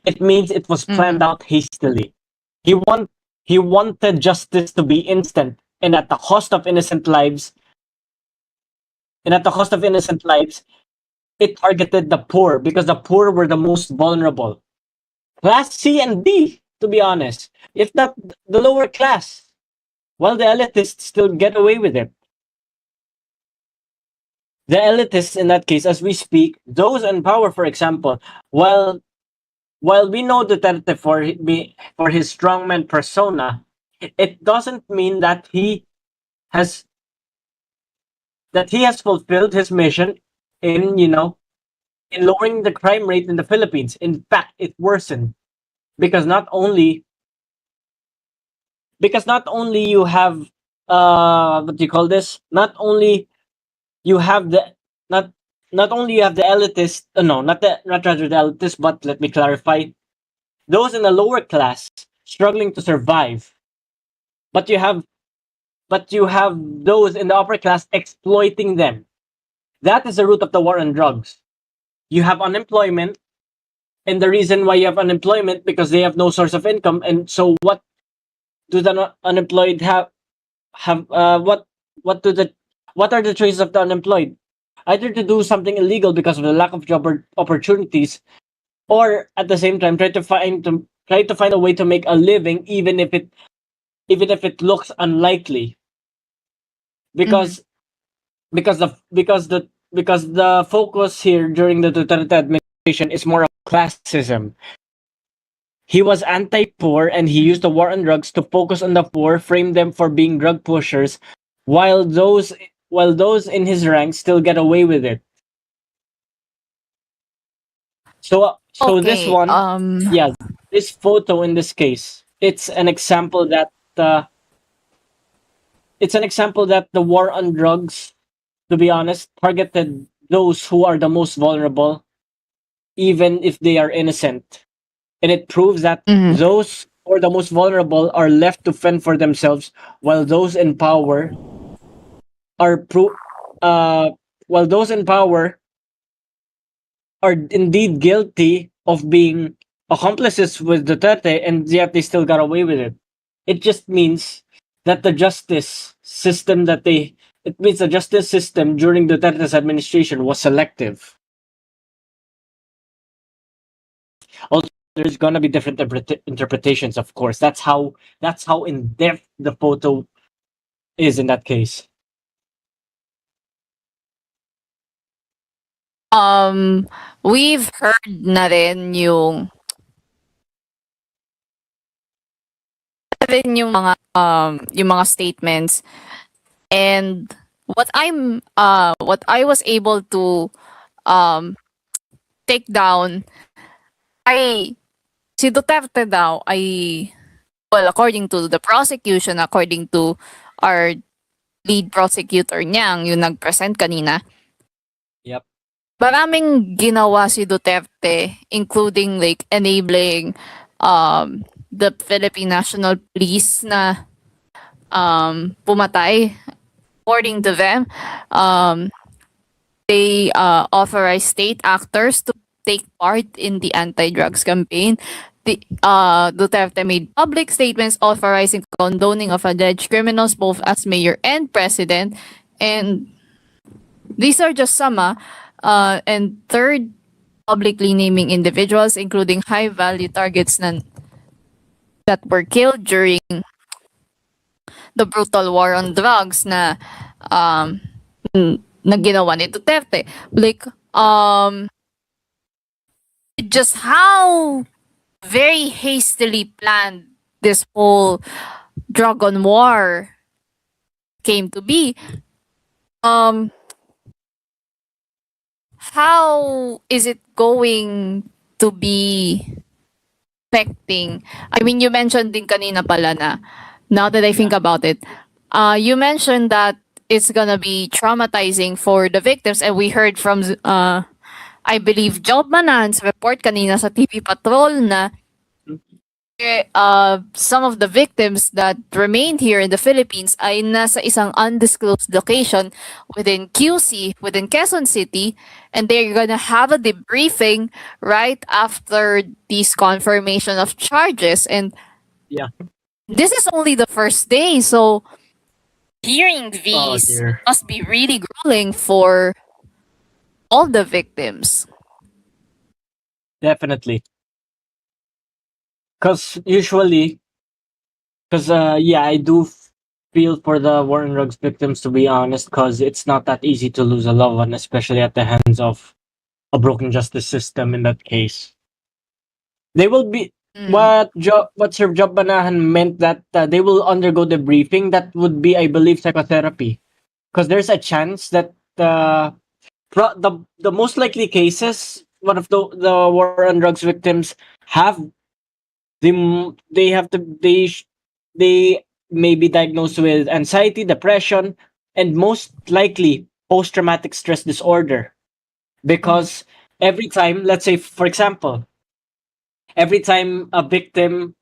It means it was planned out hastily. He wanted justice to be instant and at the cost of innocent lives. It targeted the poor because the poor were the most vulnerable. Class C and D, to be honest, if not the lower class, while the elitists still get away with it. The elitists, in that case, as we speak, those in power, for example, while we know Duterte for his strongman persona, it doesn't mean that he has fulfilled his mission in lowering the crime rate in the Philippines. In fact, it worsened because not only you have what do you call this? Not only you have the elitist, not rather the elitist, but let me clarify, those in the lower class struggling to survive, but you have those in the upper class exploiting them. That is the root of the war on drugs. You have unemployment, and the reason why you have unemployment because they have no source of income, and so what do the unemployed have? What are the choices of the unemployed? Either to do something illegal because of the lack of job opportunities, or at the same time try to find a way to make a living, even if it looks unlikely. Because the focus here during the Duterte administration is more of classism. He was anti-poor and he used the war on drugs to focus on the poor, frame them for being drug pushers, while those in his ranks still get away with it. So this Okay, one, this photo in this case, it's an example that the war on drugs, to be honest, targeted those who are the most vulnerable, even if they are innocent. And it proves that those who are the most vulnerable are left to fend for themselves, while those in power are indeed guilty of being accomplices with Duterte, and yet they still got away with it. It just means that the justice system during Duterte's administration was selective. Also, there's gonna be different interpretations, of course. That's how in depth the photo is in that case. We've heard na rin yung mga statements, and what I was able to take down ay si Duterte daw ay, well, according to the prosecution, according to our lead prosecutor niyang yung nag-present kanina, Yep. maraming ginawa si Duterte, including like enabling the Philippine National Police na pumatay. According to them, they authorized state actors to take part in the anti-drugs campaign. Duterte made public statements authorizing condoning of alleged criminals both as mayor and president. And these are just some. And third, publicly naming individuals, including high-value targets that were killed during the brutal war on drugs na ginawa ni Duterte. Like, just how very hastily planned this whole drug on war came to be. How is it going to be affecting? I mean, you mentioned din kanina pala na, now that I think about it, you mentioned that it's gonna be traumatizing for the victims, and we heard from I believe Job Manan's report kanina sa TV Patrol na some of the victims that remained here in the Philippines ay nasa isang undisclosed location within QC, within Quezon City, and they're gonna have a debriefing right after this confirmation of charges. And Yeah. this is only the first day, so hearing Oh, these dear. must be really grueling for all the victims. Definitely. Because yeah, I do feel for the war on drugs victims, to be honest, because it's not that easy to lose a loved one, especially at the hands of a broken justice system in that case. They will be what Sir Job Banahan meant that they will undergo the briefing. That would be, I believe, psychotherapy, because there's a chance that the most likely cases, one of the war on drugs victims have they may be diagnosed with anxiety, depression, and most likely post-traumatic stress disorder, because every time, let's say for example, every time a victim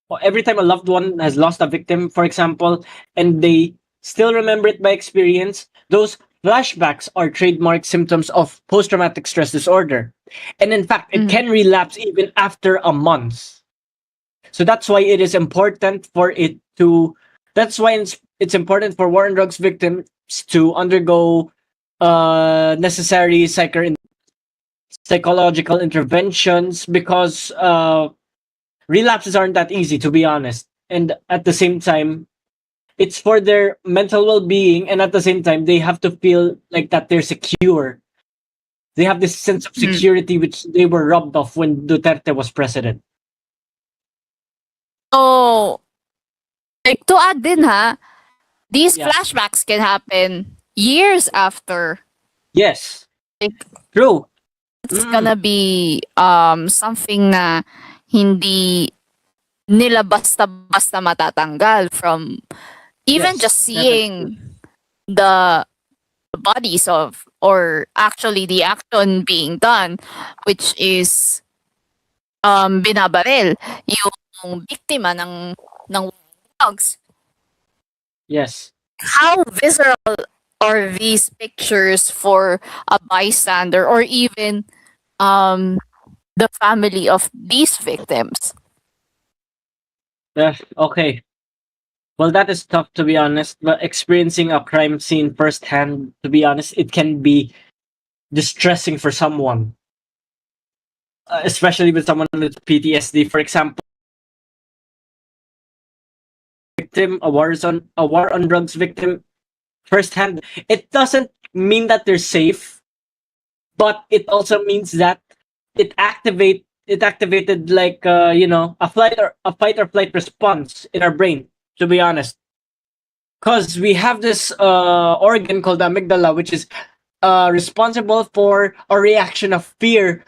or every time a loved one has lost a victim, for example, and they still remember it by experience, those flashbacks are trademark symptoms of post-traumatic stress disorder, and in fact it can relapse even after a month. So that's why it is important for it to. That's why it's important for war on drugs victims to undergo necessary psychological interventions, because relapses aren't that easy, to be honest. And at the same time, it's for their mental well-being, and at the same time, they have to feel like that they're secure. They have this sense of security which they were robbed of when Duterte was president. So, like, to add din these Yeah. flashbacks can happen years after. Yes. Like, True. it's gonna be something na hindi nila basta-basta matatanggal from even Yes, just seeing the bodies of, or actually the action being done, which is binabaril yung biktima ng drugs. Yes. How visceral are these pictures for a bystander or even the family of these victims? Okay. Well, that is tough, to be honest. But experiencing a crime scene firsthand, to be honest, it can be distressing for someone. especially with someone with PTSD, for example, victim, a war on drugs victim firsthand. It doesn't mean that they're safe, but it also means that it activated like a fight or flight response in our brain. To be honest, because we have this organ called the amygdala, which is responsible for a reaction of fear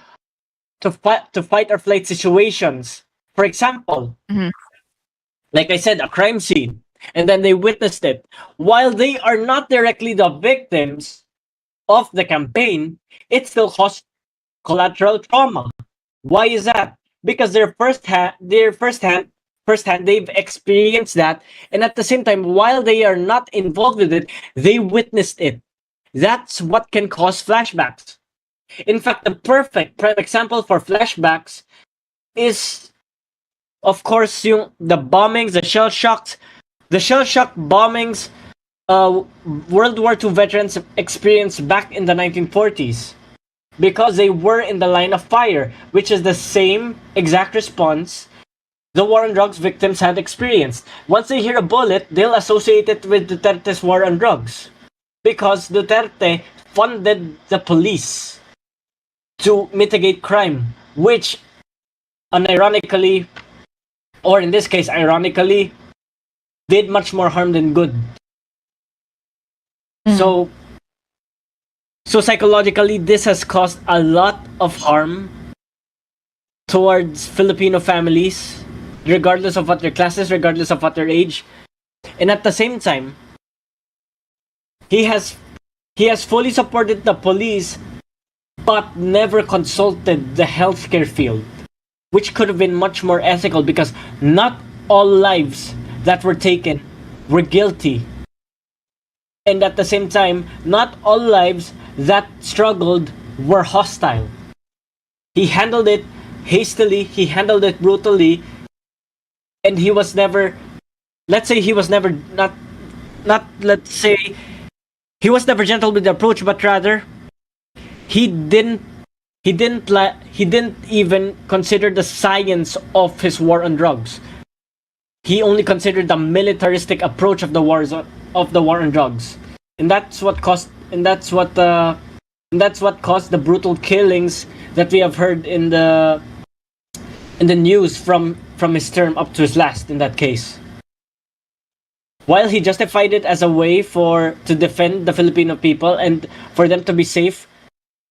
to fight or flight situations. For example, Mhm. like I said, a crime scene, and then they witnessed it. While they are not directly the victims of the campaign, it still caused collateral trauma. Why is that? Because firsthand they've experienced that, and at the same time, while they are not involved with it, they witnessed it. That's what can cause flashbacks. In fact, the perfect prime example for flashbacks is, of course, the bombings, the shell shock bombings. World War II veterans experienced back in the 1940s because they were in the line of fire, which is the same exact response the war on drugs victims had experienced. Once they hear a bullet, they'll associate it with Duterte's war on drugs because Duterte funded the police to mitigate crime, which unironically, or in this case, ironically, did much more harm than good. So psychologically, this has caused a lot of harm towards Filipino families, regardless of what their class is, regardless of what their age. And at the same time, he has fully supported the police, but never consulted the healthcare field, which could have been much more ethical because not all lives that were taken were guilty. And at the same time, not all lives that struggled were hostile. He handled it hastily, he handled it brutally, and he was never, let's say he was never, let's say, he was never gentle with the approach, but rather, he didn't even consider the science of his war on drugs. He only considered the militaristic approach of the war on drugs, and that's what caused the brutal killings that we have heard in the news from his term up to his last. In that case, while he justified it as a way to defend the Filipino people and for them to be safe,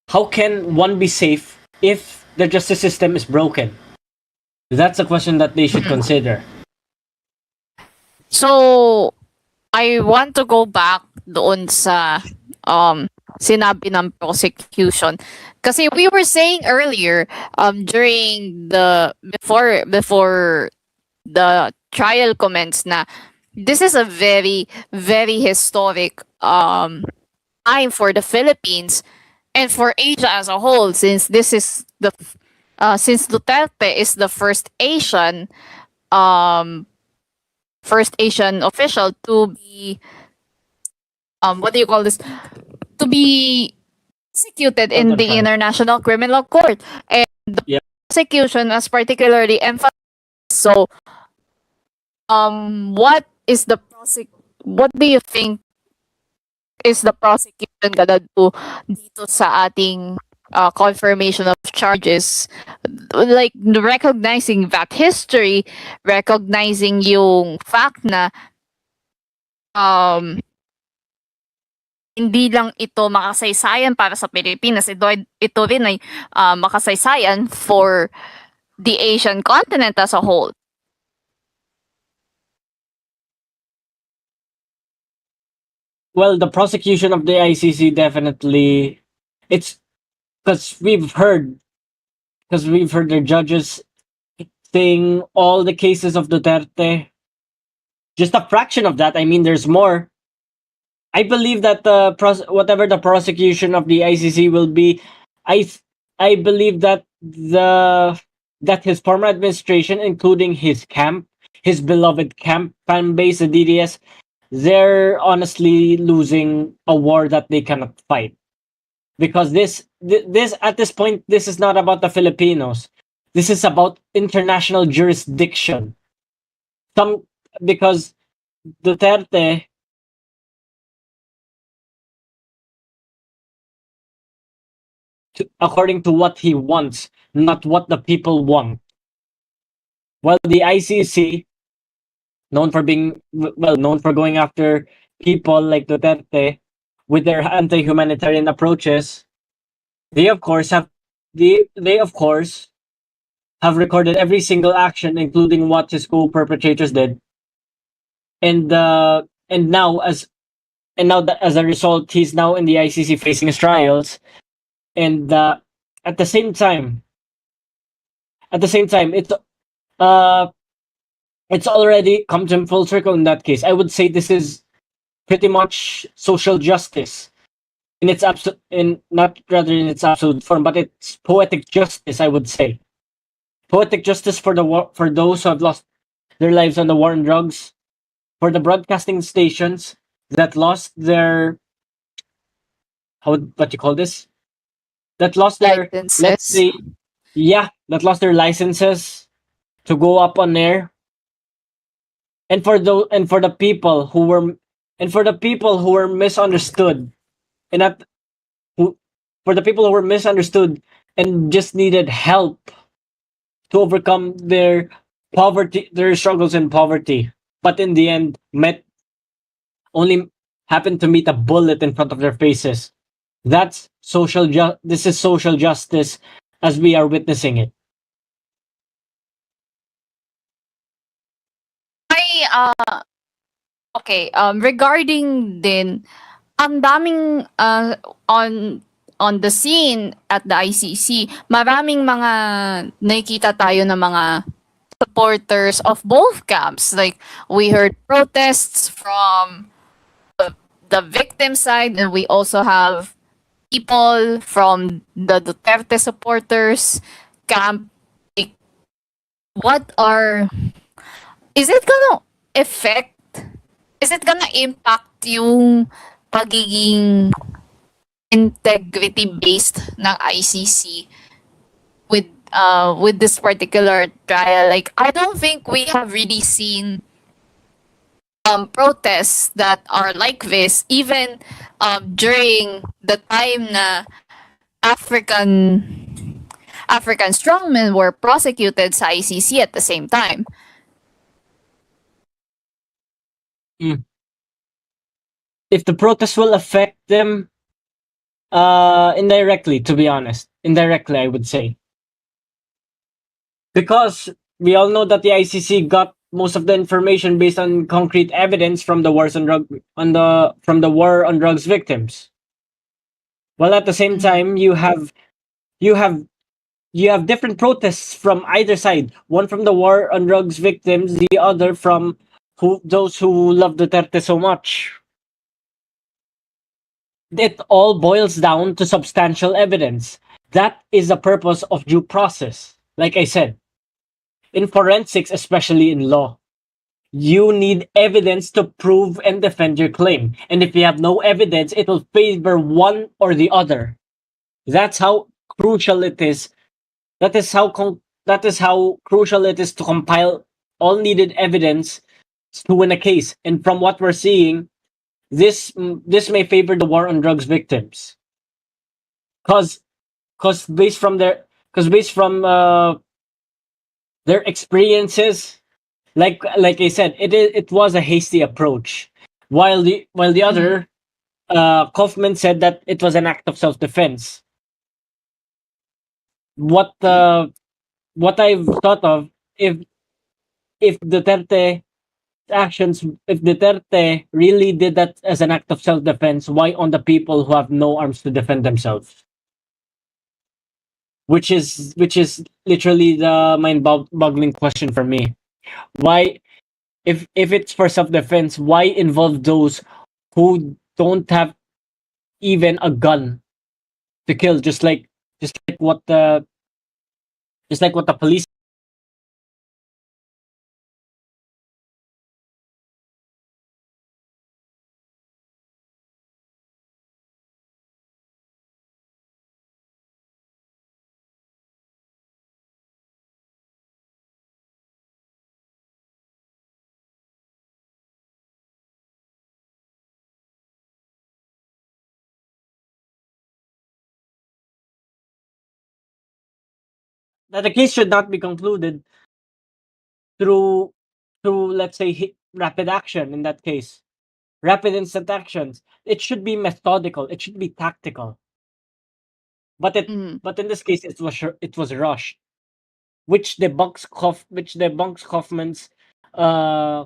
how can one be safe if the justice system is broken? That's a question that they should consider. So, I want to go back doon sa sinabi ng prosecution. Kasi we were saying earlier during the before the trial commenced na this is a very very historic time for the Philippines and for Asia as a whole, since this is since Duterte is the first Asian official to be what do you call this, to be executed in the International Criminal Court, and the prosecution was particularly emphasized. So what do you think is the prosecution gonna do dito sa ating confirmation of charges, like recognizing that history, recognizing yung fact na hindi lang ito makasaysayan para sa Pilipinas, ito rin ay makasaysayan for the Asian continent as a whole. Well, the prosecution of the ICC definitely, it's because we've heard their judges saying all the cases of Duterte. Just a fraction of that. I mean, there's more. I believe that whatever the prosecution of the ICC will be, I believe that his former administration, including his beloved camp fan base, the DDS, they're honestly losing a war that they cannot fight. because this at this point, this is not about the Filipinos. This is about international jurisdiction. Some Because Duterte according to what he wants, not what the people want. While the ICC, known for going after people like Duterte with their anti-humanitarian approaches, they of course have recorded every single action, including what his co-perpetrators did, and as a result, he's now in the ICC facing his trials, and at the same time, uh it's already come to full circle in that case. I would say this is pretty much social justice in its absolute, in not rather in its absolute form, but it's poetic justice. I would say poetic justice for for those who have lost their lives on the war on drugs, for the broadcasting stations that lost their what you call this, that lost their, let's Licenses. say, yeah, that lost their licenses to go up on air, and for the people who were misunderstood, and that who for the people who were misunderstood and just needed help to overcome their struggles in poverty, but in the end only happened to meet a bullet in front of their faces. This is social justice as we are witnessing it. I okay, regarding din, ang daming on the scene at the ICC, maraming mga nakikita tayo ng mga supporters of both camps. Like, we heard protests from the victim side, and we also have people from the Duterte supporters camp. Like, is it gonna affect, is it gonna impact yung pagiging integrity based ng ICC with this particular trial? Like, I don't think we have really seen protests that are like this, even during the time na African strongmen were prosecuted sa ICC at the same time. If the protests will affect them, indirectly, to be honest, indirectly, I would say, because we all know that the ICC got most of the information based on concrete evidence from the from the war on drugs victims. While at the same time, you have different protests from either side. One from the war on drugs victims, the other from those who love Duterte so much. It all boils down to substantial evidence. That is the purpose of due process. Like I said, in forensics, especially in law, you need evidence to prove and defend your claim. And if you have no evidence, it will favor one or the other. That's how crucial it is. That is how crucial it is to compile all needed evidence to win a case. And from what we're seeing, this may favor the war on drugs victims, cause based from their experiences, like I said, it was a hasty approach, while the other, Kaufman, said that it was an act of self defense. What I've thought of, if Duterte if Duterte really did that as an act of self-defense, why on the people who have no arms to defend themselves? Which is literally the mind-boggling question for me. Why, if it's for self-defense, why involve those who don't have even a gun to kill? Just like what the police. that the case should not be concluded through let's say rapid action. In that case, rapid instant actions. It should be methodical. It should be tactical. But but in this case, it was rushed, which debunks uh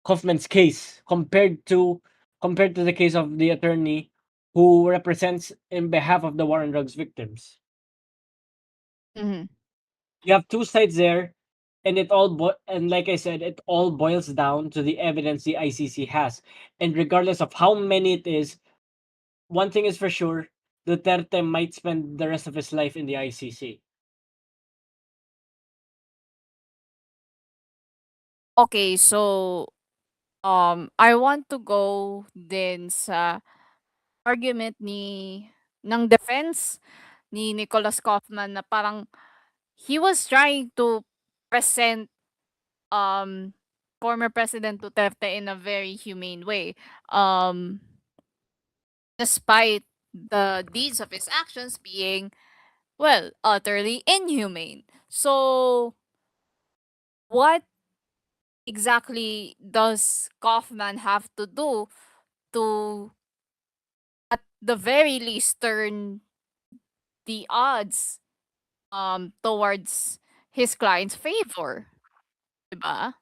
Kaufman's case compared to the case of the attorney who represents in behalf of the war on drugs victims. Mm-hmm. You have two sides there, and and like I said, it all boils down to the evidence the ICC has. And regardless of how many it is, one thing is for sure: Duterte might spend the rest of his life in the ICC. Okay, so I want to go din sa argument ng defense ni Nicholas Kaufman na parang he was trying to present um former President Duterte in a very humane way. Despite the deeds of his actions being, well, utterly inhumane. So, what exactly does Kaufman have to do to, at the very least, turn the odds towards his client's favor? Diba?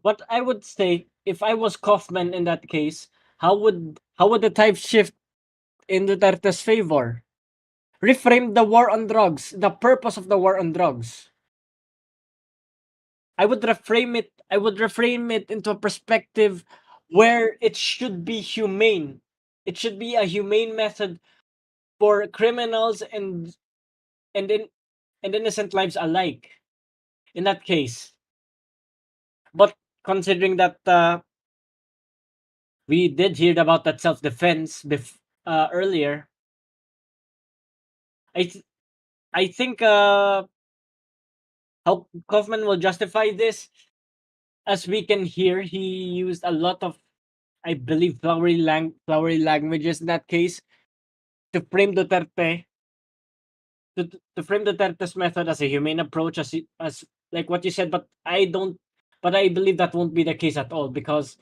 What I would say, if I was Kaufman in that case, how would the tide shift in Duterte's favor? Reframe the war on drugs, the purpose of the war on drugs. I would reframe it into a perspective where it should be humane. It should be a humane method for criminals and in and innocent lives alike in that case. But considering that we did hear about that self-defense earlier, I th- I think how Kaufman will justify this, as we can hear, he used a lot of, I believe, flowery languages in that case to frame Duterte to frame Duterte's method as a humane approach, as like what you said. But I believe that won't be the case at all, because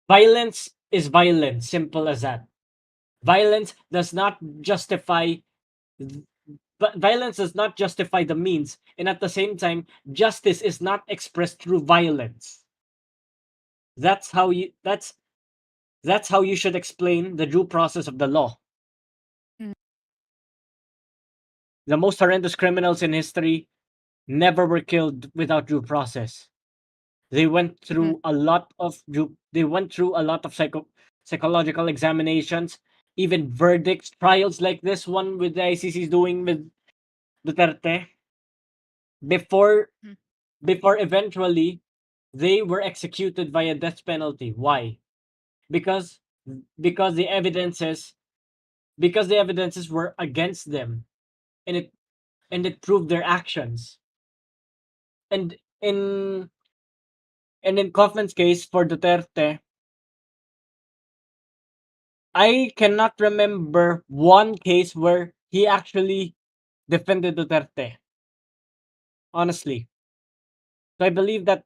violence is violence, simple as that. Violence does not justify but violence does not justify the means, and at the same time, justice is not expressed through violence. That's how you should explain the due process of the law. Mm. The most horrendous criminals in history never were killed without due process. They went through a lot of psychological examinations, even verdicts, trials like this one with the ICC is doing with Duterte, before eventually they were executed via death penalty. Why? Because because the evidences were against them, and it proved their actions. And in Kaufman's case for Duterte, I cannot remember one case where he actually defended Duterte. Honestly. So I believe that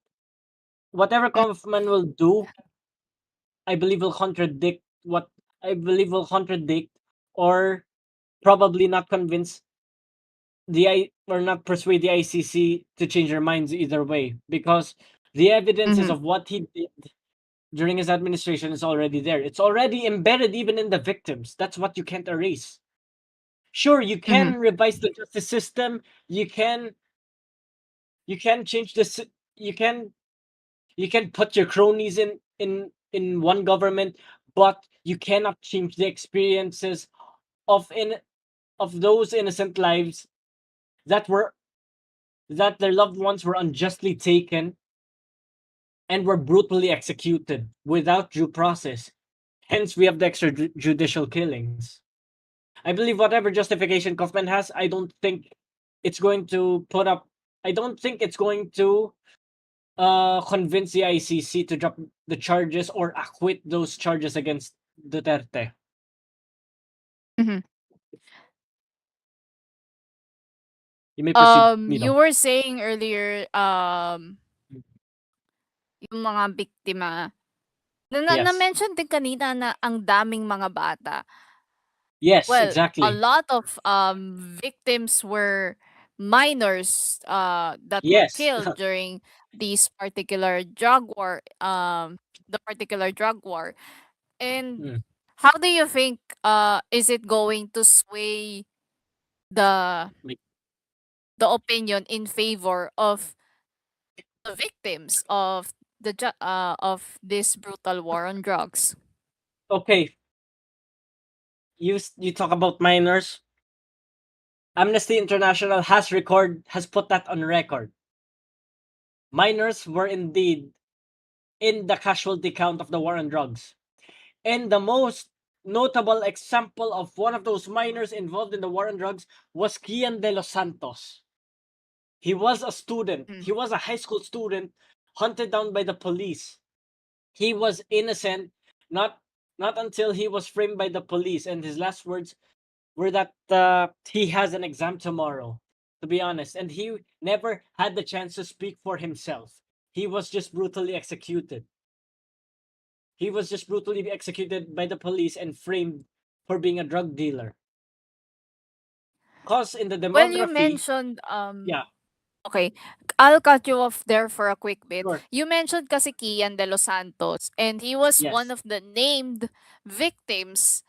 whatever Kaufman will do, I believe will contradict or probably not convince or not persuade the ICC to change their minds either way, because the evidences of what he did during his administration is already there. It's already embedded even in the victims. That's what you can't erase. Sure, you can revise the justice system. You can change this. You can put your cronies in one government, but you cannot change the experiences of those innocent lives that their loved ones were unjustly taken and were brutally executed without due process. Hence, we have the extrajudicial killings. I believe whatever justification Kaufman has, I don't think it's going to put up. I don't think it's going to convince the ICC to drop the charges or acquit those charges against Duterte. Mhm. You may proceed, You Nino. were saying earlier, yung mga biktima, Yes. na-mention din kanina na ang daming mga bata. Yes, Well, a exactly. lot of victims were minors that were Yes. killed during this particular drug war, the particular drug war. And Mm. how do you think is it going to sway the Like, the opinion in favor of the victims of of this brutal war on drugs? okay, you talk about minors. Amnesty International has put that on record. Minors were indeed in the casualty count of the war on drugs. And the most notable example of one of those minors involved in the war on drugs was Kian de los Santos. He was a student. Mm. He was a high school student hunted down by the police. He was innocent, not not until he was framed by the police, and his last words were that he has an exam tomorrow, to be honest, and he never had the chance to speak for himself. He was just brutally executed. He was just brutally executed by the police and framed for being a drug dealer. Cause in the Well, you demography, mentioned yeah, okay, I'll cut you off there for a quick bit. sure, You mentioned kasi Kian de los Santos, and he was one yes, of the named victims.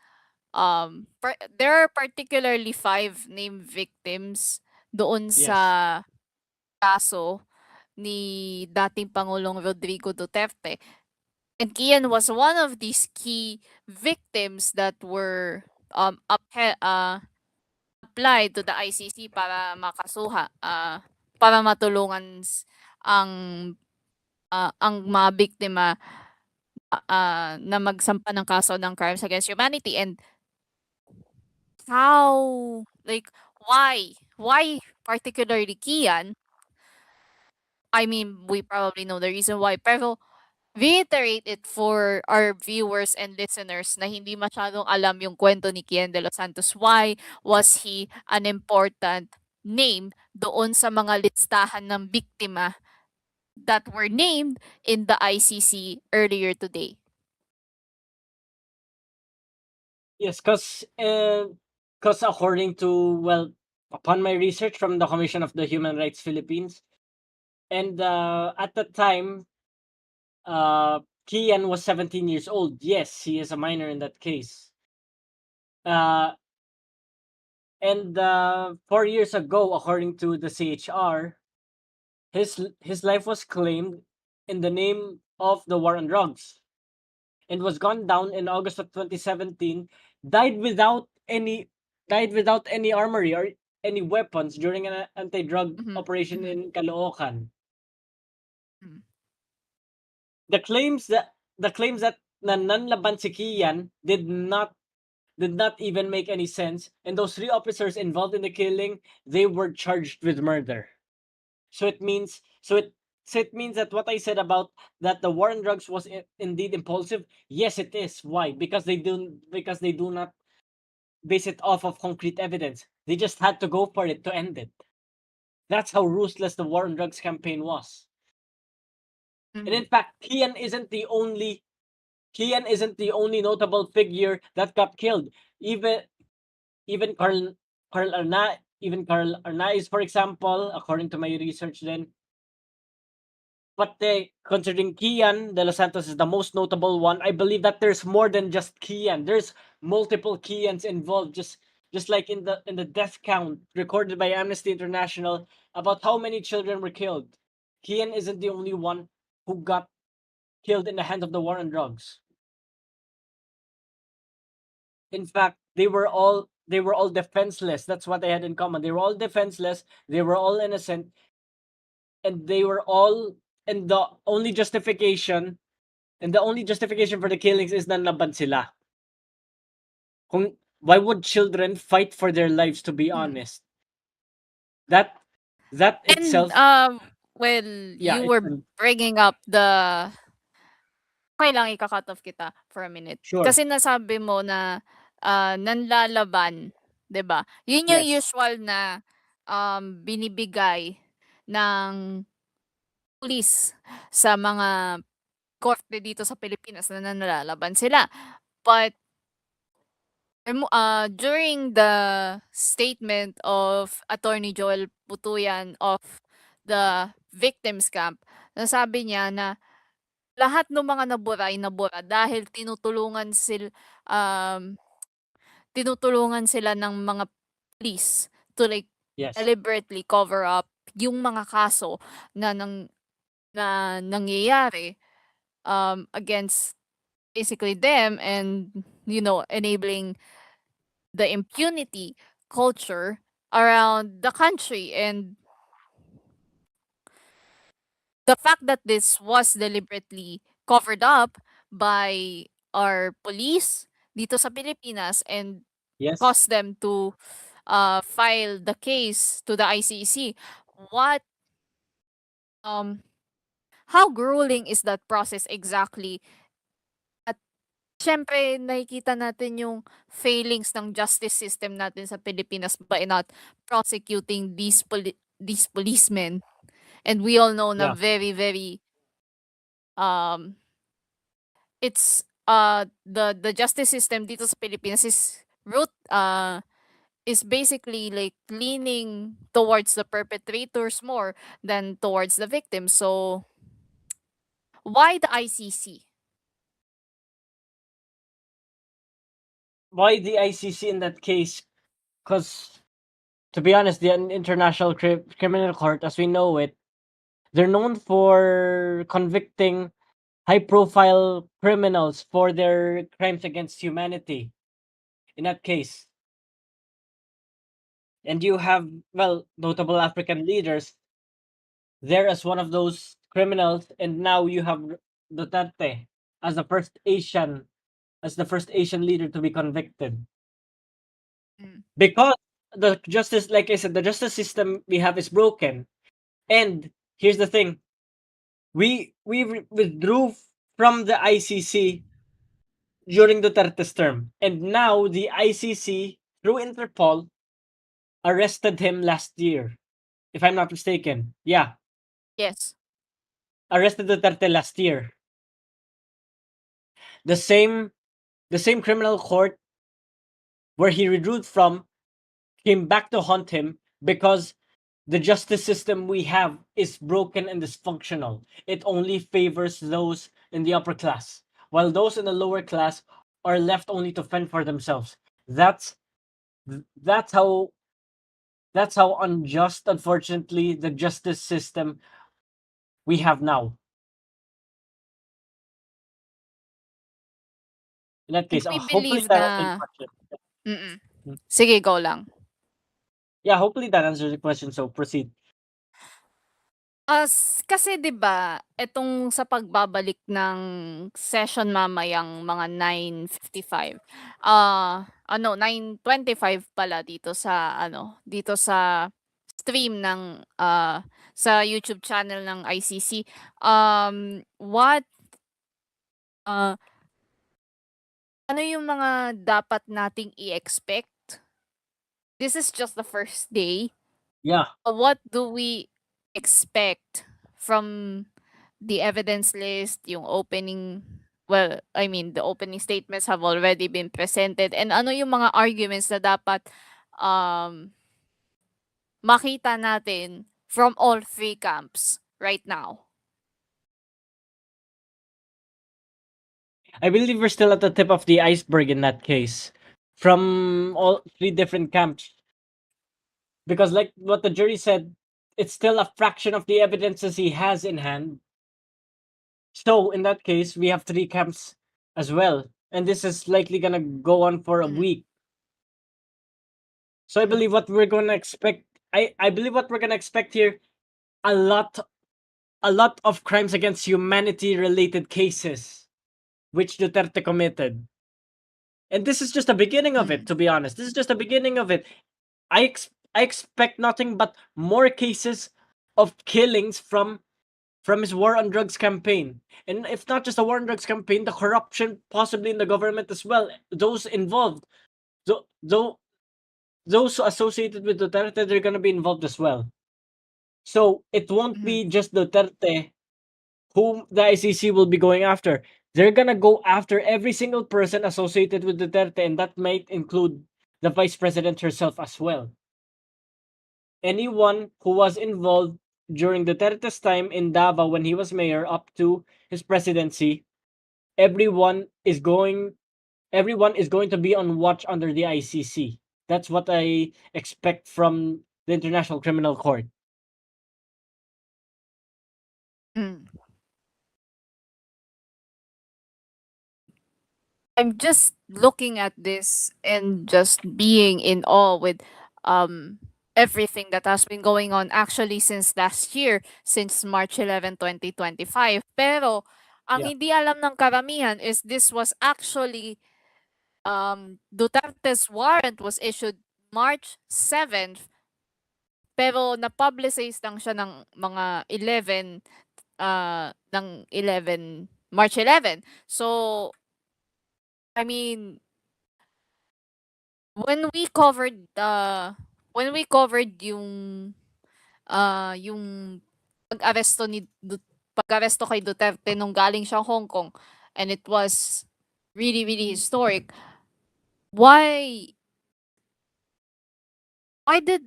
There are particularly 5 named victims doon yes, sa kaso ni dating Pangulong Rodrigo Duterte. And Kian was one of these key victims that were applied to the ICC para para matulungan ang ang mga biktima na magsampa ng kaso ng crimes against humanity. And how, like, why particularly Kian? I mean, we probably know the reason why, pero reiterate it for our viewers and listeners na hindi masyadong alam yung kwento ni Kian de los Santos. Why was he an important name doon sa mga listahan ng biktima that were named in the ICC earlier today? yes, cause according to, well, upon my research from the Commission of the Human Rights Philippines, and at the time, Kian was 17 years old. Yes, he is a minor in that case. And 4 years ago, according to the CHR, his life was claimed in the name of the war on drugs, and was gunned down in August of 2017. Died without any armory or any weapons during an anti-drug Mhm, operation mhm, in Caloocan. mhm. The claims that nanlaban si Kian did not even make any sense, and those 3 officers involved in the killing, they were charged with murder. So it means that what I said about that the war on drugs was indeed impulsive. Yes, it is. Why? Because they do not base it off of concrete evidence. They just had to go for it to end it. That's how ruthless the war on drugs campaign was. And in Mhm. fact, Kian isn't the only notable figure that got killed. Even even Carl Arnaiz, for example, according to my research, then. But considering Kian de los Santos is the most notable one, I believe that there's more than just Kian. There's multiple Kians involved, just like in the death count recorded by Amnesty International about how many children were killed. Kian isn't the only one who got killed in the hands of the war on drugs. In fact, they were all defenseless. That's what they had in common. They were all defenseless. They were all innocent, and they were all. And the only justification for the killings is nanlaban sila. Why would children fight for their lives, to be Mhm. honest? That that And itself, well, yeah, you were bringing up the okay lang ika-cut off kita for a minute. sure. Kasi nasabi mo na nanlalaban, 'di ba? Yun yung Yes. usual na binibigay ng pulis sa mga korte dito sa Pilipinas na nalalaban sila. But during the statement of Attorney Joel Putuyan of the victims camp, nasabi niya na lahat ng mga nabura dahil um, tinutulungan sila ng mga police to like Yes. deliberately cover up yung mga kaso na nangyayari against basically them, and enabling the impunity culture around the country. And the fact that this was deliberately covered up by our police dito sa Pilipinas and Yes. caused them to file the case to the ICC. What how grueling is that process exactly? At syempre nakikita natin yung failings ng justice system natin sa Pilipinas by not prosecuting these policemen. And we all know na Yeah. very very it's the justice system dito sa Pilipinas is basically like leaning towards the perpetrators more than towards the victims. So why the ICC? Why the ICC in that case? Because, to be honest, the International Criminal Court, as we know it, they're known for convicting high-profile criminals for their crimes against humanity. In that case, and you have, well, notable African leaders there as one of those criminals, and now you have Duterte as the first Asian leader to be convicted. Because the justice, like I said, the justice system we have is broken. And here's the thing: we withdrew from the ICC during Duterte's term, and now the ICC through Interpol arrested him last year, if I'm not mistaken. Yeah, Yes. arrested Duterte last year. The same criminal court where he withdrew from came back to haunt him because the justice system we have is broken and dysfunctional. It only favors those in the upper class, while those in the lower class are left only to fend for themselves. That's how unjust, unfortunately, the justice system we have now. In that case, We hopefully believe that answers na the question. Sige, go lang. Yeah, hopefully that answers the question. So proceed. Kasi 'di ba, etong sa pagbabalik ng session mamayang mga 9:55, 9:25 pala dito sa stream ng, sa YouTube channel ng ICC. What ano yung mga dapat nating i-expect? This is just the first day. Yeah. What do we expect from the evidence list, yung opening, well, I mean, the opening statements have already been presented, and ano yung mga arguments na dapat makita natin from all three camps right now? I believe we're still at the tip of the iceberg in that case from all three different camps. Because like what the jury said, it's still a fraction of the evidences he has in hand. So in that case, we have three camps as well. And this is likely gonna go on for a week. So I believe what we're gonna expect I believe what we're gonna expect here, a lot of crimes against humanity related cases which Duterte committed. And this is just the beginning of it, to be honest. This is just the beginning of it. I expect nothing but more cases of killings from his war on drugs campaign. And if not just the war on drugs campaign, the corruption possibly in the government as well. Those involved. those associated with Duterte, they're gonna be involved as well. So it won't be just Duterte whom the ICC will be going after. They're gonna go after every single person associated with Duterte, and that might include the vice president herself as well. Anyone who was involved during Duterte's time in Davao when he was mayor up to his presidency, everyone is going to be on watch under the ICC. That's what I expect from the International Criminal Court. Mm. I'm just looking at this and just being in awe with um everything that has been going on actually since last year, since March 11, 2025. Pero ang Yeah. hindi alam ng karamihan is this was actually Duterte's warrant was issued March 7th, pero na-publicize lang siya ng mga 11 March 11. So I mean, when we covered yung pag-aresto kay Duterte nung galing siyang Hong Kong, and it was really really historic. Why did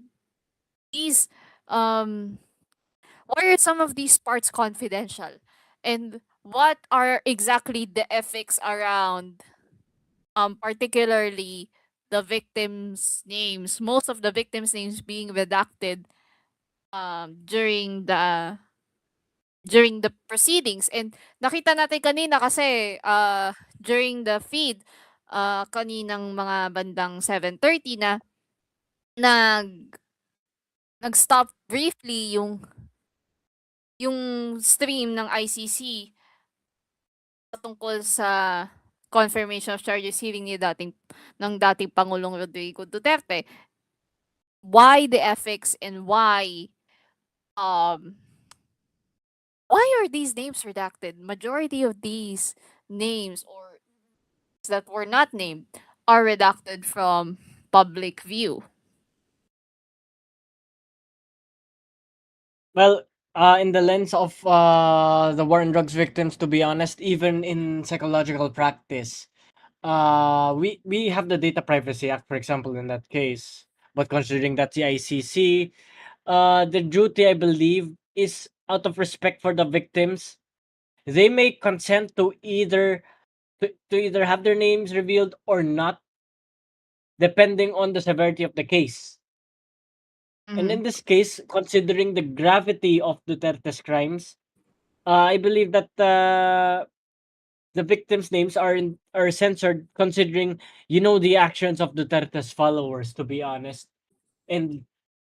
these why are some of these parts confidential, and what are exactly the ethics around particularly the victims' names, most of the victims' names being redacted during the proceedings. And nakita natin kanina kasi during the feed kaninang mga bandang 7:30 na nag nag-stop briefly yung stream ng ICC tungkol sa confirmation of charges hearing ng dating Pangulong Rodrigo Duterte. Why the ethics, and why are these names redacted? Majority of these names, or that were not named, are redacted from public view. Well, in the lens of the war on drugs victims, to be honest, even in psychological practice, we have the Data Privacy Act, for example, in that case. But considering that the ICC, the duty, I believe, is out of respect for the victims. They may consent to either have their names revealed or not, depending on the severity of the case. And in this case, considering the gravity of Duterte's crimes, I believe that the victims' names are censored, considering the actions of Duterte's followers. To be honest, and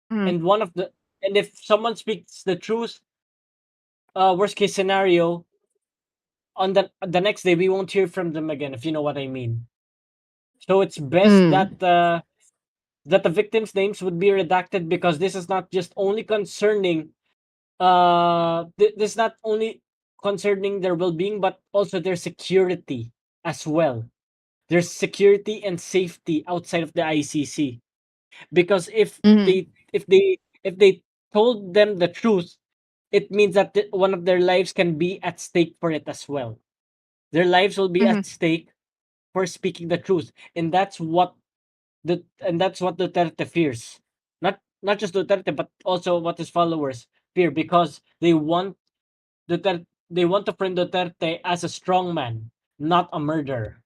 one of the and if someone speaks the truth, worst case scenario, on the next day we won't hear from them again. If you know what I mean. So it's best that the victims' names would be redacted, because this is not just only concerning this is not only concerning their well-being, but also their security as well. Their security and safety outside of the ICC. Because if they told them the truth, it means that one of their lives can be at stake for it as well. Their lives will be at stake for speaking the truth, and that's what Duterte fears. Not just Duterte, but also what his followers fear, because they want to frame Duterte as a strong man, not a murderer.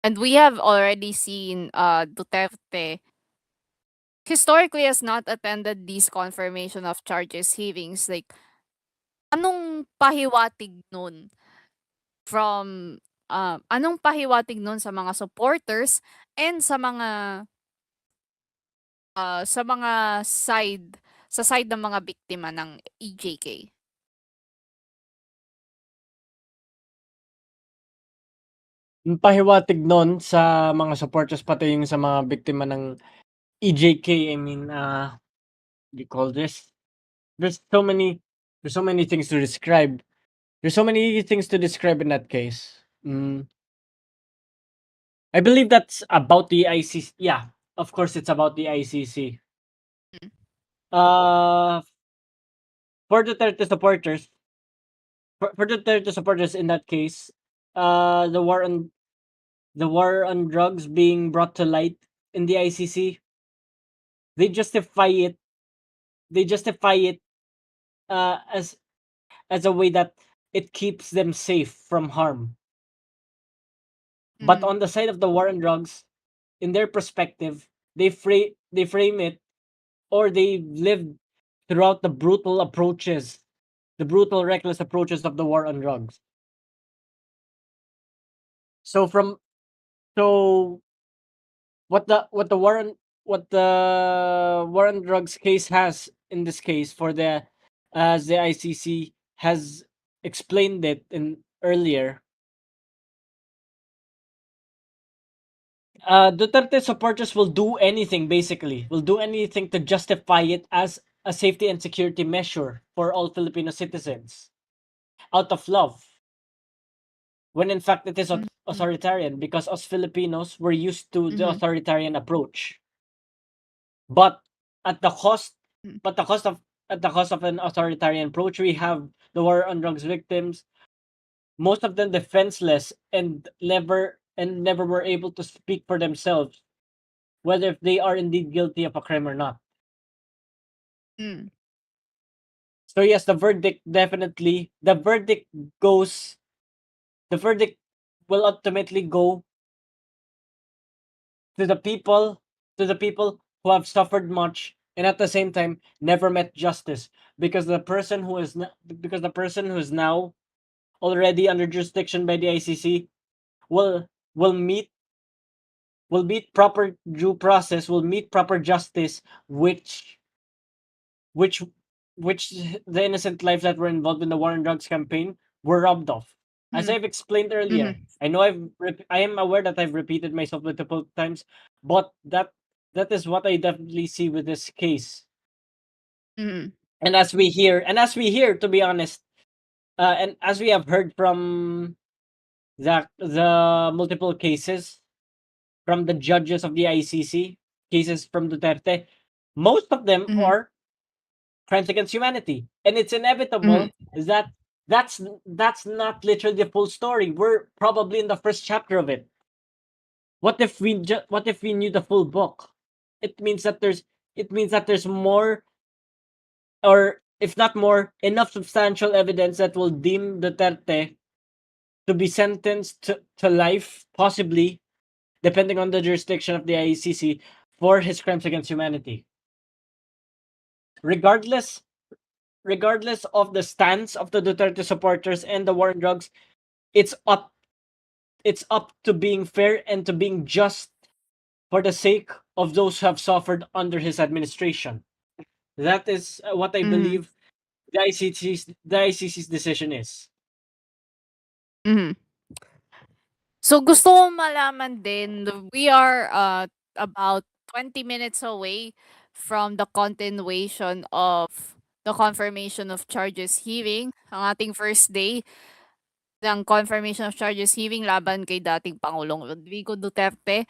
And we have already seen Duterte historically has not attended these confirmation of charges hearings. Like, anong pahiwatig nun sa mga supporters and sa mga side ng mga biktima ng EJK? Yung pahiwatig nun sa mga supporters, pati yung sa mga biktima ng EJK, I mean, you call this? There's so many things to describe. There's so many things to describe in that case. I believe that's about the ICC. Yeah, of course, it's about the ICC. Uh, for the Duterte supporters, for the Duterte supporters in that case, the war on drugs being brought to light in the ICC, they justify it. They justify it as a way that it keeps them safe from harm. But on the side of the war on drugs, in their perspective, they frame it, or they lived throughout the brutal approaches, the brutal, reckless approaches of the war on drugs. So from so what the war on drugs case has in this case, for the as the ICC has explained it in earlier, Duterte supporters will do anything, basically will do anything to justify it as a safety and security measure for all Filipino citizens out of love, when in fact it is authoritarian, because us Filipinos were used to the authoritarian approach. But at the cost, but the cost of at the cost of an authoritarian approach, we have the war on drugs victims, most of them defenseless and never were able to speak for themselves, whether if they are indeed guilty of a crime or not. So yes, goes the verdict will ultimately go to the people who have suffered much and at the same time never met justice, because the person who is because the person who is now already under jurisdiction by the ICC will will meet will meet proper due process, will meet proper justice, which which the innocent lives that were involved in the war on drugs campaign were robbed of. As I've explained earlier, I know I am aware that I've repeated myself multiple times, but that is what I definitely see with this case. And as we hear, to be honest, and as we have heard from the multiple cases from the judges of the ICC, cases from Duterte, most of them are crimes against humanity, and it's inevitable that that's not literally the full story. We're probably in the first chapter of it. What if we knew the full book? It means that there's more, or if not more, enough substantial evidence that will deem Duterte to be sentenced to life, possibly, depending on the jurisdiction of the ICC, for his crimes against humanity. Regardless of the stance of the Duterte supporters and the war on drugs, it's up to being fair and to being just for the sake of those who have suffered under his administration. That is what I believe the ICC's decision is. So gusto ko malaman din, we are about 20 minutes away from the continuation of the confirmation of charges hearing, ang ating first day ng confirmation of charges hearing laban kay dating Pangulong Rodrigo Duterte.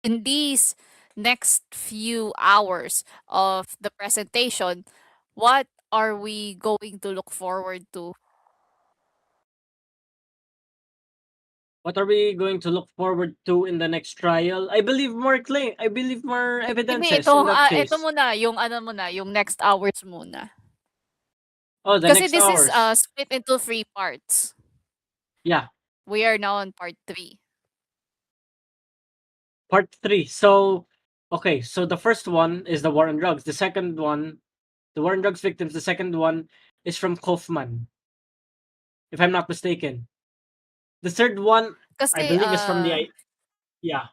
In these next few hours of the presentation, what are we going to look forward to? What are we going to look forward to in the next trial? I believe more Hindi, evidences in that case. ito muna, yung next hours muna. Oh, the Kasi next this hours. is split into 3 parts. Yeah, We are now on part 3. part 3. So, okay, so the first one is the war on drugs. The second one, the war on drugs victims, the second one is from Kaufman, if I'm not mistaken. The third one, I Kasi, believe, is from the yeah.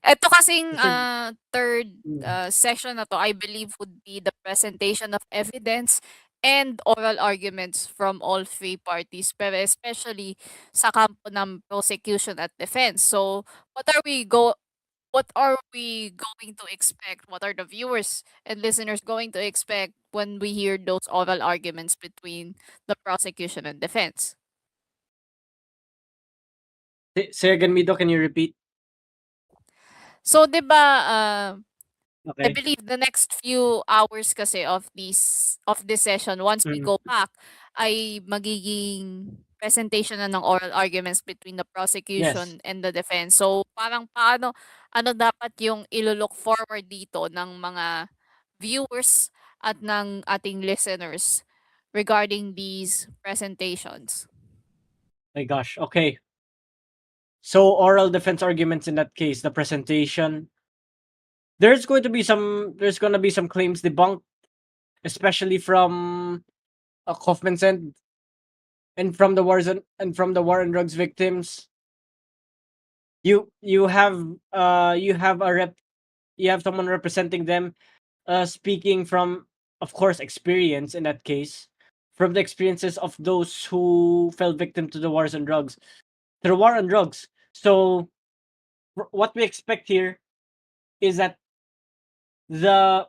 Ito kasing The third, third session na to, I believe would be the presentation of evidence and oral arguments from all 3 parties, pero especially sa kampo ng prosecution at defense. So, what are we going to expect? What are the viewers and listeners going to expect when we hear those oral arguments between the prosecution and defense? Say again, Mido, can you repeat? So, 'di ba, I Okay. believe the next few hours kasi of this session, once we go back, ay magiging presentation na ng oral arguments between the Yes. prosecution and the defense. So, parang ano dapat yung ilo-look forward dito ng mga viewers at ng ating listeners regarding these presentations? My gosh. Okay. So oral defense arguments in that case, the presentation. There's going to be some claims debunked, especially from Kaufman's end and from the war and drugs victims. You have someone representing them, speaking from, of course, experience in that case, from the experiences of those who fell victim to the war on drugs. So what we expect here is that the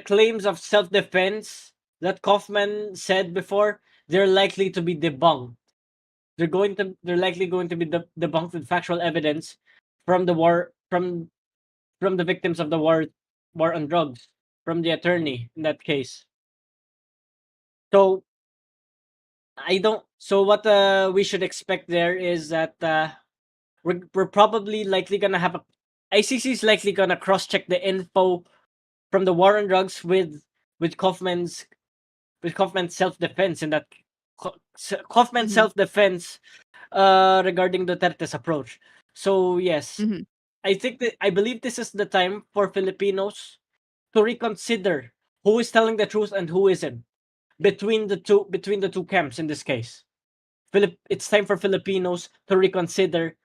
claims of self-defense that Kaufman said before, they're likely to be debunked. They're likely going to be debunked with factual evidence from the war from the victims of the war on drugs, from the attorney in that case. So what we should expect there is that we're probably likely gonna have ICC is likely gonna cross-check the info from the war on drugs with Kaufman's self-defense in that Kaufman's self-defense regarding Duterte's approach. So yes, I believe this is the time for Filipinos to reconsider who is telling the truth and who isn't between the two camps in this case. It's time for Filipinos to reconsider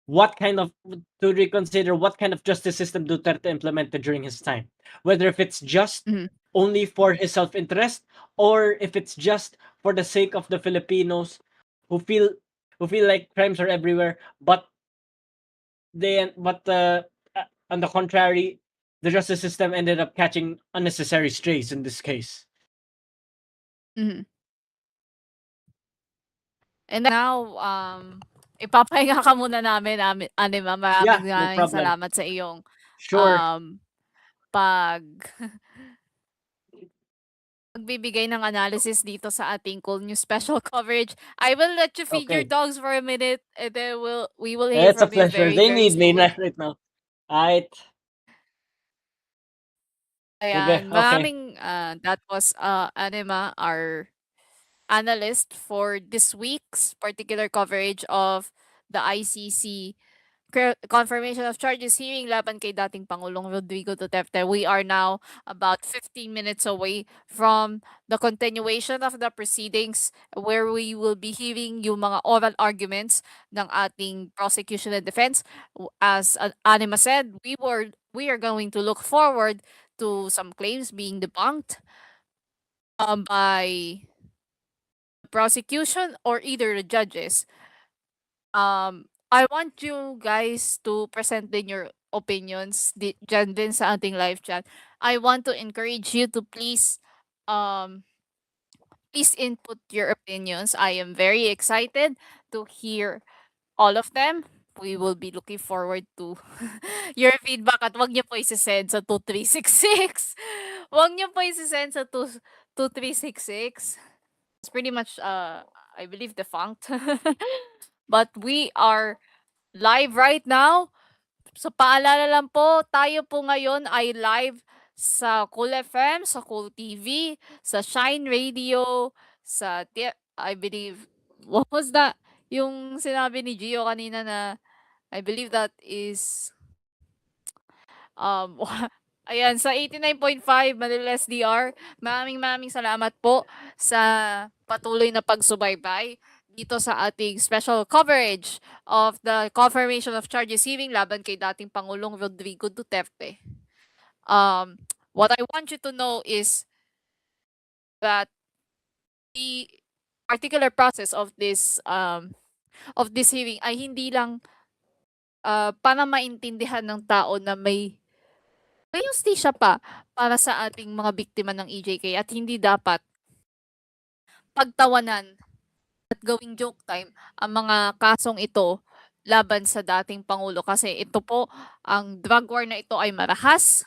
what kind of justice system Duterte implemented during his time. Whether if it's just only for his self-interest, or if it's just for the sake of the Filipinos who feel like crimes are everywhere, but on the contrary, the justice system ended up catching unnecessary strays in this case. And now, ipapahinga ka muna namin, Anima. Yeah, Maraming no maraming problem. salamat sa iyong Sure. pag pagbibigay ng analysis dito sa ating koolNews special coverage. I will let you feed your Okay. dogs for a minute, and then we will hear It's a from you pleasure. very, They very need me soon. right now. Alright. Ayan, Okay. that was Anima, our analyst for this week's particular coverage of the ICC confirmation of charges hearing laban kay dating Pangulong Rodrigo Duterte. We are now about 15 minutes away from the continuation of the proceedings, where we will be hearing yung mga oral arguments ng ating prosecution and defense. As Anima said, we are going to look forward to some claims being debunked by the prosecution or either the judges. I want you guys to present din your opinions dyan din sa ating live chat. I want to encourage you to please input your opinions. I am very excited to hear all of them. We will be looking forward to your feedback, at wag niyo po isi-send sa 2366. Wag niyo po isi-send sa 2366. It's pretty much I believe defunct. But we are live right now. So paalala lang po, tayo po ngayon ay live sa Cool FM, sa Cool TV, sa Shine Radio, I believe, what was that? Yung sinabi ni Gio kanina na, I believe that is, um, ayan, sa 89.5 Manila SDR. Maraming salamat po sa patuloy na pagsubaybay dito sa ating special coverage of the confirmation of charges hearing laban kay dating Pangulong Rodrigo Duterte. What I want you to know is that the particular process of this hearing ay hindi lang para maintindihan ng tao na may hustisya pa para sa ating mga biktima ng EJK, at hindi dapat pagtawanan at gawing joke time ang mga kasong ito laban sa dating Pangulo. Kasi ito po, ang drug war na ito ay marahas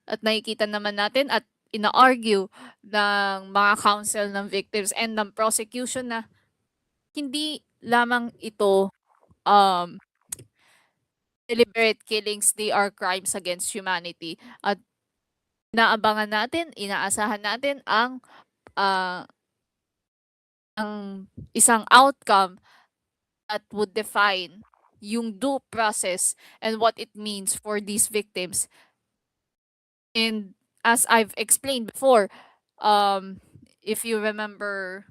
at nakikita naman natin at ina-argue ng mga counsel ng victims and ng prosecution na hindi lamang ito deliberate killings, they are crimes against humanity. At inaabangan natin, inaasahan natin ang isang outcome that would define yung due process and what it means for these victims. And as I've explained before, if you remember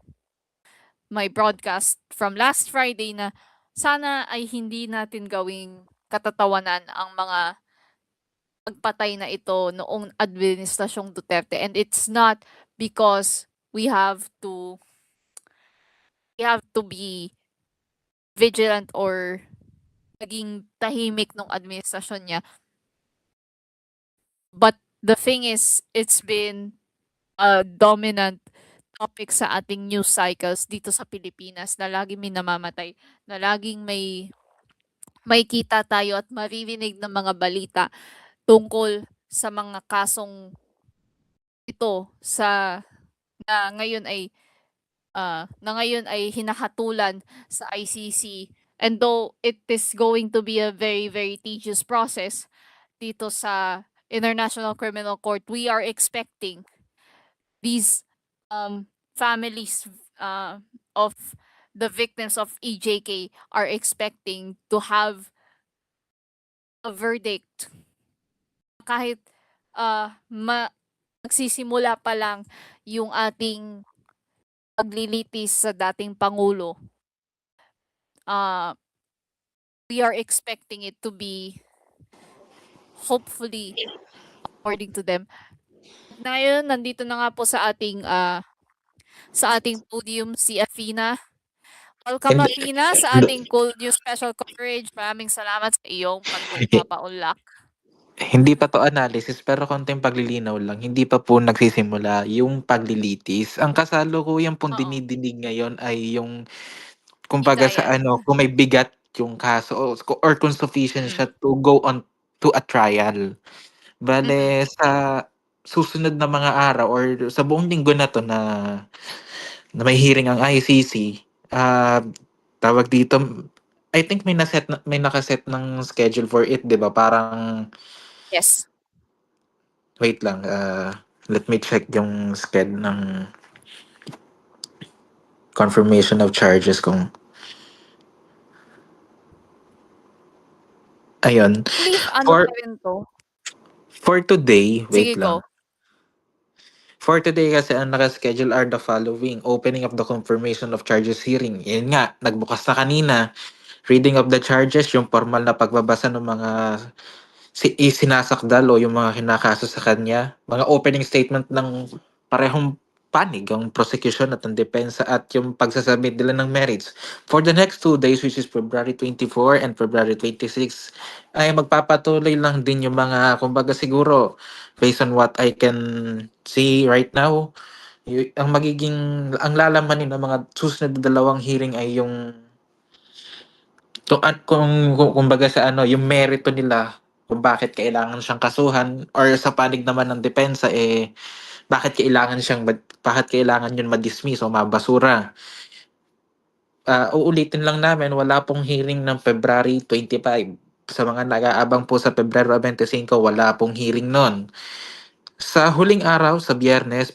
my broadcast from last Friday na sana ay hindi natin gawing katatawanan ang mga pagpatay na ito noong administrasyong Duterte, and it's not because we have to be vigilant or naging tahimik nung administrasyon niya, but the thing is it's been a dominant topic sa ating news cycles dito sa Pilipinas na laging may namamatay, na laging may kita tayo at maririnig ng mga balita tungkol sa mga kasong ito na ngayon ay hinahatulan sa ICC. And though it is going to be a very, very tedious process dito sa International Criminal Court, we are expecting these families of the victims of EJK are expecting to have a verdict kahit magsisimula pa lang yung ating paglilitis sa dating Pangulo. We are expecting it to be hopefully according to them. Ngayon, nandito na nga po sa ating podium si Afina. Welcome, Afina, sa ating koolNews special coverage. Maraming salamat sa iyong pagpapaunlak. Hindi pa 'to analysis pero konting paglilinaw lang, hindi pa po nagsisimula yung paglilitis. Ang kasalukuyan pong Oo. dinidinig ngayon ay yung kumbaga sa Bigayan. kung may bigat yung kaso or kung sufficient siya to go on to a trial. Bale sa susunod na mga araw or sa buong linggo na 'to na may hearing ang ICC, tawag dito, I think may nakaset ng schedule for it, 'di ba? Parang Yes. wait lang, let me check yung sched ng confirmation of charges kung ayun. Believe ano For pa rin to? for today, wait Sige, lang. go. For today kasi ang naka-schedule are the following: opening of the confirmation of charges hearing. Yun nga, nagbukas na kanina. Reading of the charges, yung formal na pagbabasa ng mga sinasakdal o yung mga kinakaso sa kanya. Mga opening statement ng parehong panig, ang prosecution at ang depensa at yung pagsasubmit nila ng merits. For the next 2 days, which is February 24 and February 26, ay magpapatuloy lang din yung mga, kumbaga siguro, based on what I can see right now, ang lalamanin ng mga susunod na dalawang hearing ay yung at kung kumbaga sa yung merito nila kung bakit kailangan siyang kasuhan or sa panig naman ng depensa bakit kailangan yun ma-dismiss o mabasura. Uulitin lang namin, wala pong hearing ng February 25. Sa mga nag-aabang po sa Pebrero 25, wala pong hearing nun. Sa huling araw, sa Biyernes,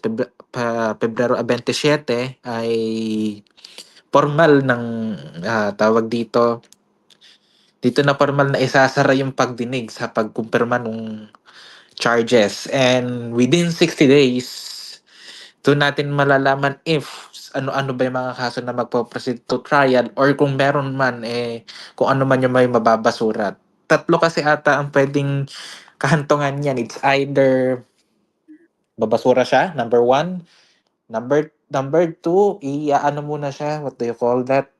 Pebrero 27, ay formal ng tawag dito na formal na isasara yung pagdinig sa pagkumpirma ng charges. And within 60 days, doon natin malalaman if ano-ano ba yung mga kaso na magpo-proceed to trial or kung meron man, kung ano man yung may mababasura. Tatlo kasi ata ang pwedeng kahantungan yan. It's either babasura siya, number one. Number two, ano muna siya, what do you call that?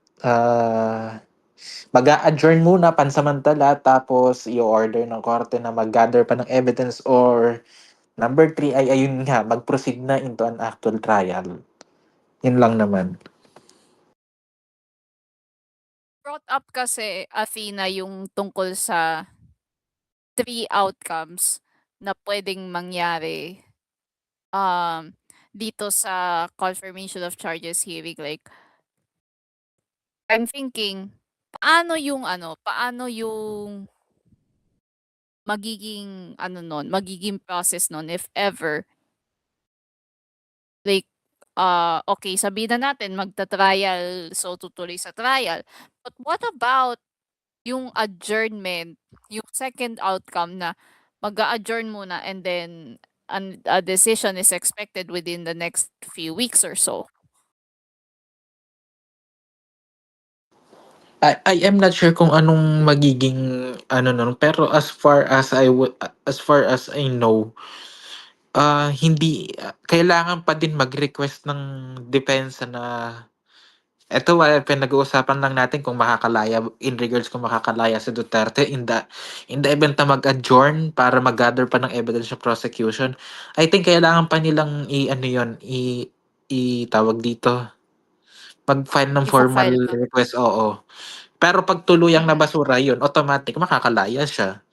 Mag-a-adjourn muna pansamantala tapos i-order ng korte na mag-gather pa ng evidence or number three ay ayun nga, mag-proceed na into an actual trial. Yun lang naman. brought up kasi, Athena, yung tungkol sa 3 outcomes na puwedeng mangyari, dito sa confirmation of charges hearing. Like, I'm thinking, paano yung magiging magiging process nun if ever, like, okey, sabihin na natin magta-trial, so tutuloy sa trial. But what about yung adjournment, yung second outcome na mag-a-adjourn muna and then a decision is expected within the next few weeks or so? I am not sure kung anong magiging ano nun, pero as far as I know, hindi kailangan pa din mag-request ng depensa na eto, pinag-uusapan lang natin kung makakalaya in regards kung makakalaya si Duterte in the event na mag-adjourn para mag-gather pa ng evidence sa prosecution. I think kailangan pa nilang i-ano yun, tawag dito, mag-file ng formal Ifa-file pa. request, oo. Pero pag tuluyang Mm. nabasura yun, automatic makakalaya siya.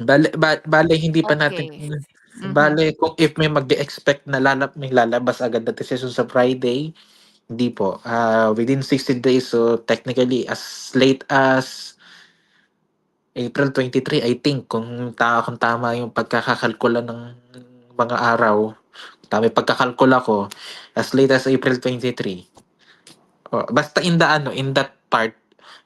Bale hindi pa natin Okey. Mhm. bale kung if may mag-e-expect na may lalabas agad na decision sa Friday, hindi po. Within 60 days, so technically as late as April 23, I think, kung tama yung pagkakakalkula ng mga araw, tama yung pagkakalkula ko, as late as April 23. Basta in that part,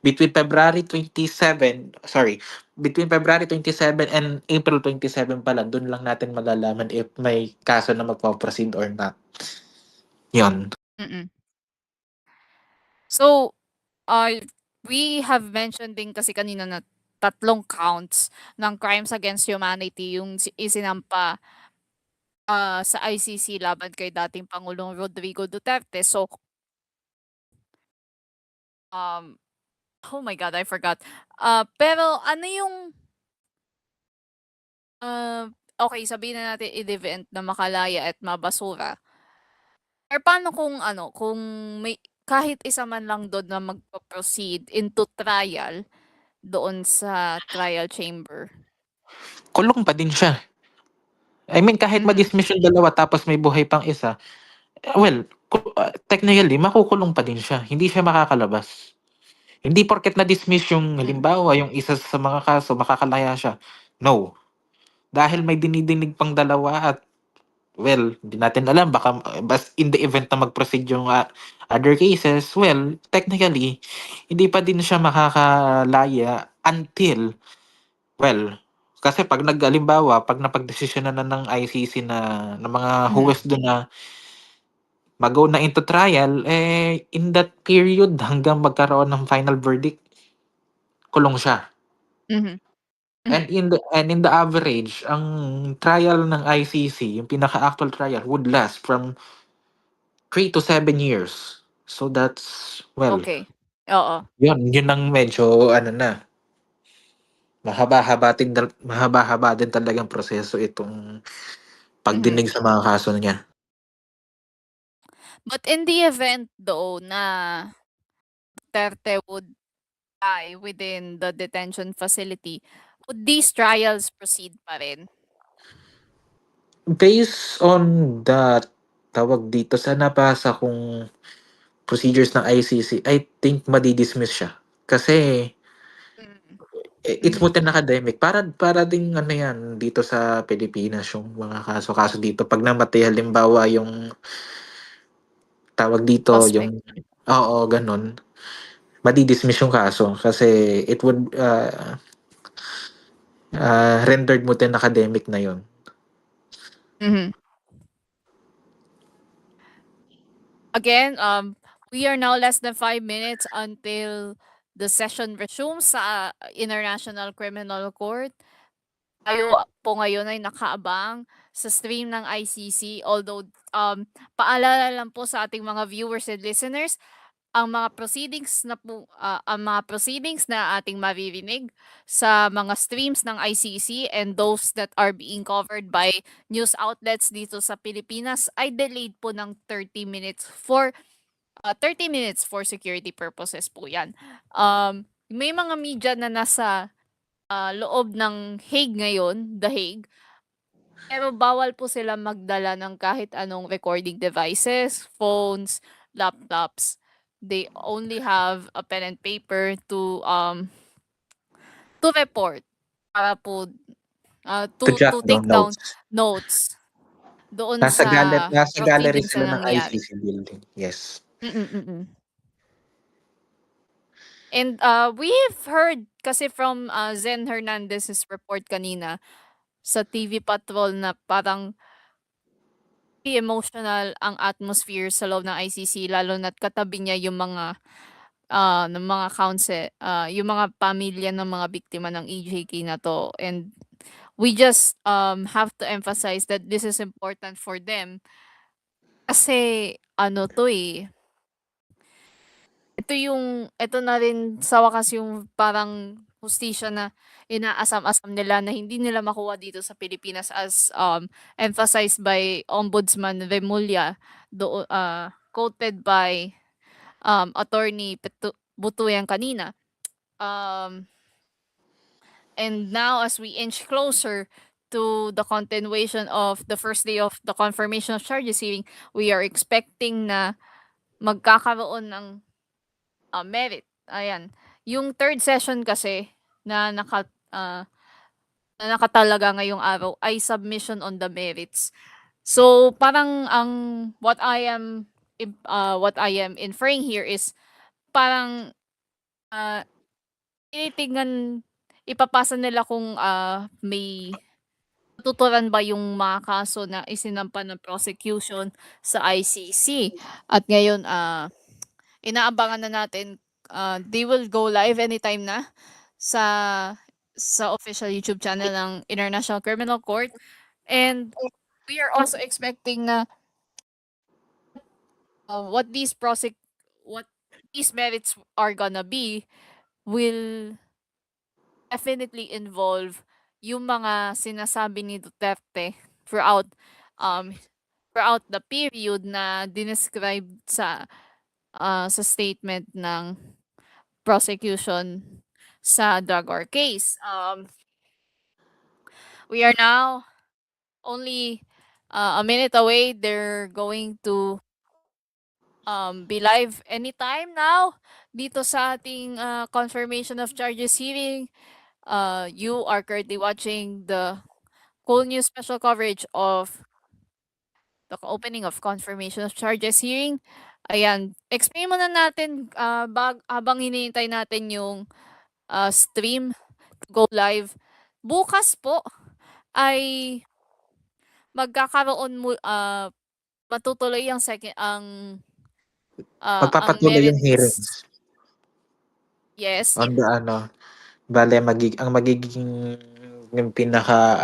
between February 27, sorry, between February 27 and April 27 pa lang, dun lang natin malalaman if may kaso na magpo-proceed or not. Yun. Mm. So, we have mentioned din kasi kanina na 3 counts ng crimes against humanity yung isinampa, sa ICC laban kay dating Pangulong Rodrigo Duterte. So, um, oh my God, I forgot. Pero ano yung, okey, sabihin na natin in the event na makalaya at mabasura. Pero paano kung may kahit isa man lang dun na magpo-proceed into trial doon sa trial chamber? Kulong pa din siya. I mean, kahit Mhm. ma-dismiss yung dalawa tapos may buhay pang isa, well, technically, makukulong pa din siya. Hindi siya makakalabas. Hindi porket na-dismiss yung Hmm. halimbawa, yung isa sa mga kaso, makakalaya siya. No. Dahil may dinidinig pang dalawa at well, hindi natin alam baka in the event na mag-proceed yung other cases, well, technically, hindi pa din siya makakalaya until, well, kasi pag nag-alimbawa, pag napagdesisyonan na ng ICC na mga Mhm. huwes doon na mag-go na into trial, in that period hanggang magkaroon ng final verdict, kulong siya. Mhm. And Mhm. in the average, ang trial ng ICC, yung pinaka-actual trial would last from 3 to 7 years. So that's, well, Okey. Oo. yun ang medyo ano na, mahaba-haba din talagang proseso itong Mhm. pagdinig sa mga kaso niya. But in the event though na Duterte would die within the detention facility, would these trials proceed pa rin? Based on that, tawag dito, sa nabasa kong procedures ng ICC, I think madi-dismiss siya. Kasi Mm. it's Mhm. more than academic. Para ding ano yan, dito sa Pilipinas, yung mga kaso-kaso dito. Pag namatay halimbawa yung tawag dito, Suspect. yung oo, ganun. Madi-dismiss yung kaso kasi it would rendered mo din academic na yun. Mhm. Again, we are now less than 5 minutes until the session resumes sa International Criminal Court. Tayo po ngayon ay nakaabang sa stream ng ICC, although, paalala lang po sa ating mga viewers and listeners, ang mga proceedings na ating maririnig sa mga streams ng ICC and those that are being covered by news outlets dito sa Pilipinas ay delayed po ng 30 minutes for 30 minutes for security purposes po yan. May mga media na nasa loob ng Hague ngayon, The Hague, pero bawal po sila magdala ng kahit anong recording devices, phones, laptops. They only have a pen and paper to report para po To jot to take down down notes. notes doon sa Nasa gallery proceedings sila na ng nangyari. ICC building. Yes. And we've heard kasi from Zen Hernandez's report kanina sa TV Patrol na parang emotional ang atmosphere sa loob ng ICC lalo na't katabi niya yung mga ng mga counsel, yung mga pamilya ng mga biktima ng EJK na to. And we just have to emphasize that this is important for them kasi ano to ito na rin sa wakas yung parang hustisya na inaasam-asam nila na hindi nila makuha dito sa Pilipinas as emphasized by Ombudsman Remulla quoted by attorney Butuyan kanina. And now as we inch closer to the continuation of the first day of the confirmation of charges hearing, we are expecting na magkakaroon ng merit. Ayan. Yung third session kasi na nakatalaga ngayong araw ay submission on the merits. So parang ang what I am inferring here is parang tinitingnan ipapasa nila kung may tuturan ba yung mga kaso na isinampa ng prosecution sa ICC. At ngayon inaabangan na natin they will go live anytime na sa official YouTube channel ng International Criminal Court. And we are also expecting na what these merits are gonna be will definitely involve yung mga sinasabi ni Duterte throughout the period na dinescribe sa statement ng prosecution sa drug war case. We are now only a minute away. They're going to be live anytime now dito sa ating confirmation of charges hearing. You are currently watching the koolNews special coverage of the opening of confirmation of charges hearing. Ayan, explain muna natin habang hinihintay natin yung stream to go live. Bukas po ay magkakaroon matutuloy ang Magpapatuloy yung merits. hearings Yes. on the bale ang magiging yung pinaka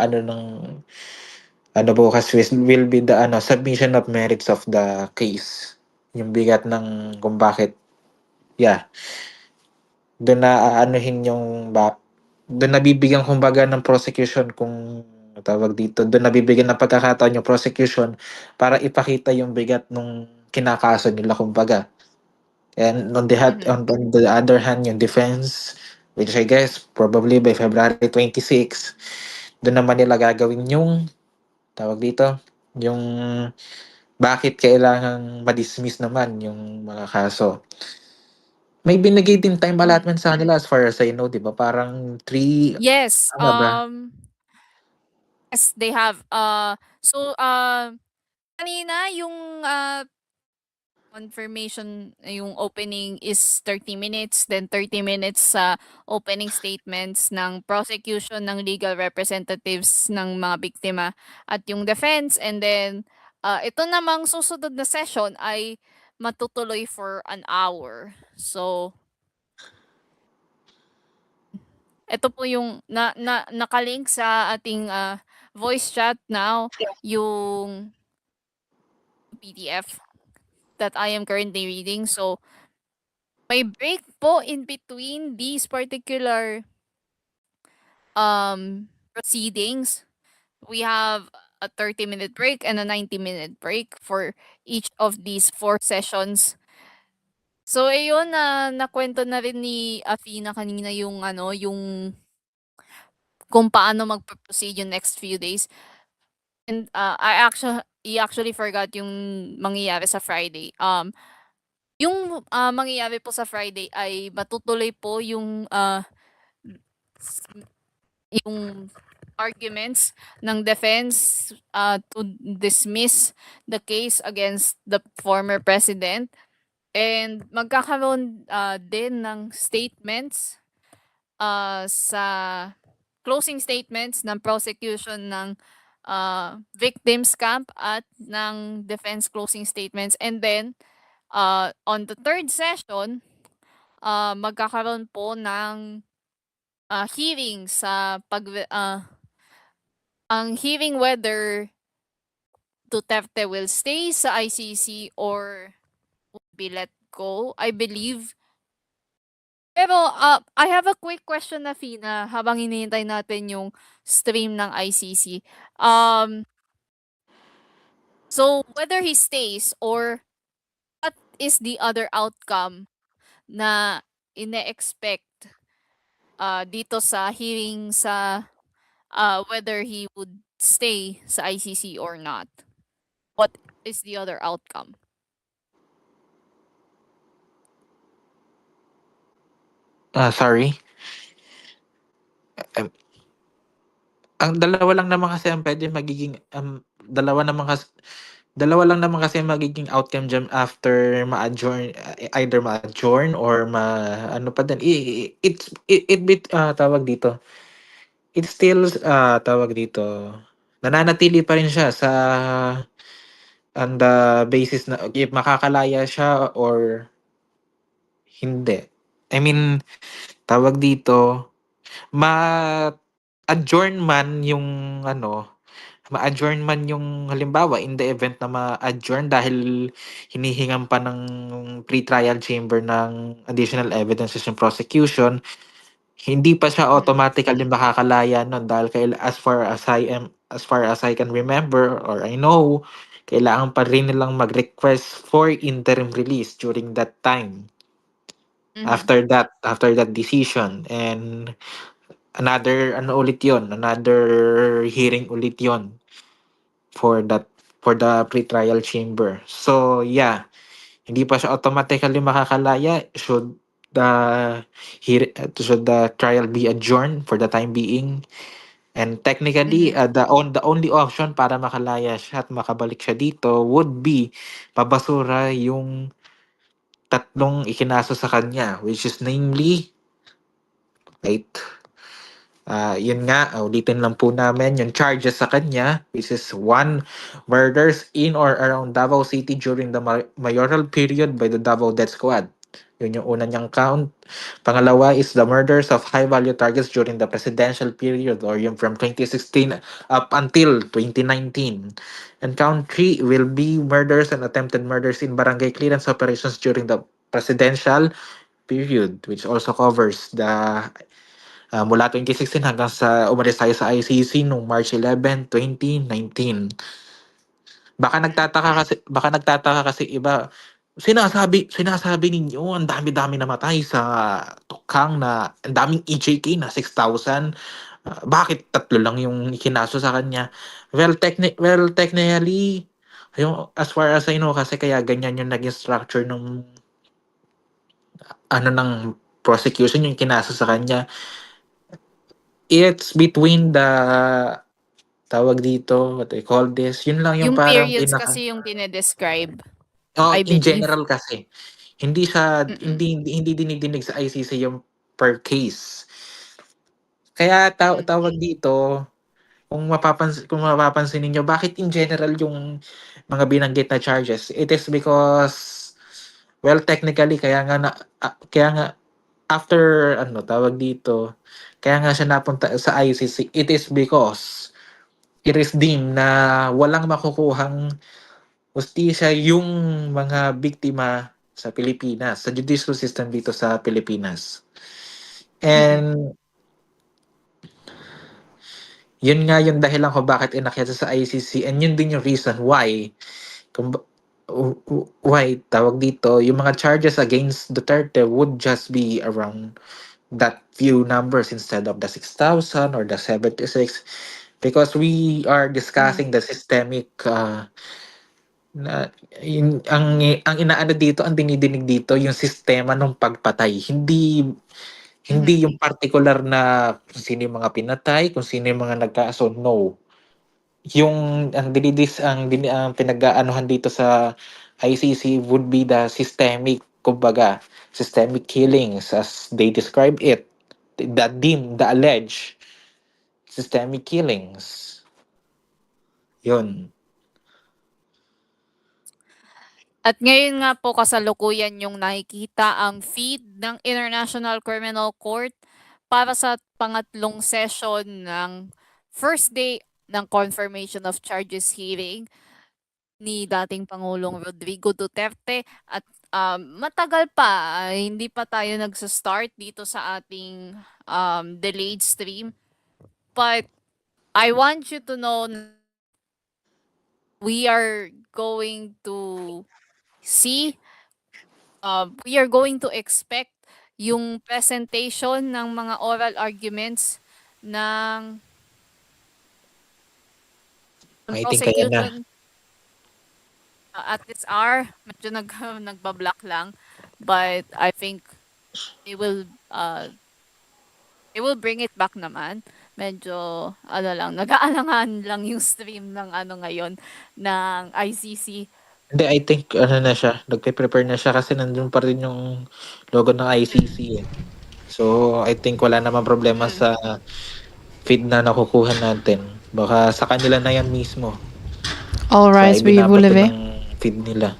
bukas will be the submission of merits of the case. Yung bigat ng kung bakit doon na doon nabibigyan kumbaga ng prosecution kung tawag dito, doon nabibigyan ng pagkakataon yung prosecution para ipakita yung bigat nung kinakaso nila kumbaga. And on the other hand, yung defense, which I guess probably by February 26, doon naman nila gagawin yung tawag dito, yung bakit kailangang ma-dismiss naman yung mga kaso. May binigay din time allotment sa kanila as far as I know, di ba? Parang 3, Yes. ano ba? Yes, they have. Kanina yung confirmation, yung opening is 30 minutes, then 30 minutes sa opening statements ng prosecution ng legal representatives ng mga biktima at yung defense. And then, ito namang susunod na session ay matutuloy for an hour. So, ito po yung nakalink sa ating voice chat now, yung PDF that I am currently reading. So, may break po in between these particular proceedings. We have a 30-minute break and a 90-minute break for each of these 4 sessions So ayun, na nakwento na rin ni Afina kanina yung ano, yung kung paano magpo-proceed yung next few days. And he actually forgot yung mangyayari sa Friday. Yung mangyayari po sa Friday ay matutuloy po yung arguments ng defense to dismiss the case against the former president, and magkakaroon din ng statements sa closing statements ng prosecution ng victims camp at ng defense closing statements. And then on the third session, magkakaroon po ng hearing sa ang hearing whether Duterte will stay sa ICC or will be let go, I believe. Pero I have a quick question na Fina habang hinihintay natin yung stream ng ICC. So whether he stays or what is the other outcome na ine-expect dito sa hearing sa whether he would stay sa ICC or not? What is the other outcome? Sorry. Ang dalawa lang naman kasi ang pwede magiging dalawa lang naman kasi ang magiging outcome diyan after ma-adjourn, either ma-adjourn or ano pa din, it bit tawag dito. It's still tawag dito, nananatili pa rin siya sa on the basis na if makakalaya siya or hindi. I mean, tawag dito, ma-adjourn man yung ano, ma-adjourn man yung halimbawa in the event na ma-adjourn dahil hinihingan pa ng pre-trial chamber ng additional evidences yung prosecution, hindi pa siya automatically makakalaya nun dahil as far as I can remember or I know, kailangan pa rin nilang mag-request for interim release during that time. After that decision, and another hearing ulit yon for the pre-trial chamber. So yeah, hindi pa siya automatically makakalaya should the trial be adjourned for the time being. And technically, the only option para makalaya siya at makabalik siya dito would be pabasura yung tatlong ikinaso sa kanya, which is namely, right? Yun nga, ulitin lang po namin yung charges sa kanya, which is 1, murders in or around Davao City during the mayoral period by the Davao Death Squad. Yun yung una niyang count. Pangalawa is the murders of high-value targets during the presidential period or yung from 2016 up until 2019. And count 3 will be murders and attempted murders in barangay clearance operations during the presidential period, which also covers the mula 2016 hanggang sa umalis tayo sa ICC noong March 11, 2019. Baka nagtataka kasi iba, sinasabi ninyo ang dami-dami namatay sa Tukang, na ang daming EJK na 6,000. Bakit tatlo lang yung ikinaso sa kanya? Technically, yung as far as I know, kasi kaya ganyan yung naging structure ng ng prosecution, yung kinaso sa kanya. It's between the tawag dito, what they call this, yun lang yung Yung parang periods kasi yung dinedescribe, I in believe. general kasi. Hindi dinidinig sa ICC yung per case. Kaya tawag dito, kung mapapansin niyo bakit in general yung mga binanggit na charges, it is because, well, technically kaya nga after tawag dito, kaya nga siya napunta sa ICC, it is because it is deemed na walang makukuhang hustisya yung mga biktima sa Pilipinas, sa judicial system dito sa Pilipinas. And yun nga yung dahilan ko bakit inakyat sa ICC, and yun din yung reason why why tawag dito, yung mga charges against Duterte would just be around that few numbers instead of the 6,000 or the 76, because we are discussing the systemic na ang inaano dito, ang dinidinig dito yung sistema ng pagpatay, hindi yung particular na kung sino yung mga pinatay, kung sino yung mga nagkaaso. No, yung ang pinag-aanuhan dito sa ICC would be the systemic, kumbaga systemic killings as they describe it, the alleged systemic killings. Yun. At ngayon nga po kasalukuyan yung nakikita ang feed ng International Criminal Court para sa pangatlong session ng first day ng confirmation of charges hearing ni dating Pangulong Rodrigo Duterte. At matagal pa, hindi pa tayo nagsa-start dito sa ating delayed stream. But I want you to know we are going to see, we are going to expect yung presentation ng mga oral arguments ng I think kaya na. prosecution at this hour. Medyo nagbablock lang, but I think they will bring it back naman. Medyo nag-aalangan lang yung stream ng ngayon ng ICC. Hindi, I think na siya, nagpe-prepare na siya kasi nandun pa rin yung logo ng ICC. So, I think wala naman problema sa feed na nakukuha natin. Baka sa kanila na yan mismo. All rise, we vous lever. Feed nila.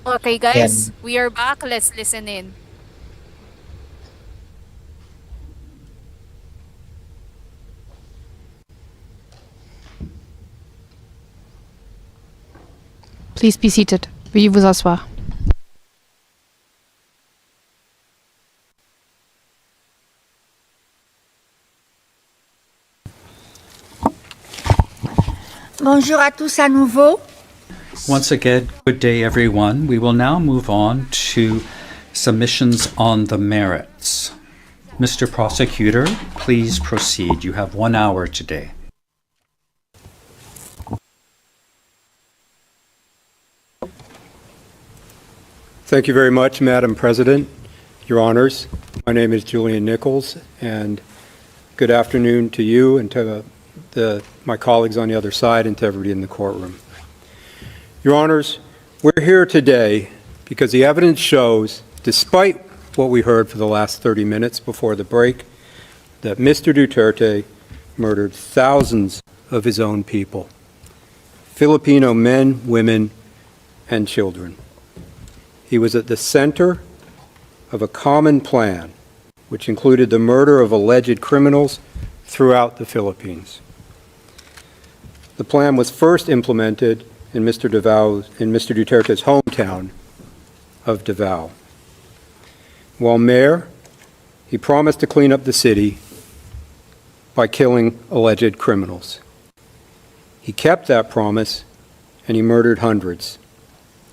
Okay guys, we are back. Let's listen in. Please be seated. Veuillez vous asseoir. Bonjour à tous à nouveau. Once again, good day, everyone. We will now move on to submissions on the merits. Mr. Prosecutor, please proceed. You have 1 hour today. Thank you very much, Madam President, Your Honors. My name is Julian Nichols, and good afternoon to you and to my colleagues on the other side and to everybody in the courtroom. Your Honors, we're here today because the evidence shows, despite what we heard for the last 30 minutes before the break, that Mr. Duterte murdered thousands of his own people, Filipino men, women, and children. He was at the center of a common plan, which included the murder of alleged criminals throughout the Philippines. The plan was first implemented in Mr. Duterte's hometown of Davao. While mayor, he promised to clean up the city by killing alleged criminals. He kept that promise, and he murdered hundreds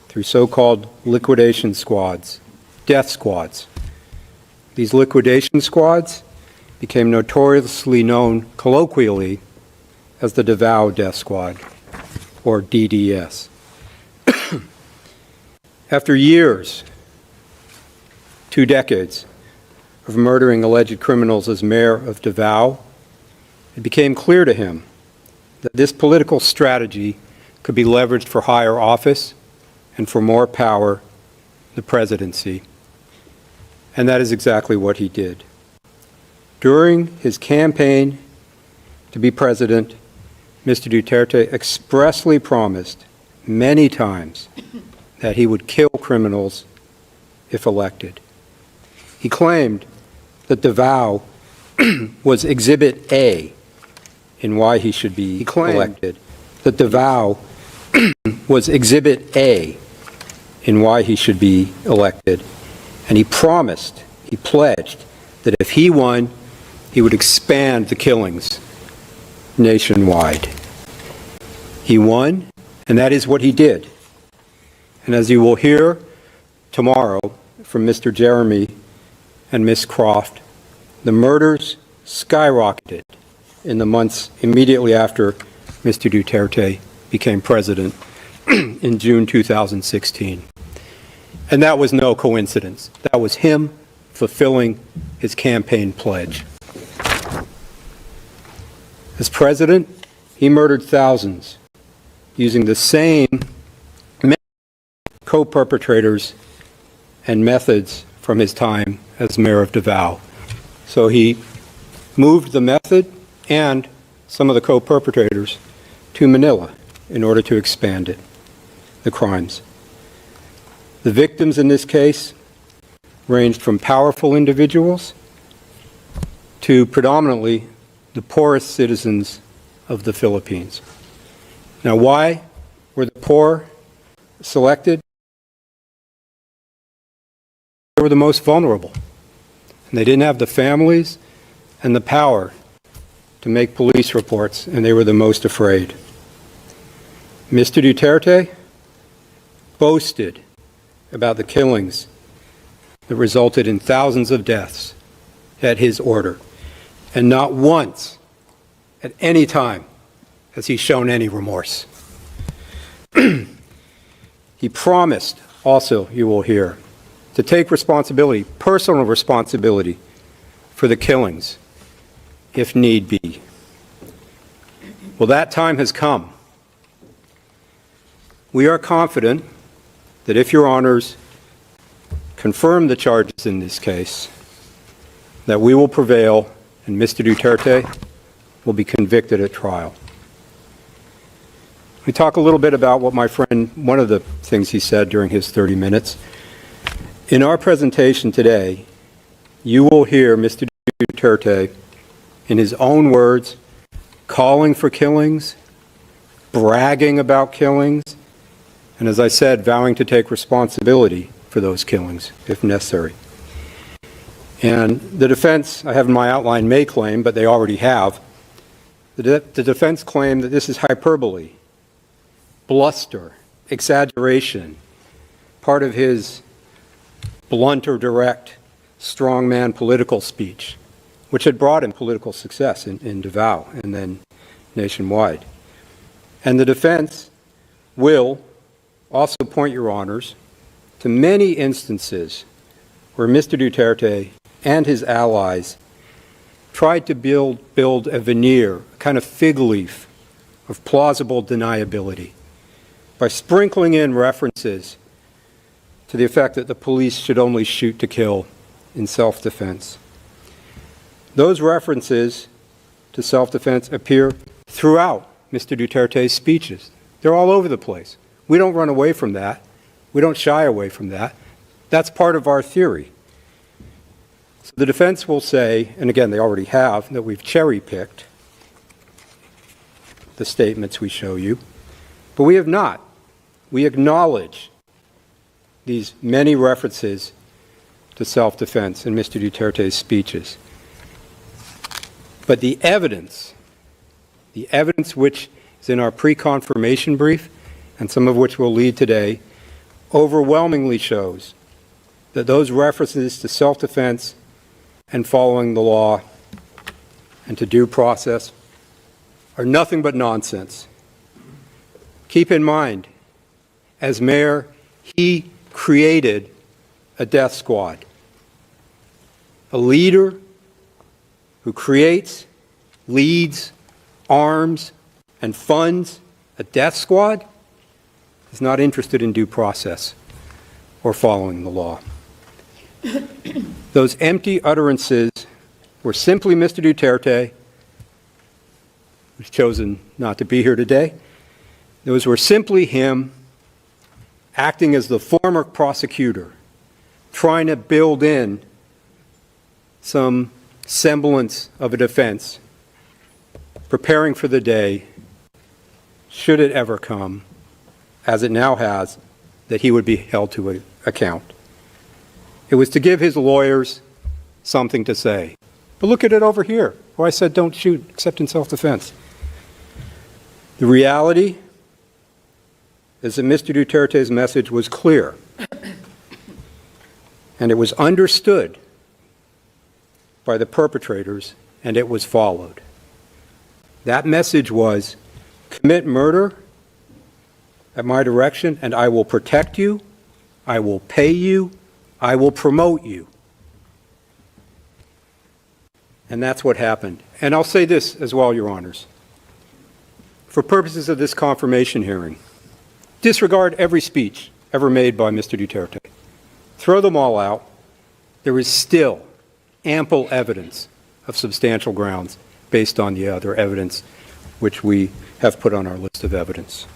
through so-called liquidation squads, death squads. These liquidation squads became notoriously known colloquially as the Davao Death Squad, or DDS. After years, 2 decades, of murdering alleged criminals as mayor of Davao, it became clear to him that this political strategy could be leveraged for higher office and for more power, the presidency. And that is exactly what he did. During his campaign to be president, Mr. Duterte expressly promised many times that he would kill criminals if elected. He claimed that Davao was Exhibit A in why he should be elected. That Davao was Exhibit A in why he should be elected. And he promised, he pledged, that if he won, he would expand the killings nationwide. He won, And that is what he did. And as you will hear tomorrow from Mr. Jeremy and Ms. Croft, the murders skyrocketed in the months immediately after Mr. Duterte became president in June 2016. And that was no coincidence. That was him fulfilling his campaign pledge. As president, he murdered thousands using the same co-perpetrators and methods from his time as mayor of Davao. So he moved the method and some of the co-perpetrators to Manila in order to expand it, the crimes. The victims in this case ranged from powerful individuals to predominantly the poorest citizens of the Philippines. Now, why were the poor selected? They were the most vulnerable, and they didn't have the families and the power to make police reports, and they were the most afraid. Mr. Duterte boasted about the killings that resulted in thousands of deaths at his order, and not once at any time has he shown any remorse. He promised, also, you will hear, to take responsibility, personal responsibility, for the killings, if need be. Well, that time has come. We are confident that if your honors confirm the charges in this case, that we will prevail and Mr. Duterte will be convicted at trial. We talk a little bit about what my friend, one of the things he said during his 30 minutes. In our presentation today, you will hear Mr. Duterte, in his own words, calling for killings, bragging about killings, and as I said, vowing to take responsibility for those killings, if necessary. And the defense, I have in my outline, may claim, but they already have, the defense claim that this is hyperbole, bluster, exaggeration, part of his blunt or direct strongman political speech, which had brought him political success in Davao and then nationwide. And the defense will also point your honors to many instances where Mr. Duterte and his allies tried to build a veneer, a kind of fig leaf of plausible deniability by sprinkling in references to the effect that the police should only shoot to kill in self-defense. Those references to self-defense appear throughout Mr. Duterte's speeches. They're all over the place. We don't run away from that. We don't shy away from that. That's part of our theory. So the defense will say, and again, they already have, that we've cherry-picked the statements we show you, but we have not. We acknowledge these many references to self-defense in Mr. Duterte's speeches. But the evidence which is in our pre-confirmation brief, and some of which will lead today, overwhelmingly shows that those references to self-defense and following the law and to due process are nothing but nonsense. Keep in mind, as mayor, he created a death squad. A leader who creates, leads, arms, and funds a death squad is not interested in due process or following the law. Those empty utterances were simply Mr. Duterte, who's chosen not to be here today. Those were simply him acting as the former prosecutor, trying to build in some semblance of a defense, preparing for the day, should it ever come, as it now has, that he would be held to account. It was to give his lawyers something to say. But look at it over here, where I said don't shoot except in self-defense. The reality is that Mr. Duterte's message was clear, and it was understood by the perpetrators, and it was followed. That message was, commit murder at my direction, and I will protect you, I will pay you, I will promote you. And that's what happened. And I'll say this as well, Your Honors. For purposes of this confirmation hearing, disregard every speech ever made by Mr. Duterte. Throw them all out. There is still ample evidence of substantial grounds based on the other evidence which we have put on our list of evidence.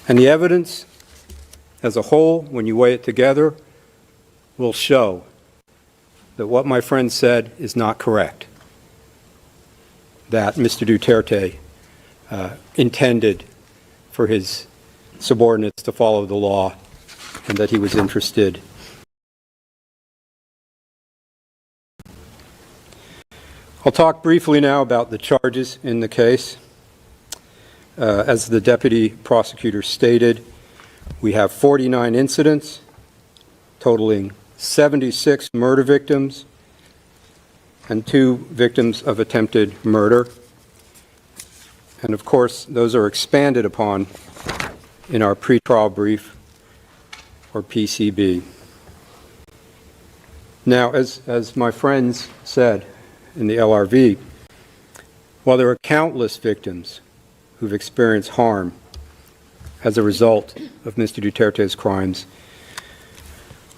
And the evidence as a whole, when you weigh it together, will show that what my friend said is not correct, that Mr. Duterte intended for his subordinates to follow the law, and that he was interested. I'll talk briefly now about the charges in the case. As the deputy prosecutor stated, we have 49 incidents totaling 76 murder victims and 2 victims of attempted murder. And of course, those are expanded upon in our pretrial brief, or PCB. Now, as my friends said in the LRV, while there are countless victims who've experienced harm as a result of Mr. Duterte's crimes,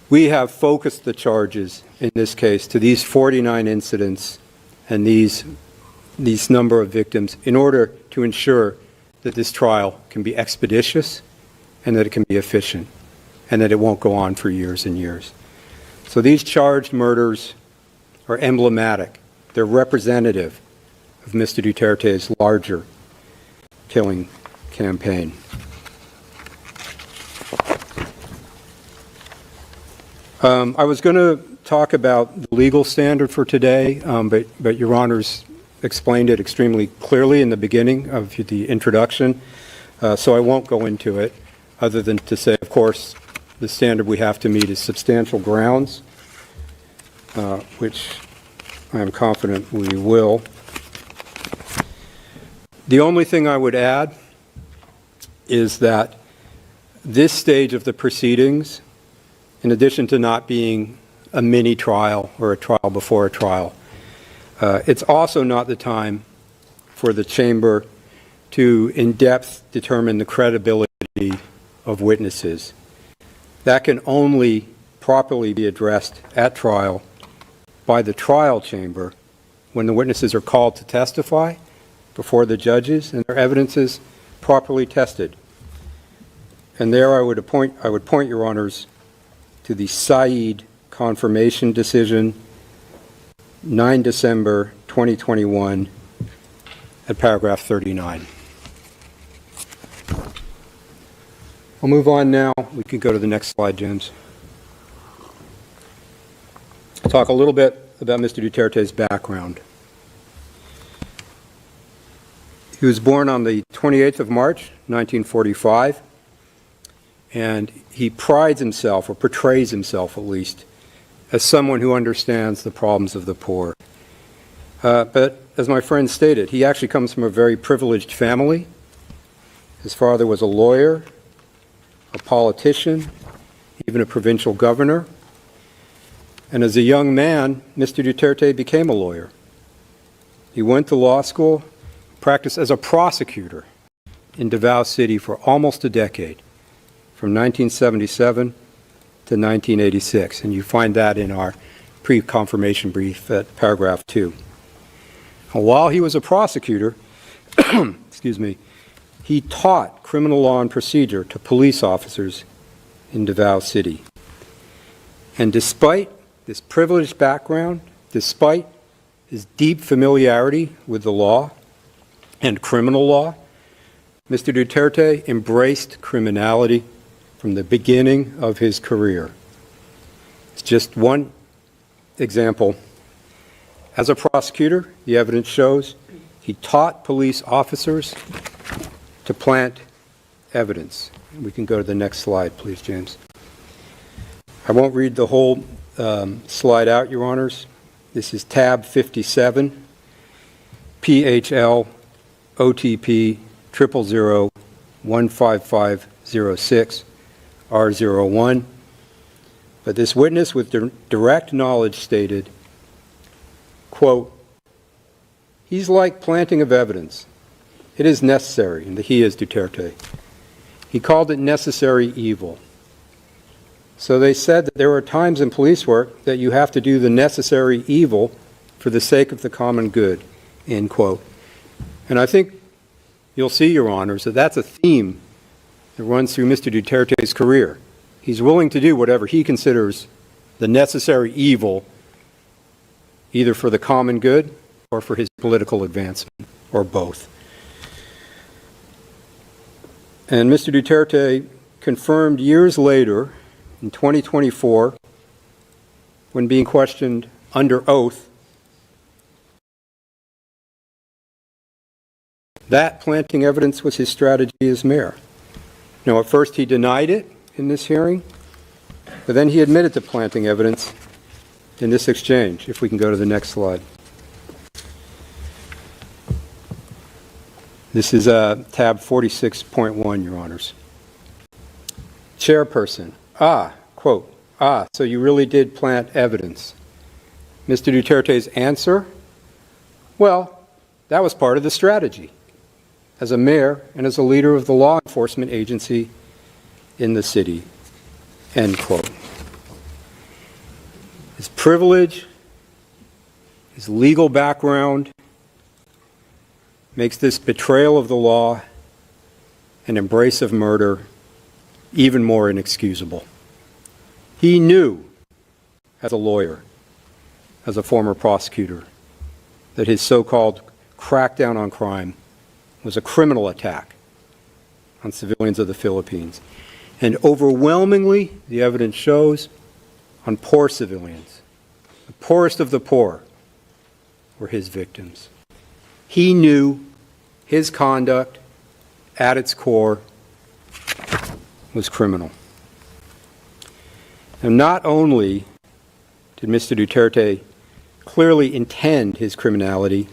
we have focused the charges in this case to these 49 incidents and these number of victims in order to ensure that this trial can be expeditious and that it can be efficient and that it won't go on for years and years. So these charged murders are emblematic. They're representative of Mr. Duterte's larger killing campaign. I was going to talk about the legal standard for today, but Your Honors explained it extremely clearly in the beginning of the introduction, so I won't go into it, other than to say, of course, the standard we have to meet is substantial grounds, which I am confident we will. The only thing I would add is that this stage of the proceedings, in addition to not being a mini trial or a trial before a trial, it's also not the time for the chamber to in-depth determine the credibility of witnesses. That can only properly be addressed at trial by the trial chamber when the witnesses are called to testify before the judges and their evidence is properly tested. And there I would point, Your Honors, to the Said confirmation decision, 9 December 2021, at paragraph 39. I'll move on now. We can go to the next slide, James. I'll talk a little bit about Mr. Duterte's background. He was born on the 28th of March, 1945, and he prides himself, or portrays himself at least, as someone who understands the problems of the poor. But as my friend stated, he actually comes from a very privileged family. His father was a lawyer, a politician, even a provincial governor. And as a young man, Mr. Duterte became a lawyer. He went to law school, practiced as a prosecutor in Davao City for almost a decade, from 1977 to 1986. And you find that in our pre-confirmation brief at paragraph 2. And while he was a prosecutor, excuse me, he taught criminal law and procedure to police officers in Davao City. And despite this privileged background, despite his deep familiarity with the law and criminal law, Mr. Duterte embraced criminality from the beginning of his career. It's just one example. As a prosecutor, the evidence shows he taught police officers to plant evidence. We can go to the next slide, please, James. I won't read the whole slide out, Your Honors. This is tab 57, PHL OTP 000-15506 R01. But this witness with direct knowledge stated, quote, "He's like planting of evidence. It is necessary," and the he is Duterte. He called it necessary evil. So they said that there are times in police work that you have to do the necessary evil for the sake of the common good, end quote. And I think you'll see, Your Honors, that that's a theme that runs through Mr. Duterte's career. He's willing to do whatever he considers the necessary evil, either for the common good or for his political advancement, or both. And Mr. Duterte confirmed years later, in 2024, when being questioned under oath, that planting evidence was his strategy as mayor. Now, at first he denied it in this hearing, but then he admitted to planting evidence in this exchange. If we can go to the next slide. This is tab 46.1, Your Honors. Chairperson, quote, so you really did plant evidence. Mr. Duterte's answer, well, that was part of the strategy as a mayor and as a leader of the law enforcement agency in the city, end quote. His privilege, his legal background makes this betrayal of the law and embrace of murder even more inexcusable. He knew, as a lawyer, as a former prosecutor, that his so-called crackdown on crime was a criminal attack on civilians of the Philippines. And overwhelmingly, the evidence shows, on poor civilians. The poorest of the poor were his victims. He knew his conduct, at its core, was criminal. And not only did Mr. Duterte clearly intend his criminality,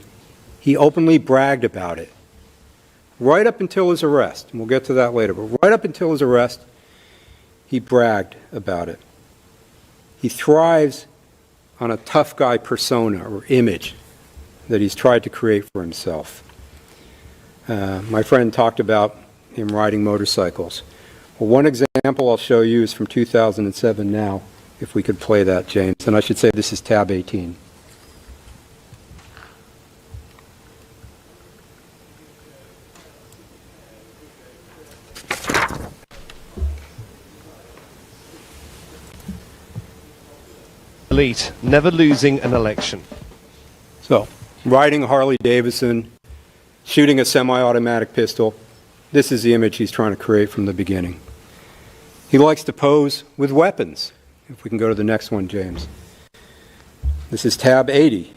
he openly bragged about it. Right up until his arrest, and we'll get to that later, but right up until his arrest, he bragged about it. He thrives on a tough guy persona or image that he's tried to create for himself. My friend talked about him riding motorcycles. Well, one example I'll show you is from 2007 now, if we could play that, James. And I should say this is tab 18. Elite, never losing an election. So, riding a Harley Davidson, shooting a semi-automatic pistol, this is the image he's trying to create from the beginning. He likes to pose with weapons. If we can go to the next one, James. This is tab 80.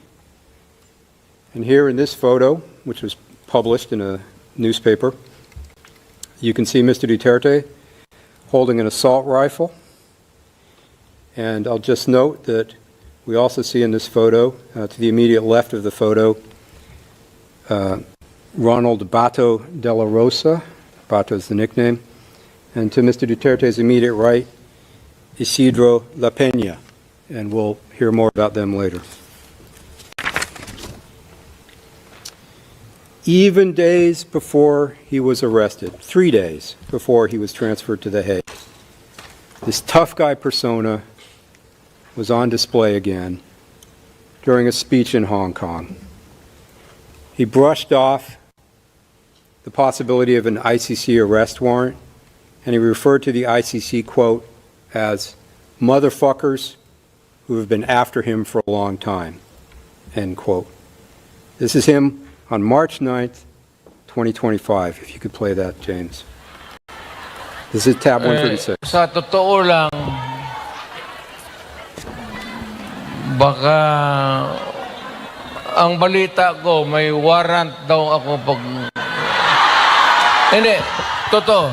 And here in this photo, which was published in a newspaper, you can see Mr. Duterte holding an assault rifle. And I'll just note that we also see in this photo, to the immediate left of the photo, Ronald Bato de la Rosa. Bato is the nickname. And to Mr. Duterte's immediate right, Isidro La Peña. And we'll hear more about them later. Even days before he was arrested, 3 days before he was transferred to The Hague, this tough guy persona was on display again during a speech in Hong Kong. He brushed off the possibility of an ICC arrest warrant, and he referred to the ICC, quote, as motherfuckers who have been after him for a long time, end quote. This is him on March 9th, 2025. If you could play that, James. This is tab 136. Sa totoo lang, baka ang balita ko may warrant daw ako pag Hindi, totoo.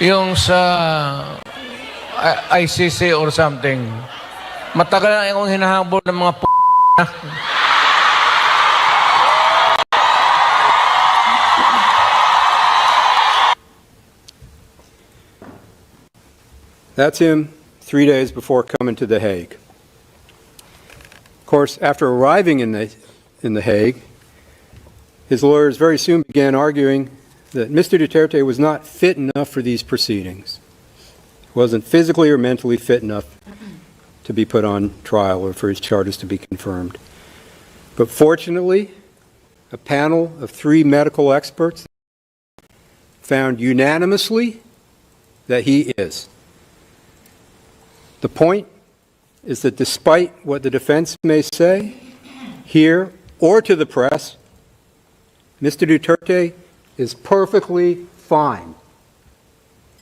Yung sa ICC or something, matagal na akong hinahabol ng mga That's him 3 days before coming to The Hague. Of course, after arriving in The Hague, his lawyers very soon began arguing that Mr. Duterte was not fit enough for these proceedings. He wasn't physically or mentally fit enough to be put on trial or for his charges to be confirmed. But fortunately, a panel of 3 medical experts found unanimously that he is. The point is that despite what the defense may say, here or to the press, Mr. Duterte is perfectly fine.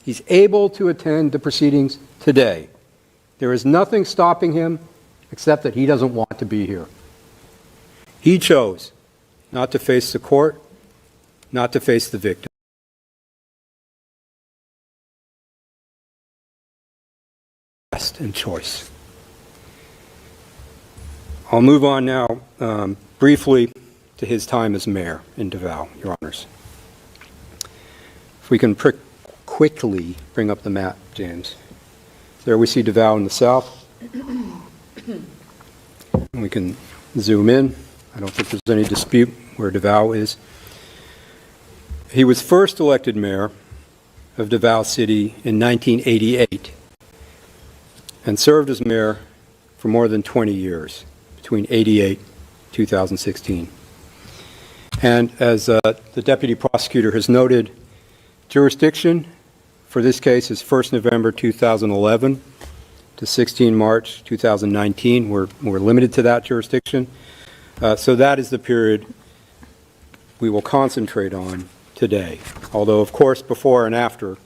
He's able to attend the proceedings today. There is nothing stopping him except that he doesn't want to be here. He chose not to face the court, not to face the victim. And choice. I'll move on now briefly to his time as mayor in Davao, Your Honors. If we can quickly bring up the map, James. There we see Davao in the south. We can zoom in. I don't think there's any dispute where Davao is. He was first elected mayor of Davao City in 1988. And served as mayor for more than 20 years, between 88 and 2016. And as the deputy prosecutor has noted, jurisdiction for this case is 1st November 2011 to 16 March 2019. We're limited to that jurisdiction. So that is the period we will concentrate on today, although of course before and after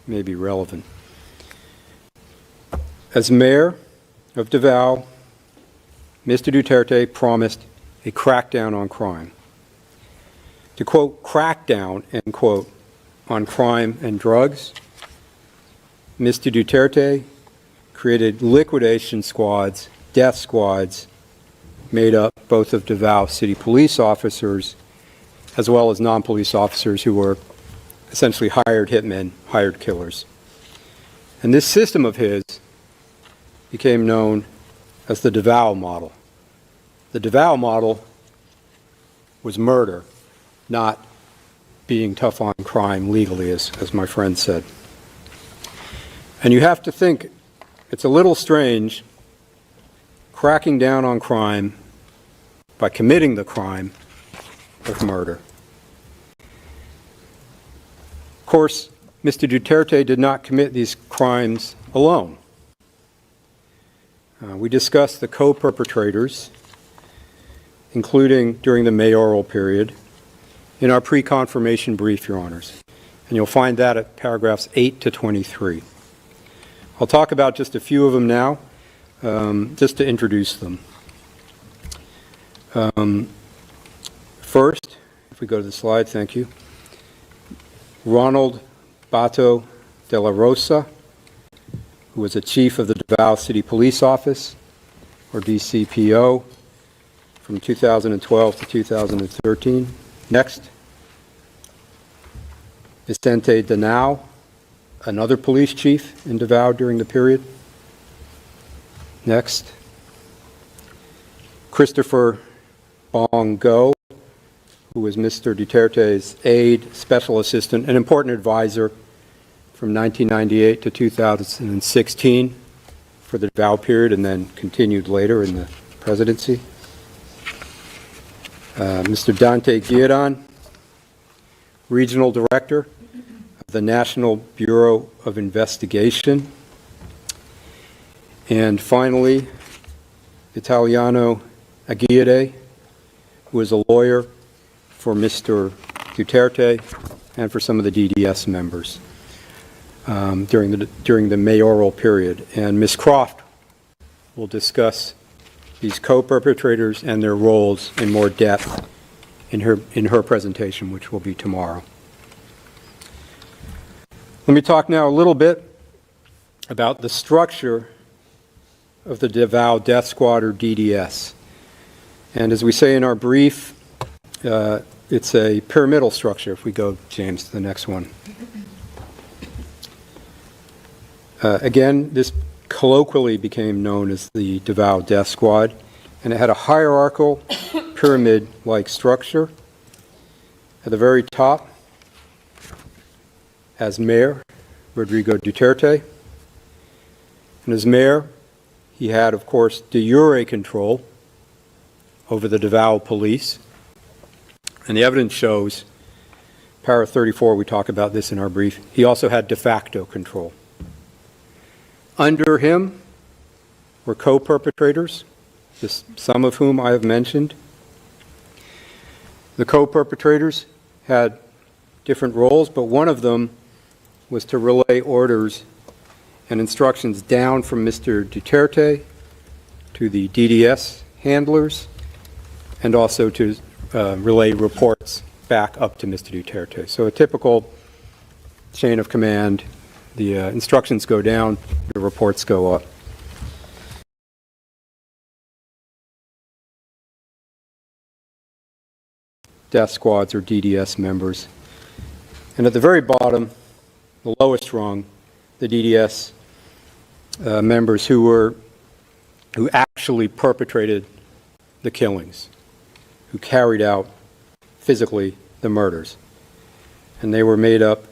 may be relevant. As mayor of Davao, Mr. Duterte promised a crackdown on crime. To quote, crackdown, end quote, on crime and drugs, Mr. Duterte created liquidation squads, death squads, made up both of Davao City police officers as well as non-police officers who were essentially hired hitmen, hired killers. And this system of his became known as the Davao model. The Davao model was murder, not being tough on crime legally, as my friend said. And you have to think, it's a little strange cracking down on crime by committing the crime of murder. Of course, Mr. Duterte did not commit these crimes alone. We discussed the co-perpetrators, including during the mayoral period, in our pre-confirmation brief, Your Honors. And you'll find that at paragraphs 8 to 23. I'll talk about just a few of them now, just to introduce them. First, if we go to the slide, thank you. Ronald Bato de la Rosa, who was a chief of the Davao City Police Office, or DCPO, from 2012 to 2013. Next, Vicente Danao, another police chief in Davao during the period. Next, Christopher Bongo, who was Mr. Duterte's aide, special assistant, and important advisor from 1998 to 2016 for the Davao period, and then continued later in the presidency. Mr. Dante Guiran, regional director of the National Bureau of Investigation. And finally, Italiano Aguirre, who is a lawyer for Mr. Duterte and for some of the DDS members during the mayoral period. And Ms. Croft will discuss these co-perpetrators and their roles in more depth in her presentation, which will be tomorrow. Let me talk now a little bit about the structure of the Davao Death Squad, or DDS. And as we say in our brief, it's a pyramidal structure. If we go, James, to the next one. Again, this colloquially became known as the Davao Death Squad, and it had a hierarchical pyramid-like structure. At the very top, as mayor, Rodrigo Duterte. And as mayor, he had, of course, de jure control over the Davao police. And the evidence shows, para 34, we talk about this in our brief, he also had de facto control. Under him were co-perpetrators, some of whom I have mentioned. The co-perpetrators had different roles, but one of them was to relay orders and instructions down from Mr. Duterte to the DDS handlers, and also to relay reports back up to Mr. Duterte. So a typical chain of command. The instructions go down, the reports go up. Death squads, or DDS members. And at the very bottom, the lowest rung, the DDS members who actually perpetrated the killings, who carried out physically the murders. And they were made up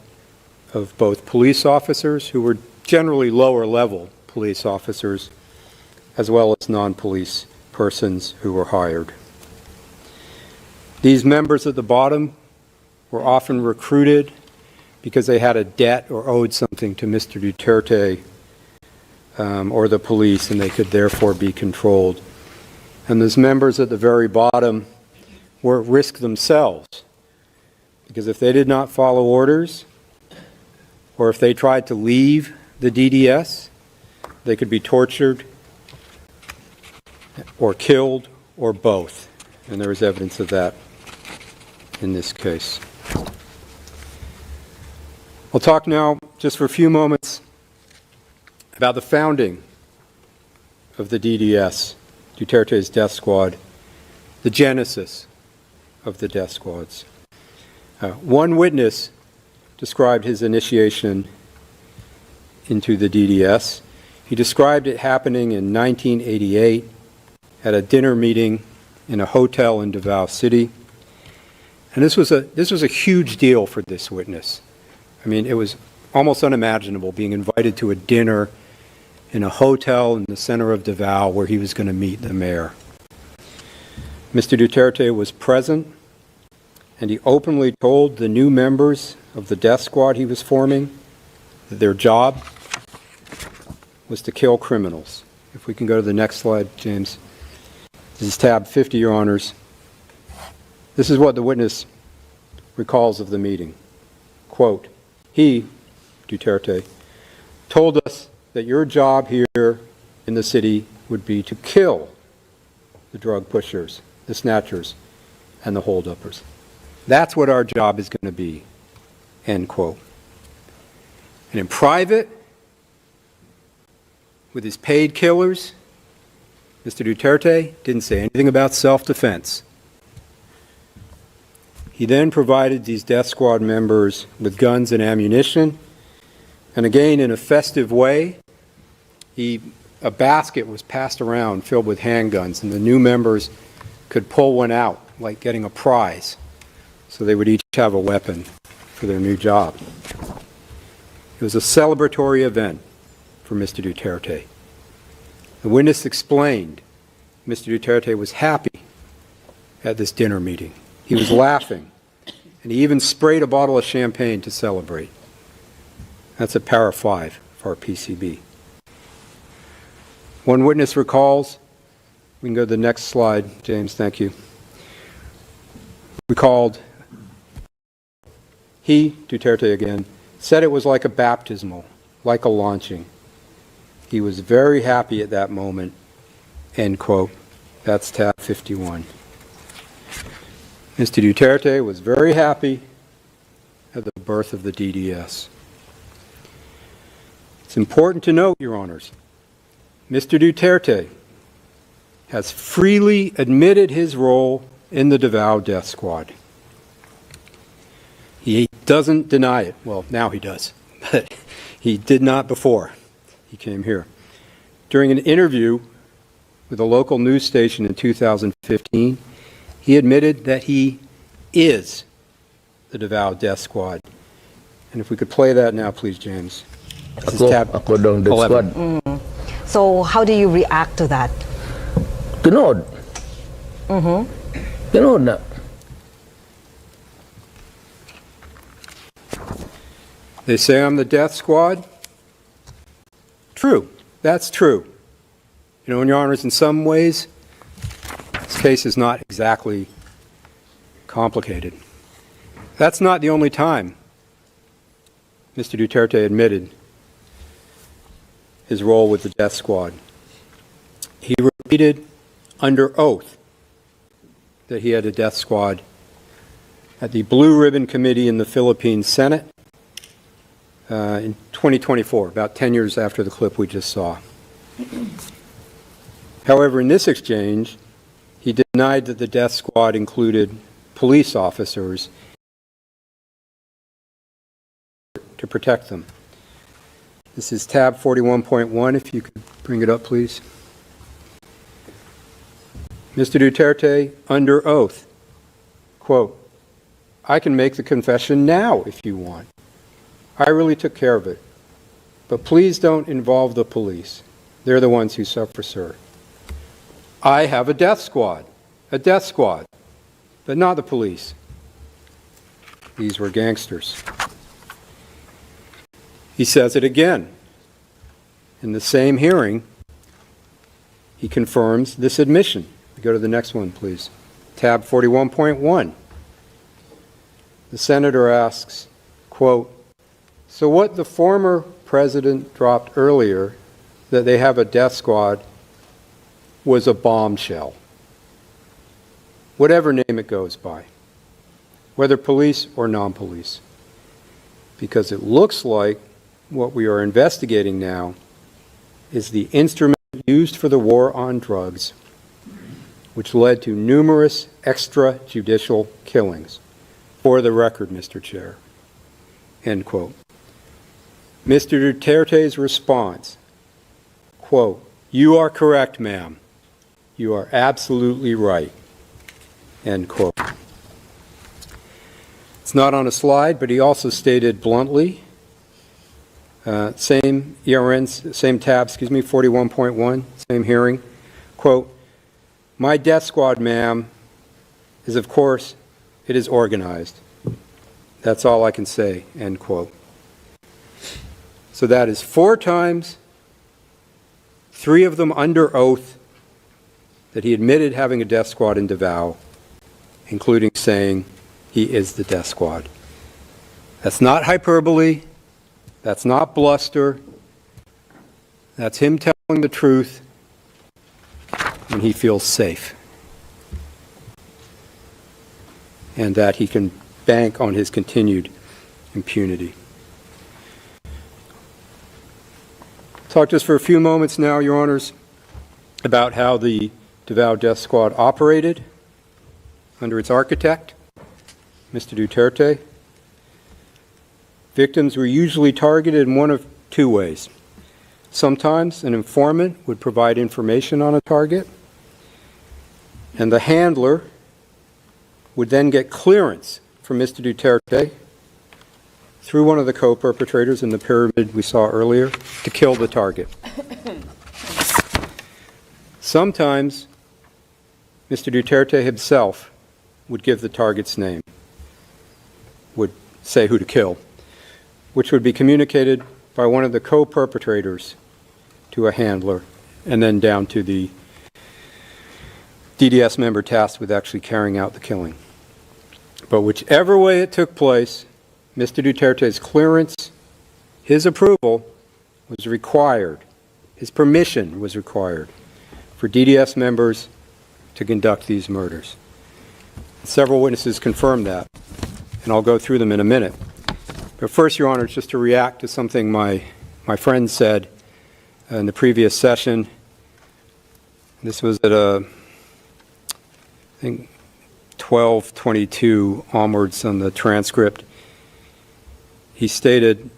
of both police officers, who were generally lower level police officers, as well as non-police persons who were hired. These members at the bottom were often recruited because they had a debt or owed something to Mr. Duterte or the police, and they could therefore be controlled. And those members at the very bottom were at risk themselves, because if they did not follow orders, or if they tried to leave the DDS, they could be tortured or killed, or both. And there is evidence of that in this case. I'll talk now, just for a few moments, about the founding of the DDS, Duterte's death squad, the genesis of the death squads. One witness described his initiation into the DDS. He described it happening in 1988 at a dinner meeting in a hotel in Davao City. And this was a huge deal for this witness. I mean, it was almost unimaginable being invited to a dinner in a hotel in the center of Davao where he was going to meet the mayor. Mr. Duterte was present, and he openly told the new members of the death squad he was forming that their job was to kill criminals. If we can go to the next slide, James. This is tab 50, Your Honors. This is what the witness recalls of the meeting. Quote, he, Duterte, told us that your job here in the city would be to kill the drug pushers, the snatchers, and the holduppers. That's what our job is going to be, end quote. And in private, with his paid killers, Mr. Duterte didn't say anything about self-defense. He then provided these death squad members with guns and ammunition, and again, in a festive way, a basket was passed around filled with handguns, and the new members could pull one out, like getting a prize, so they would each have a weapon for their new job. It was a celebratory event for Mr. Duterte. The witness explained Mr. Duterte was happy at this dinner meeting. He was laughing, and he even sprayed a bottle of champagne to celebrate. That's at para 5 for our PCB. One witness recalls, we can go to the next slide, James, thank you. Recalled, he, Duterte again, said it was like a baptismal, like a launching. He was very happy at that moment, end quote. That's tab 51. Mr. Duterte was very happy at the birth of the DDS. It's important to note, Your Honors, Mr. Duterte has freely admitted his role in the Davao death squad. He doesn't deny it. Well, now he does, but he did not before he came here. During an interview with a local news station in 2015, he admitted that he is the Davao death squad. And if we could play that now, please, James. This is tab Ako daw ang death 11. squad. So how do you react to that? Tinood. Tinood na. They say I'm the death squad. True. That's true. You know, Your Honors, in some ways, this case is not exactly complicated. That's not the only time Mr. Duterte admitted his role with the death squad. He repeated under oath that he had a death squad at the Blue Ribbon Committee in the Philippine Senate in 2024, about 10 years after the clip we just saw. However, in this exchange, he denied that the death squad included police officers to protect them. This is tab 41.1, if you could bring it up, please. Mr. Duterte, under oath, quote, I can make the confession now if you want. I really took care of it. But please don't involve the police. They're the ones who suffer, sir. I have a death squad, but not the police. These were gangsters. He says it again. In the same hearing, he confirms this admission. We go to the next one, please. Tab 41.1. The senator asks, quote, so what the former president dropped earlier, that they have a death squad, was a bombshell. Whatever name it goes by, whether police or non-police. Because it looks like what we are investigating now is the instrument used for the war on drugs, which led to numerous extrajudicial killings. For the record, Mr. Chair. End quote. Mr. Duterte's response, quote, you are correct, ma'am. You are absolutely right. End quote. It's not on a slide, but he also stated bluntly, same tab, 41.1, same hearing, quote, my death squad, ma'am, is of course, it is organized. That's all I can say, end quote. So that is 4 times, 3 of them under oath, that he admitted having a death squad in Davao, including saying he is the death squad. That's not hyperbole. That's not bluster. That's him telling the truth when he feels safe. And that he can bank on his continued impunity. Talk just for a few moments now, Your Honors, about how the Davao Death Squad operated under its architect, Mr. Duterte. Victims were usually targeted in one of 2 ways. Sometimes an informant would provide information on a target, and the handler would then get clearance from Mr. Duterte through one of the co-perpetrators in the pyramid we saw earlier to kill the target. Sometimes Mr. Duterte himself would give the target's name, would say who to kill, which would be communicated by one of the co-perpetrators to a handler, and then down to the DDS member tasked with actually carrying out the killing. But whichever way it took place, Mr. Duterte's clearance, his approval was required, his permission was required for DDS members to conduct these murders. Several witnesses confirmed that, and I'll go through them in a minute. But first, Your Honor, just to react to something my my friend said in the previous session, this was at I think 12:22 onwards on the transcript. He stated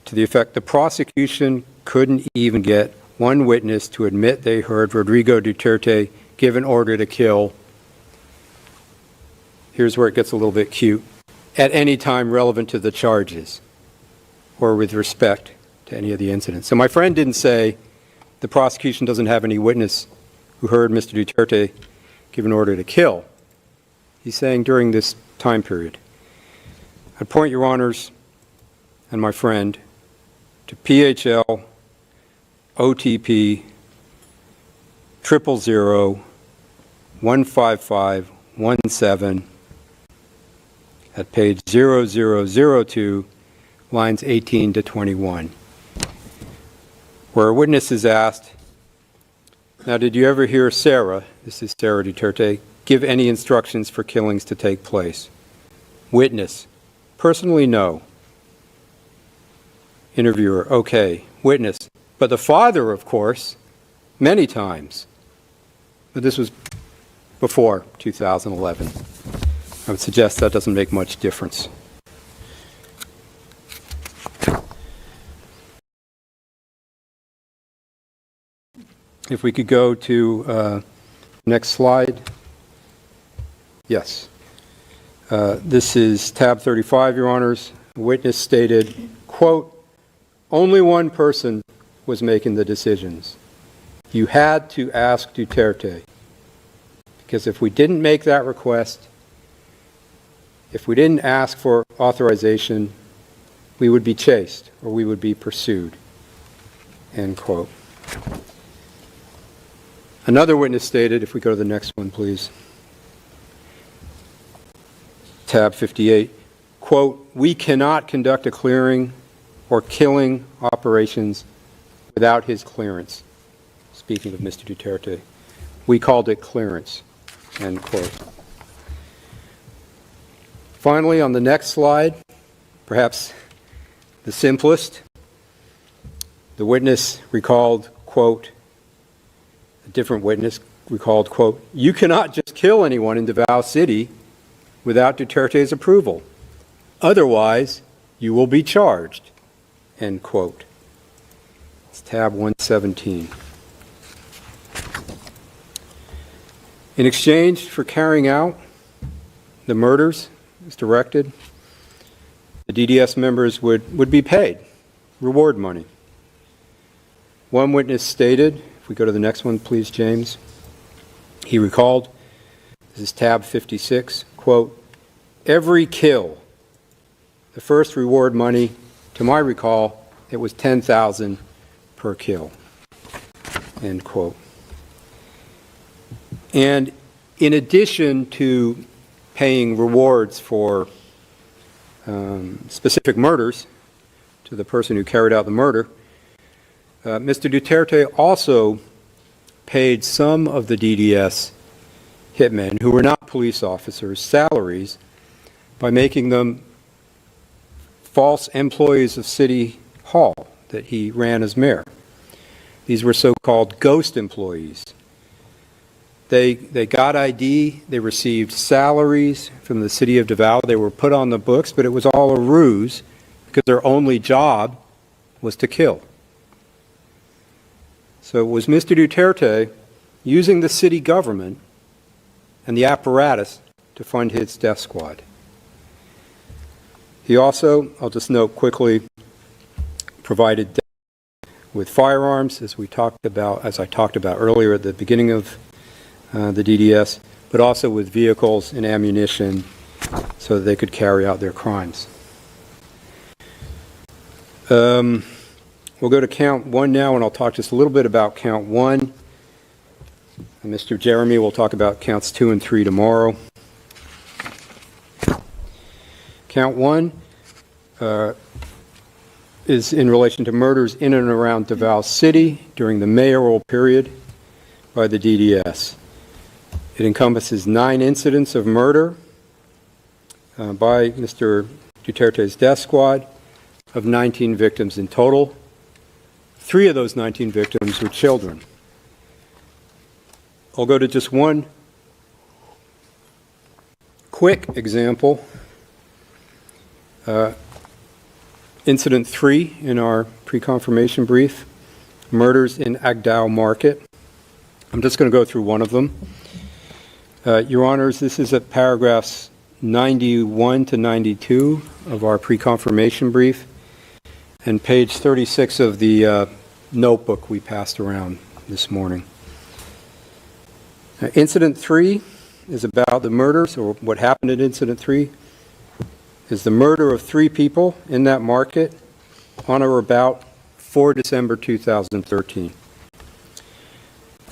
to the effect, the prosecution couldn't even get one witness to admit they heard Rodrigo Duterte give an order to kill. Here's where it gets a little bit cute. At any time relevant to the charges or with respect to any of the incidents. So my friend didn't say the prosecution doesn't have any witness who heard Mr. Duterte give an order to kill. He's saying during this time period. I'd point your honors and my friend to PHL OTP 000 15517 at page 0002, lines 18 to 21, where a witness is asked, now did you ever hear Sarah, this is Sarah Duterte, give any instructions for killings to take place? Witness, personally no. Interviewer, okay. Witness, but the father, of course, many times. But this was before 2011. I would suggest that doesn't make much difference. If we could go to next slide. Yes. This is tab 35, Your Honors. The witness stated, quote, only one person was making the decisions. You had to ask Duterte. Because if we didn't make that request, if we didn't ask for authorization, we would be chased or we would be pursued. End quote. Another witness stated, if we go to the next one, please. Tab 58, quote, we cannot conduct a clearing or killing operations without his clearance. Speaking of Mr. Duterte, we called it clearance, end quote. Finally, on the next slide, perhaps the simplest, the witness recalled, quote, a different witness recalled, quote, you cannot just kill anyone in Davao City without Duterte's approval. Otherwise, you will be charged, end quote. It's tab 117. In exchange for carrying out the murders as directed, the DDS members would be paid reward money. One witness stated, if we go to the next one, please, James, he recalled, this is tab 56, quote, every kill, the first reward money, to my recall, it was $10,000 per kill, end quote. And in addition to paying rewards for specific murders to the person who carried out the murder, Mr. Duterte also paid some of the DDS hitmen who were not police officers salaries by making them false employees of City Hall that he ran as mayor. These were so-called ghost employees. They got ID, they received salaries from the city of Davao, they were put on the books, but it was all a ruse because their only job was to kill. So it was Mr. Duterte using the city government and the apparatus to fund his death squad. He also, I'll just note quickly, provided with firearms, as I talked about earlier at the beginning of the DDS, but also with vehicles and ammunition so that they could carry out their crimes. We'll go to count one now, and I'll talk just a little bit about count one. And Mr. Jeremy will talk about counts 2 and 3 tomorrow. Count one is in relation to murders in and around Davao City during the mayoral period by the DDS. It encompasses 9 incidents of murder by Mr. Duterte's death squad of 19 victims in total. 3 of those 19 victims were children. I'll go to just one quick example. Incident 3 in our pre-confirmation brief, murders in Agdao Market. I'm just going to go through one of them. Your Honors, this is at paragraphs 91 to 92 of our pre-confirmation brief and page 36 of the notebook we passed around this morning. Incident 3 is about the murders, or what happened in Incident 3 is the murder of 3 people in that market on or about 4 December 2013.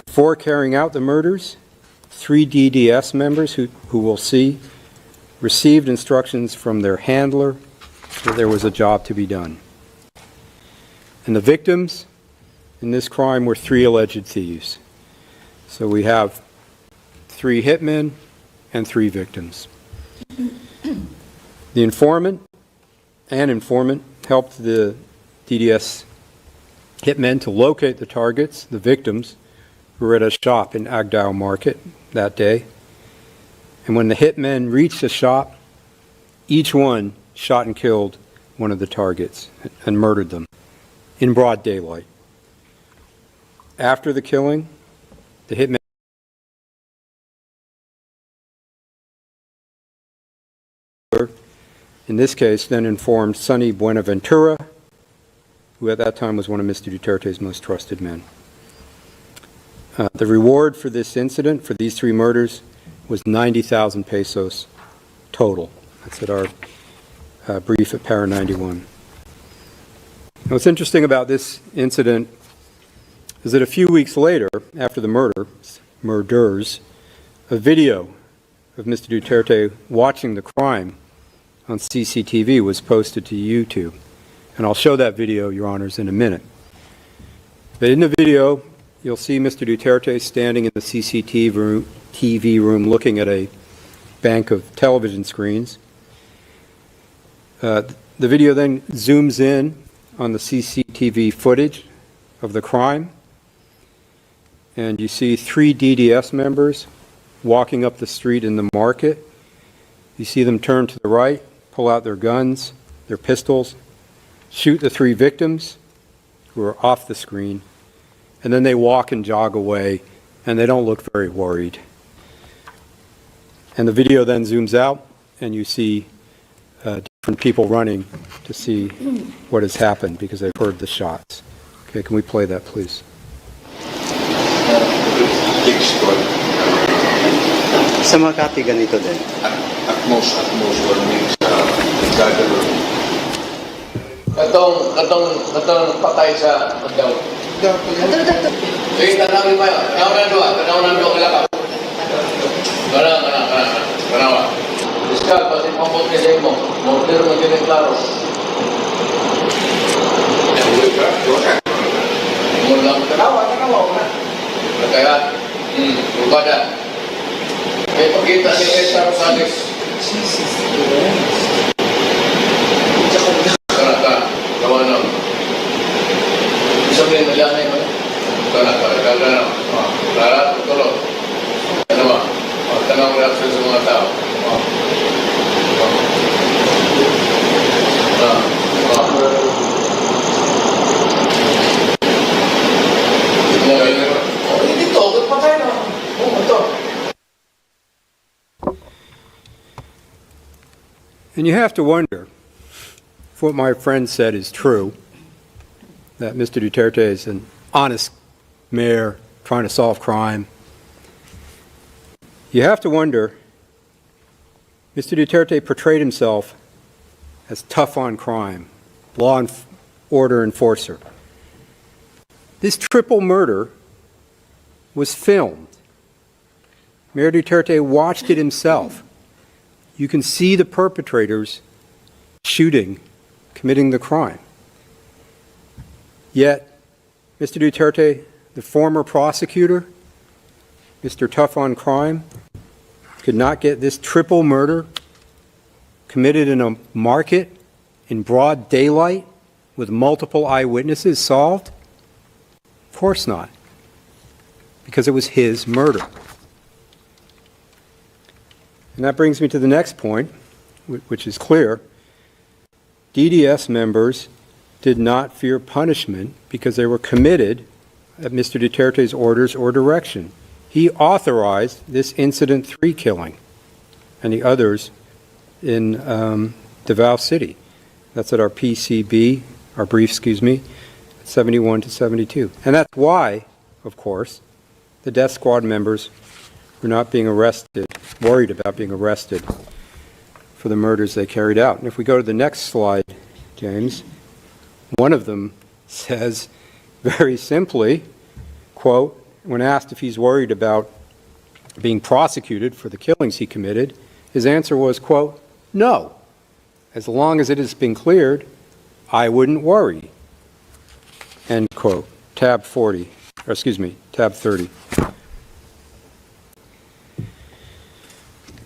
Before carrying out the murders, 3 DDS members who we'll see received instructions from their handler that there was a job to be done. And the victims in this crime were 3 alleged thieves. So we have 3 hitmen and 3 victims. The informant helped the DDS hitmen to locate the targets, the victims, who were at a shop in Agdao Market that day. And when the hitmen reached the shop, each one shot and killed one of the targets and murdered them in broad daylight. After the killing, the hitmen in this case then informed Sonny Buenaventura, who at that time was one of Mr. Duterte's most trusted men. The reward for this incident, for these 3 murders, was 90,000 pesos total. That's at our brief at para 91. Now, what's interesting about this incident is that a few weeks later, after the murders, a video of Mr. Duterte watching the crime on CCTV was posted to YouTube. And I'll show that video, Your Honors, in a minute. But in the video, you'll see Mr. Duterte standing in the CCTV room looking at a bank of television screens. The video then zooms in on the CCTV footage of the crime. And you see 3 DDS members walking up the street in the market. You see them turn to the right, pull out their guns, their pistols, shoot the 3 victims who are off the screen, and then they walk and jog away, and they don't look very worried. And the video then zooms out, and you see different people running to see what has happened because they've heard the shots. Okay, can we play that, please? Sa Makati, ganito din. At most warning sa nagdadalo. Katong patay sa Agdao. Sige, tanawin mo yun. Tanawin doon kalakaw. Kanawa. Fiskal, pati pambot kasi mo. Morder mo din klaro. Mulang kanawa. Kaya, upada. May pagkita ni Esar Salis. Kawan isang rin nalianay mo. Kagana. Larat, tulog. Ano ba? Tanong reaksyon sa mga tao. Dito, patay na. Ito. And you have to wonder if what my friend said is true, that Mr. Duterte is an honest mayor trying to solve crime. You have to wonder, Mr. Duterte portrayed himself as tough on crime, law and order enforcer. This triple murder was filmed. Mayor Duterte watched it himself. You can see the perpetrators committing the crime. Yet, Mr. Duterte, the former prosecutor, Mr. Tough on Crime, could not get this triple murder committed in a market in broad daylight with multiple eyewitnesses solved. course not, because it was his murder. And that brings me to the next point, which is clear. DDS members did not fear punishment because they were committed at Mr. Duterte's orders or direction. He authorized this Incident 3 killing and the others in Davao City. That's at our PCB, our brief, 71 to 72. And that's why, of course, the death squad members were not being arrested, worried about being arrested for the murders they carried out. And if we go to the next slide, James, one of them says very simply, quote, when asked if he's worried about being prosecuted for the killings he committed, his answer was, quote, no. As long as it has been cleared, I wouldn't worry. End quote. Tab 30.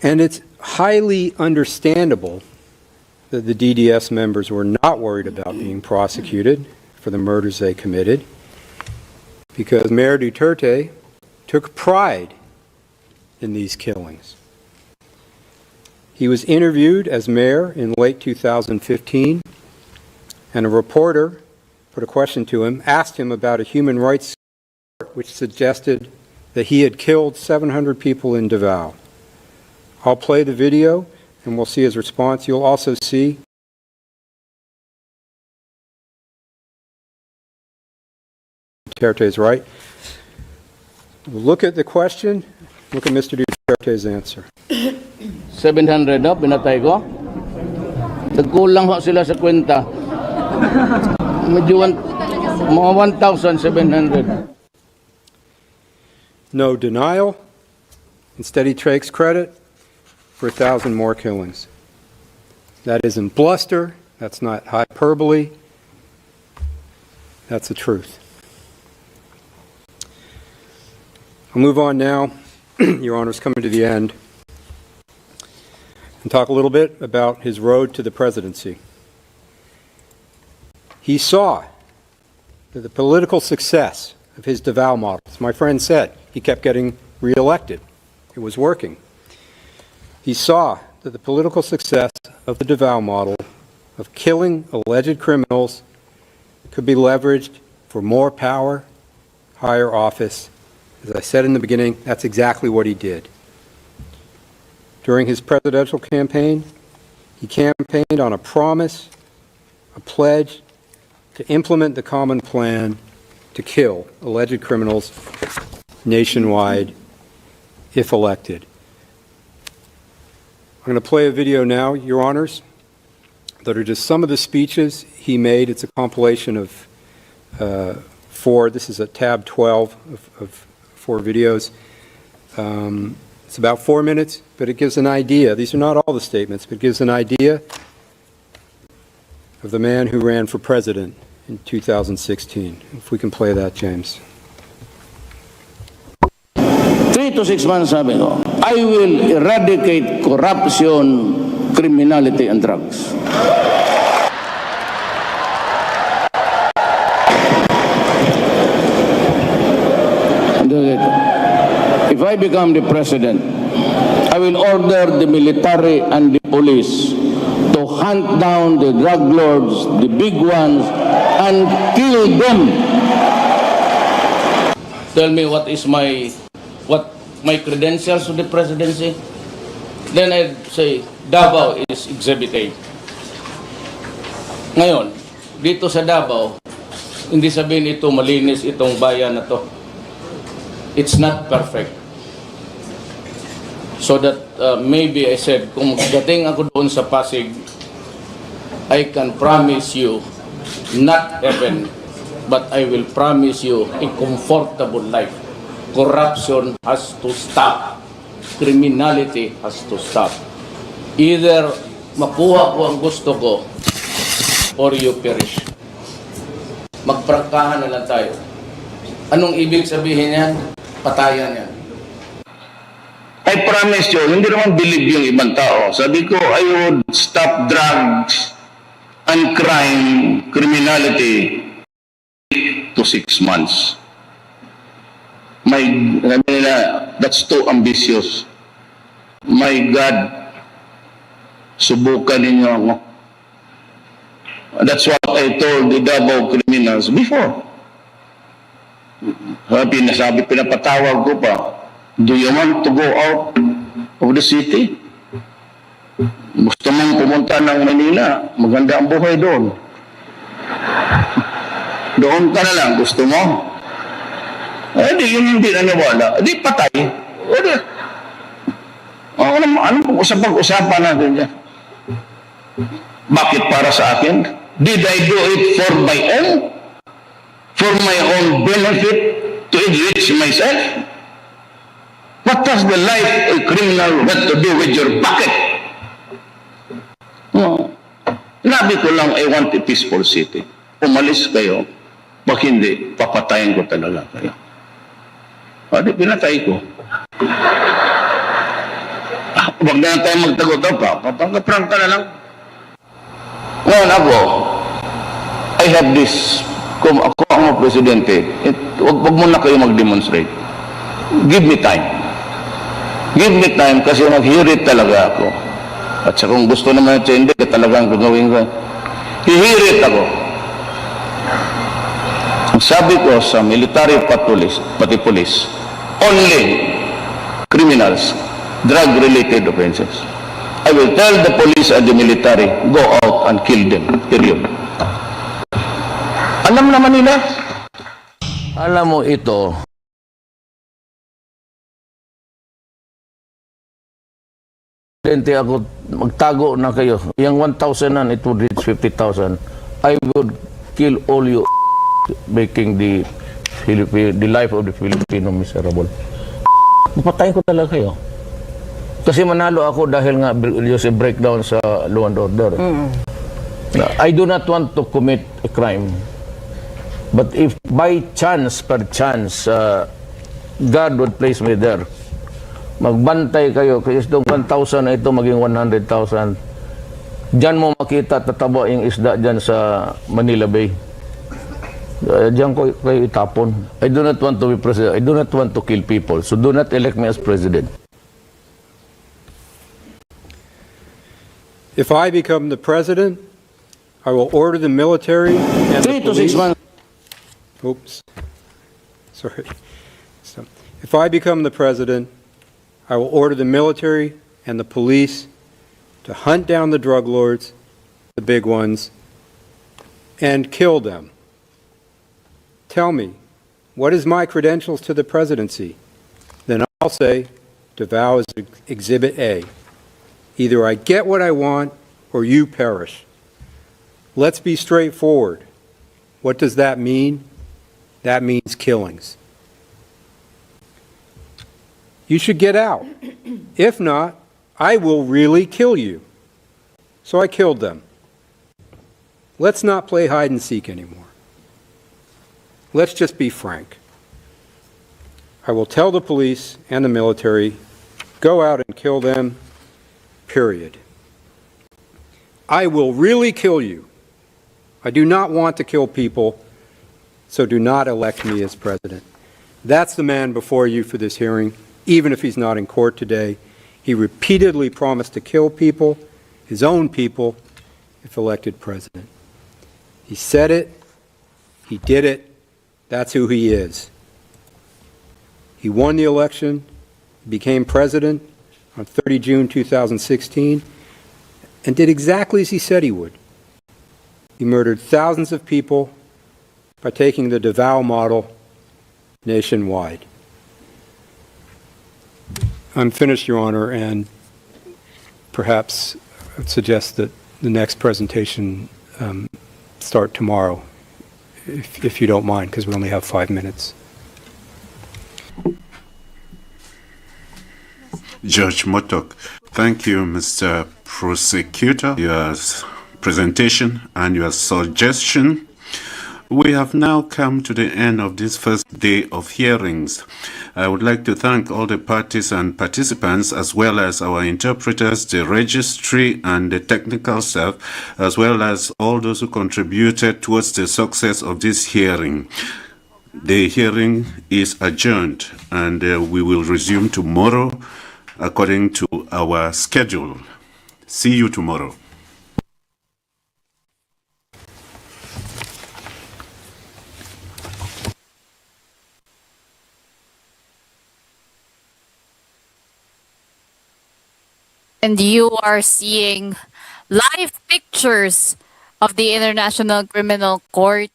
And it's highly understandable that the DDS members were not worried about being prosecuted for the murders they committed, because Mayor Duterte took pride in these killings. He was interviewed as mayor in late 2015, and a reporter put a question to him, asked him about a human rights report which suggested that he had killed 700 people in Davao. I'll play the video, and we'll see his response. You'll also see Duterte's right. Look at the question. Look at Mr. Duterte's answer. 700 na pinatay ko. Nagkulang ho sila sa kwenta. Medyo mga 1,700. No denial. Instead, he takes credit for 1,000 more killings. That isn't bluster. That's not hyperbole. That's the truth. I'll move on now, Your Honor's coming to the end, and talk a little bit about his road to the presidency. He saw that the political success of his Davao model, as my friend said, he kept getting reelected. It was working. He saw that the political success of the Davao model of killing alleged criminals could be leveraged for more power, higher office. As I said in the beginning, that's exactly what he did. During his presidential campaign, he campaigned on a promise, a pledge to implement the common plan to kill alleged criminals nationwide if elected. I'm going to play a video now, Your Honors, that are just some of the speeches he made. It's a compilation of 4. This is a tab 12 of 4 videos. It's about 4 minutes, but it gives an idea. These are not all the statements, but it gives an idea of the man who ran for president in 2016. If we can play that, James. 3 to 6 months, sabi ko, I will eradicate corruption, criminality, and drugs. If I become the president, I will order the military and the police to hunt down the drug lords, the big ones, and kill them. Tell me what my credentials to the presidency. Then I'd say Davao is Exhibit A. Ngayon, dito sa Davao, hindi sabihin ito malinis itong bayan na to. It's not perfect. So that maybe I said, kung dating ako doon sa Pasig, I can promise you, not heaven, but I will promise you a comfortable life. Corruption has to stop. Criminality has to stop. Either makuha ko ang gusto ko, or you perish. Magprangkahan na lang tayo. Anong ibig sabihin yan? Patayan yan. I promise you, hindi naman believe yung ibang tao. Sabi ko, I would stop drugs and crime, criminality, 8 to 6 months. sabi nila, that's too ambitious. My God, subukan ninyo ako. That's what I told the Davao criminals before. Pinapatawag ko pa, do you want to go out of the city? Gusto mong pumunta ng Manila, maganda ang buhay doon. Doon ka na lang, gusto mo? Di yun hindi naniwala. Di patay. Anong pag-usapan natin dyan? Bakit para sa akin? Did I do it for my own? For my own benefit? To enrich myself? What does the life of a criminal have to do with your pocket? Sinabi ko lang, I want a peaceful city. Umalis kayo. Pag hindi, papatayin ko talaga kayo. Di pinatay ko. Huwag na tayo magtagot pa. Papangaprank ka na lang. Ngayon ako, I have this, kung ako ang presidente, huwag mo na kayo mag-demonstrate. Give me time. Give me time kasi mag-hearit talaga ako. At sa kung gusto naman siya, hindi ka talagang gagawin ko. Hihirit ako. Ang sabi ko sa military pati police, only criminals, drug-related offenses. I will tell the police and the military, go out and kill them. Period. Alam naman nila. Alam mo ito, Presidente ako, magtago na kayo. Yung 1,000 nan, it would reach 50,000. I would kill all you making the life of the Filipino miserable. Mapatayin ko talaga kayo. Kasi manalo ako dahil nga yung breakdown sa law and order. I do not want to commit a crime. But if by chance, per chance, God would place me there, magbantay kayo, kasi itong 1,000 na ito maging 100,000. Diyan mo makita, tataba yung isda dyan sa Manila Bay. Diyan ko kayo itapon. I do not want to be president. I do not want to kill people. So do not elect me as president. If I become the president, I will order the military and 3 to 6 months. Oops. Sorry. So, if I become the president, I will order the military and the police to hunt down the drug lords, the big ones, and kill them. Tell me, what is my credentials to the presidency? Then I'll say, DeVal is Exhibit A. Either I get what I want or you perish. Let's be straightforward. What does that mean? That means killings. You should get out. If not, I will really kill you. So I killed them. Let's not play hide and seek anymore. Let's just be frank. I will tell the police and the military, go out and kill them, period. I will really kill you. I do not want to kill people, so do not elect me as president. That's the man before you for this hearing, even if he's not in court today. He repeatedly promised to kill people, his own people, if elected president. He said it, he did it, that's who he is. He won the election, became president on 30 June 2016, and did exactly as he said he would. He murdered thousands of people by taking the DeVal model nationwide. I'm finished, Your Honor, and perhaps I'd suggest that the next presentation start tomorrow, if you don't mind, because we only have 5 minutes. Judge Motok, thank you, Mr. Prosecutor, your presentation and your suggestion. We have now come to the end of this first day of hearings. I would like to thank all the parties and participants, as well as our interpreters, the registry, and the technical staff, as well as all those who contributed towards the success of this hearing. The hearing is adjourned, and we will resume tomorrow according to our schedule. See you tomorrow. And you are seeing live pictures of the International Criminal Court.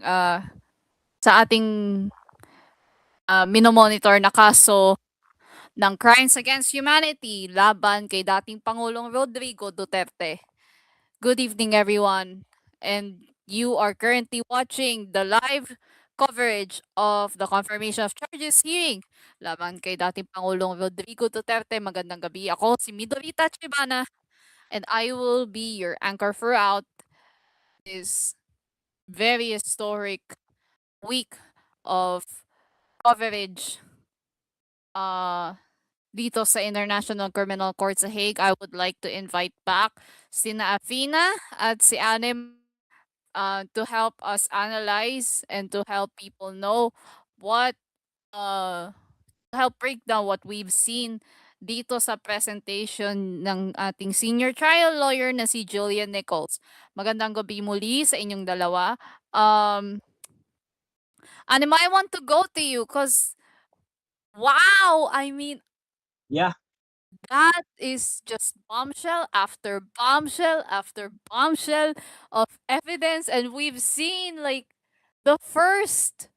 Sa ating minomonitor na kaso ng crimes against humanity laban kay dating Pangulong Rodrigo Duterte. Good evening, everyone. And you are currently watching the live coverage of the confirmation of charges hearing laban kay dating Pangulong Rodrigo Duterte. Magandang gabi. Ako si Midorita Chibana, and I will be your anchor throughout this very historic week of coverage dito sa International Criminal Court sa Hague. I would like to invite back sina Afina at si Anem to help us analyze and to help people know what to help break down what we've seen dito sa presentation ng ating senior trial lawyer na si Julian Nichols. Magandang gabi muli sa inyong dalawa. Anem, I want to go to you because wow, I mean, Yeah. that is just bombshell after bombshell after bombshell of evidence, and we've seen like the first,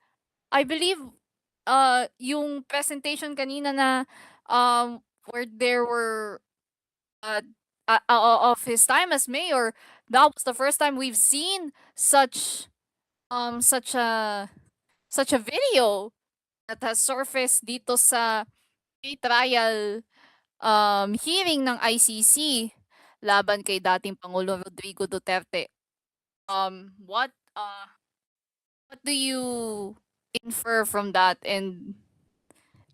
I believe, yung presentation kanina na where there were of his time as mayor. That was the first time we've seen such such a video that has surfaced dito sa trial hearing ng ICC laban kay dating Pangulo Rodrigo Duterte. What do you infer from that, and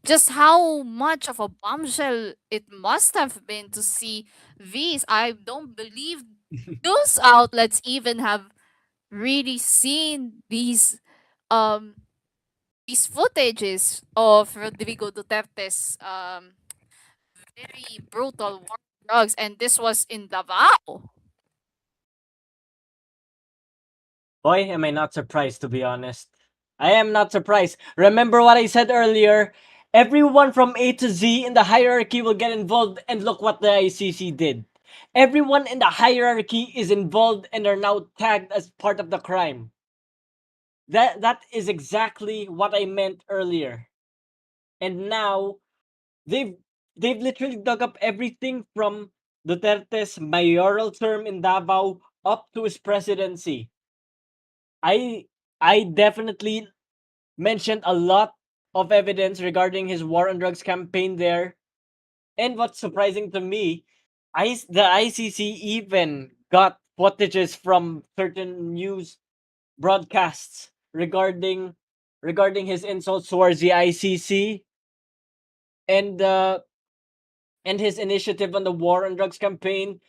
just how much of a bombshell it must have been to see these? I don't believe news outlets even have really seen these footages of Rodrigo Duterte's very brutal war on drugs, and this was in Davao. Boy, am I not surprised, to be honest. I am not surprised. Remember what I said earlier? Everyone from A to Z in the hierarchy will get involved, and look what the ICC did. Everyone in the hierarchy is involved and are now tagged as part of the crime. That is exactly what I meant earlier. And now they've literally dug up everything from Duterte's mayoral term in Davao up to his presidency. I definitely mentioned a lot of evidence regarding his war on drugs campaign there. And what's surprising to me, the ICC even got footages from certain news broadcasts regarding his insults towards the ICC and his initiative on the war on drugs campaign,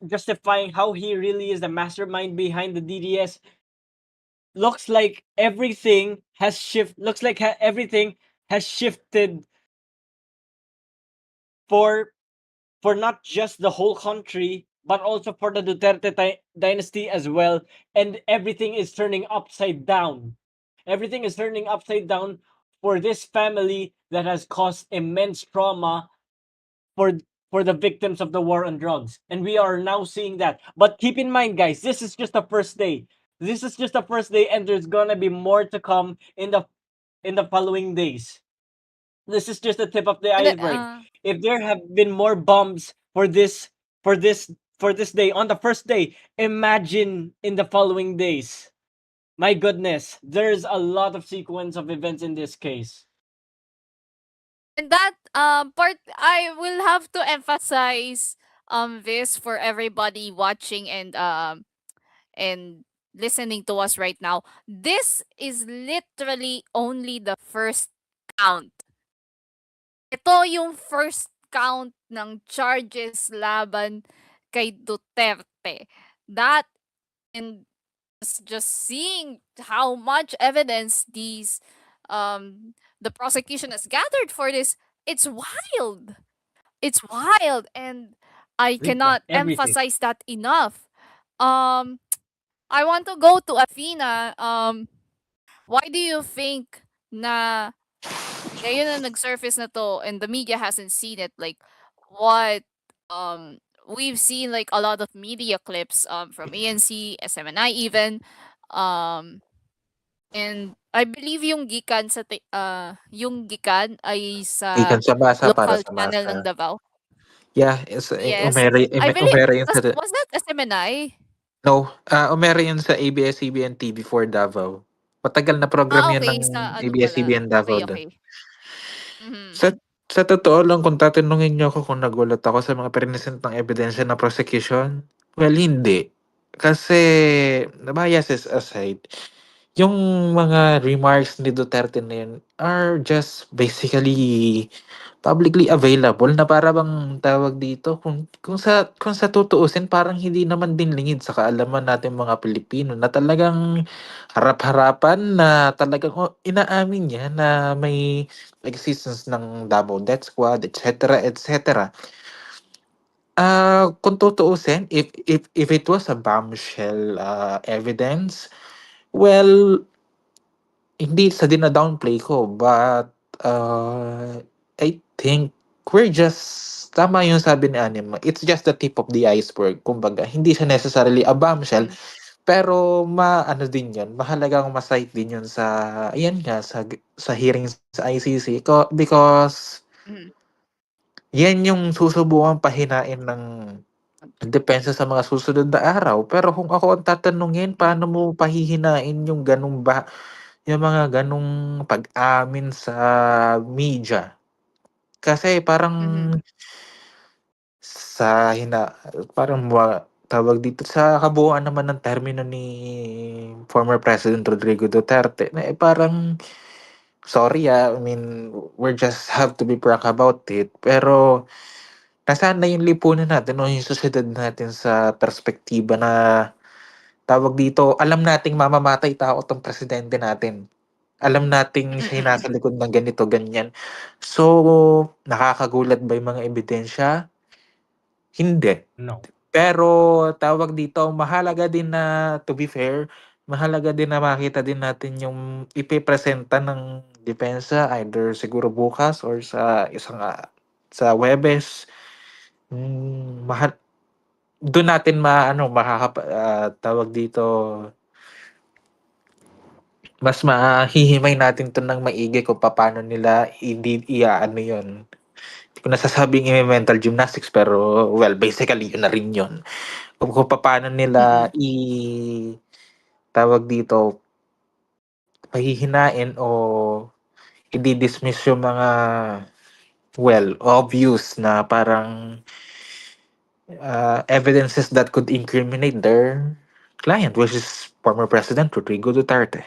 justifying how he really is the mastermind behind the DDS. Looks like everything has everything has shifted for not just the whole country, but also for the Duterte dynasty as well. And everything is turning upside down. Everything is turning upside down for this family that has caused immense trauma for the victims of the war on drugs. And we are now seeing that. But keep in mind, guys, this is just the first day. This is just the first day, and there's gonna be more to come in the following days. This is just the tip of the iceberg. If there have been more bombs for this day on the first day, imagine in the following days. My goodness, there's a lot of sequence of events in this case. And that part, I will have to emphasize this for everybody watching and listening to us right now. This is literally only the first count. Ito yung first count ng charges laban kay Duterte. That and just seeing how much evidence the prosecution has gathered for this, it's wild. It's wild, and I We've got cannot everything. emphasize that enough. Um I want to go to Athena. Why do you think na ngayon na nag-surface na to and the media hasn't seen it? Like, what we've seen like a lot of media clips from ANC, SMNI even, um and I believe yung Gikan ay sa Ikan sa masa para local sa channel masa. ng Davao. Yeah, Yes. I believe umere yun sa was that SMNI? no, umere yun sa ABS-CBN TV for Davao. Matagal na program Ah, yun okay, ng sa ano pala. ABS-CBN Davao Okay, dun. okay. Mhm. Sa totoo lang, kung tatanungin niyo ako kung nagulat ako sa mga present ng ebidensya ng prosecution, well, hindi. Kasi, biases aside, yung mga remarks ni Duterte na yun are just basically publicly available na para bang tawag dito kung sa tutuusin parang hindi naman din lingid sa kaalaman natin mga Pilipino na talagang harap-harapan na talagang inaamin niya na may existence ng Davao Death Squad, etc., etc. Kung tutuusin, if it was a bombshell evidence, well, hindi sa dina-downplay ko, but I think we're just tama yung sabi ni Anima, it's just the tip of the iceberg. Kumbaga, hindi siya necessarily a bombshell, pero ano din yun, mahalagang ma-cite din yun sa, ayan nga, sa hearings sa ICC because Mhm. yan yung susubukang pahinain ng depensa sa mga susunod na araw. Pero kung ako ang tatanungin, paano mo pahihinain yung yung mga ganong pag-amin sa media? Kasi parang Mhm. sa parang tawag dito sa kabuuan naman ng termino ni former President Rodrigo Duterte na parang sorry I mean we just have to be frank about it pero nasaan na yung lipunan natin o yung sosyedad natin sa perspektiba na tawag dito alam nating mamamatay tao tong presidente natin. Alam nating siya yung nasa likod ng ganito, ganyan. So, nakakagulat ba yung mga ebidensya? Hindi. No. Pero tawag dito, mahalaga din na, to be fair, mahalaga din na makita din natin yung ipipresenta ng depensa either siguro bukas or sa sa Webes. Doon natin tawag dito, mas mahihimay natin 'to ng maigi kung paano nila iaano 'yun. Hindi ko nasasabing mental gymnastics pero well, basically yun na rin yun. Kung paano nila tawag dito, pahihinain o i-dismiss yung mga well, obvious na parang evidences that could incriminate their client, which is former President Rodrigo Duterte.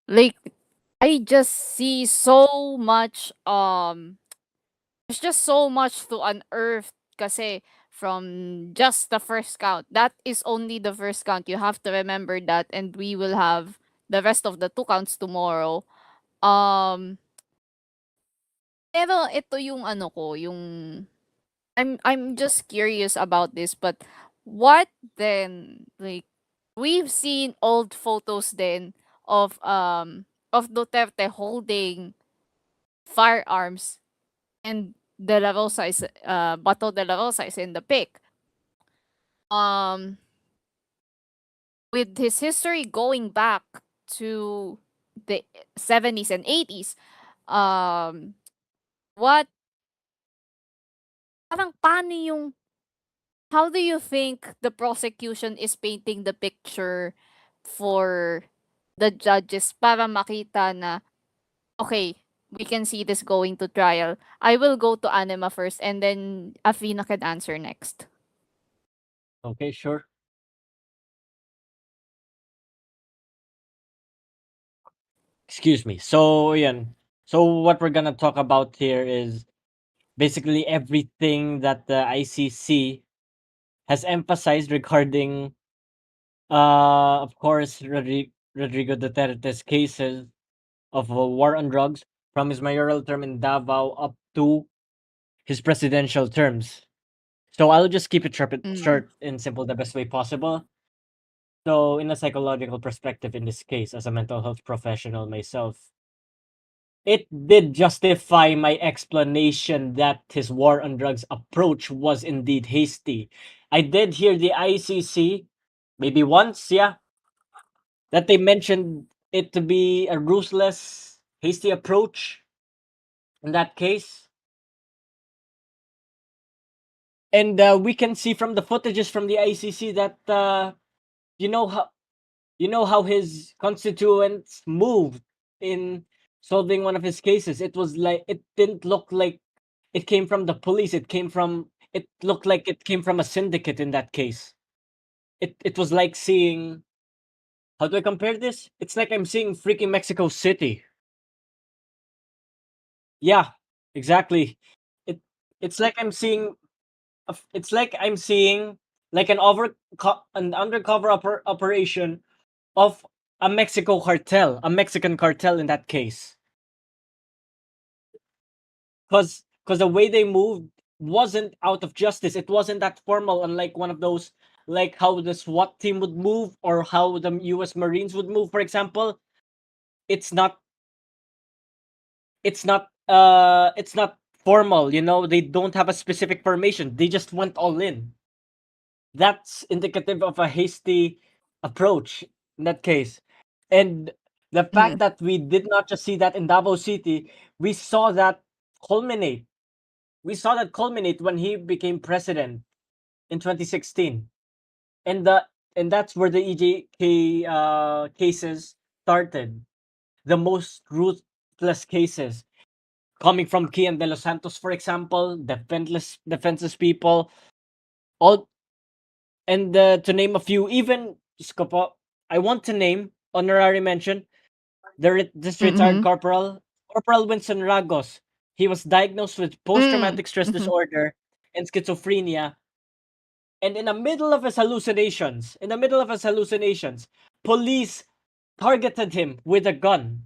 Like, I just see so much there's just so much to unearth kasi from just the first count. That is only the first count. You have to remember that, and we will have the rest of the two counts tomorrow. Um pero ito yung ano ko, yung I'm just curious about this, but what then, like, we've seen old photos then of Duterte holding firearms and the level size Bato de la Rosa is in the pic. Um with his history going back to the 70s and 80s, um what parang paano yung how do you think the prosecution is painting the picture for the judges para makita na okay, we can see this going to trial. I will go to Anima first, and then Afina can answer next. Okay, sure. Excuse me. So, yan. So, what we're gonna talk about here is basically everything that the ICC has emphasized regarding, of course, Rodrigo Duterte's cases of war on drugs from his mayoral term in Davao up to his presidential terms. So I'll just keep it short and simple the best way possible. So, in a psychological perspective, in this case, as a mental health professional myself, it did justify my explanation that his war on drugs approach was indeed hasty. I did hear the ICC, maybe once, yeah, that they mentioned it to be a ruthless, hasty approach in that case. And we can see from the footages from the ICC that you know how his constituents moved in solving one of his cases. It was like it didn't look like it came from the police. It looked like it came from a syndicate in that case. It was like seeing, how do I compare this? It's like I'm seeing freaking Mexico City. Yeah, exactly. It it's like I'm seeing it's like I'm seeing like an undercover operation of a Mexican cartel in that case. Cause the way they moved wasn't out of justice. It wasn't that formal, unlike one of those, like how the SWAT team would move or how the US Marines would move, for example. It's not it's not formal, they don't have a specific formation. They just went all in. That's indicative of a hasty approach in that case. And the fact that we did not just see that in Davao City, we saw that culminate. We saw that culminate when he became president in 2016. And that's where the EJK cases started. The most ruthless cases coming from Kian de los Santos, for example, defenseless people, all. And to name a few, even Skopo, I want to name honorary mention this retired Corporal Winston Ragos. He was diagnosed with post-traumatic stress disorder and schizophrenia. And in the middle of his hallucinations, police targeted him with a gun.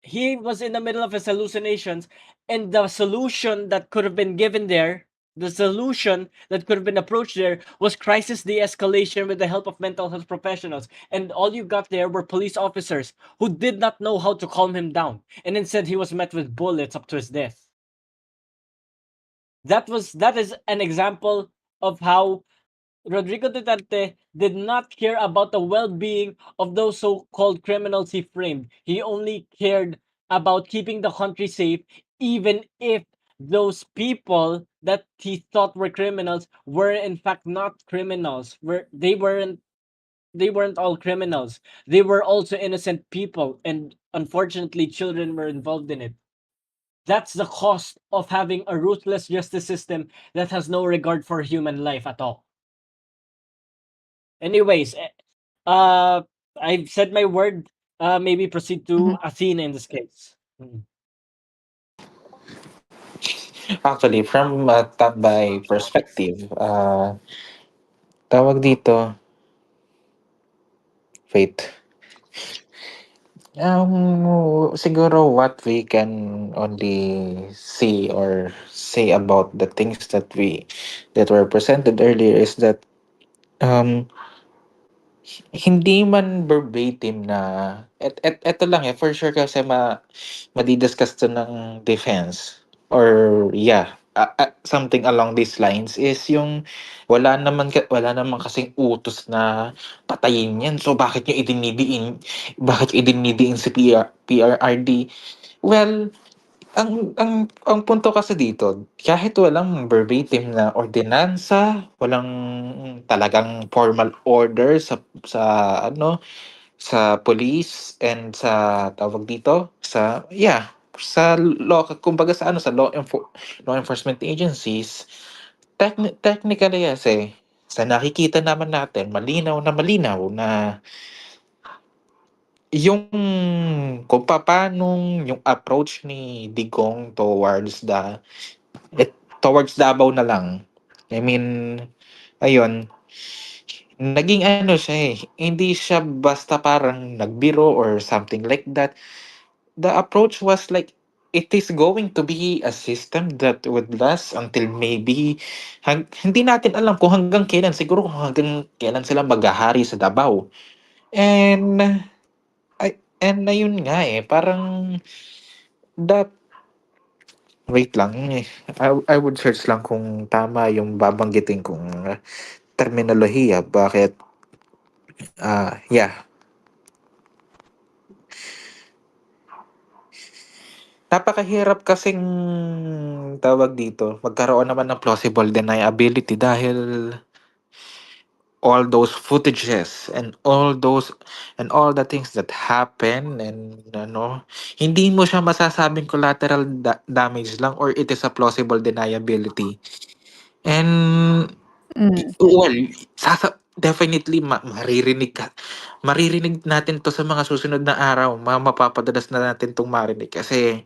He was in the middle of his hallucinations, and the solution that could have been given there, the solution that could have been approached there was crisis de-escalation with the help of mental health professionals. And all you got there were police officers who did not know how to calm him down. And instead he was met with bullets up to his death. That is an example of how Rodrigo Duterte did not care about the well-being of those so-called criminals he framed. He only cared about keeping the country safe, even if those people that he thought were criminals were in fact not criminals. They weren't all criminals. They were also innocent people, and unfortunately children were involved in it. That's the cost of having a ruthless justice system that has no regard for human life at all. Anyways, I've said my word. Maybe proceed to Athena in this case. Actually, from a tambay perspective, tawag dito, wait. Siguro what we can only see or say about the things that were presented earlier is that um hindi man verbatim na eto lang for sure kasi madidiscuss to ng defense or something along these lines is yung wala naman kasing utos na patayin yan, so bakit niyo idinidiin si PRRD. Well, ang punto kasi dito, kahit walang verbatim na ordinansa, walang talagang formal order sa police and sa tawag dito, sa law, kumbaga sa ano, sa law enforcement agencies, technically kasi, sa nakikita naman natin, malinaw na yung kung papanong yung approach ni Digong towards Davao na lang. I mean, ayun, naging ano siya eh, hindi siya basta parang nagbiro or something like that. The approach was like, it is going to be a system that would last until maybe, hindi natin alam kung hanggang kailan, siguro kung hanggang kailan sila maghahari sa Davao. And, ayun nga eh, parang, that, wait lang eh, I would search lang kung tama yung babanggitin kong terminolohiya, bakit, yeah. Napakahirap kasing tawag dito, magkaroon naman ng plausible deniability dahil all those footages and all the things that happen and ano, hindi mo siya masasabing collateral damage lang or it is a plausible deniability. And well, definitely maririnig natin to sa mga susunod na araw, mapapadalas na natin tong marinig kasi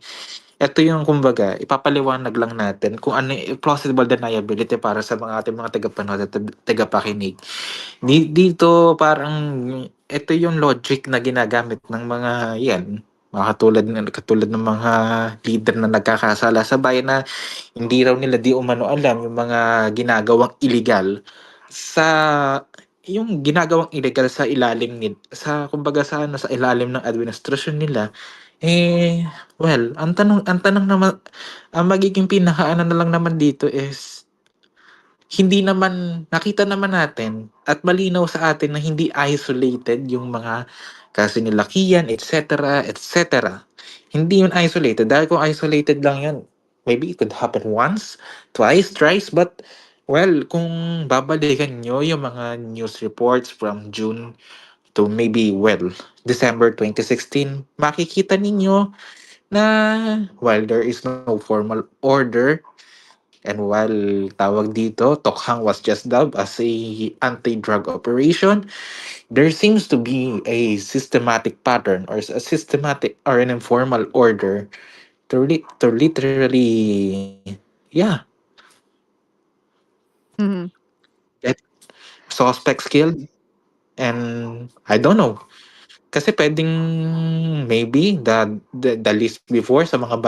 ito yung kumbaga, ipapaliwanag lang natin kung ano yung plausible deniability para sa mga ating mga tagapanood at tagapakinig. Dito parang ito yung logic na ginagamit ng mga mga katulad ng mga leader na nagkakasala sa bayan na hindi raw nila di umano alam yung mga ginagawang illegal sa sa ilalim sa kumbaga sa ano, sa ilalim ng administrasyon nila. Well, ang tanong naman, ang magiging pinakaano na lang naman dito is hindi naman nakita naman natin at malinaw sa atin na hindi isolated yung mga kasinilakihan, etc., etc. Hindi yun isolated. Dahil kung isolated lang yun, maybe it could happen once, twice, thrice, but well, kung babalikan nyo yung mga news reports from June to maybe, well, December 2016, makikita ninyo na while there is no formal order, and while tawag dito, Tokhang was just dubbed as a anti-drug operation, there seems to be a systematic pattern or a systematic or an informal order to literally, Mhm. get suspects killed. And I don't know. Kasi pwedeng maybe the list before sa mga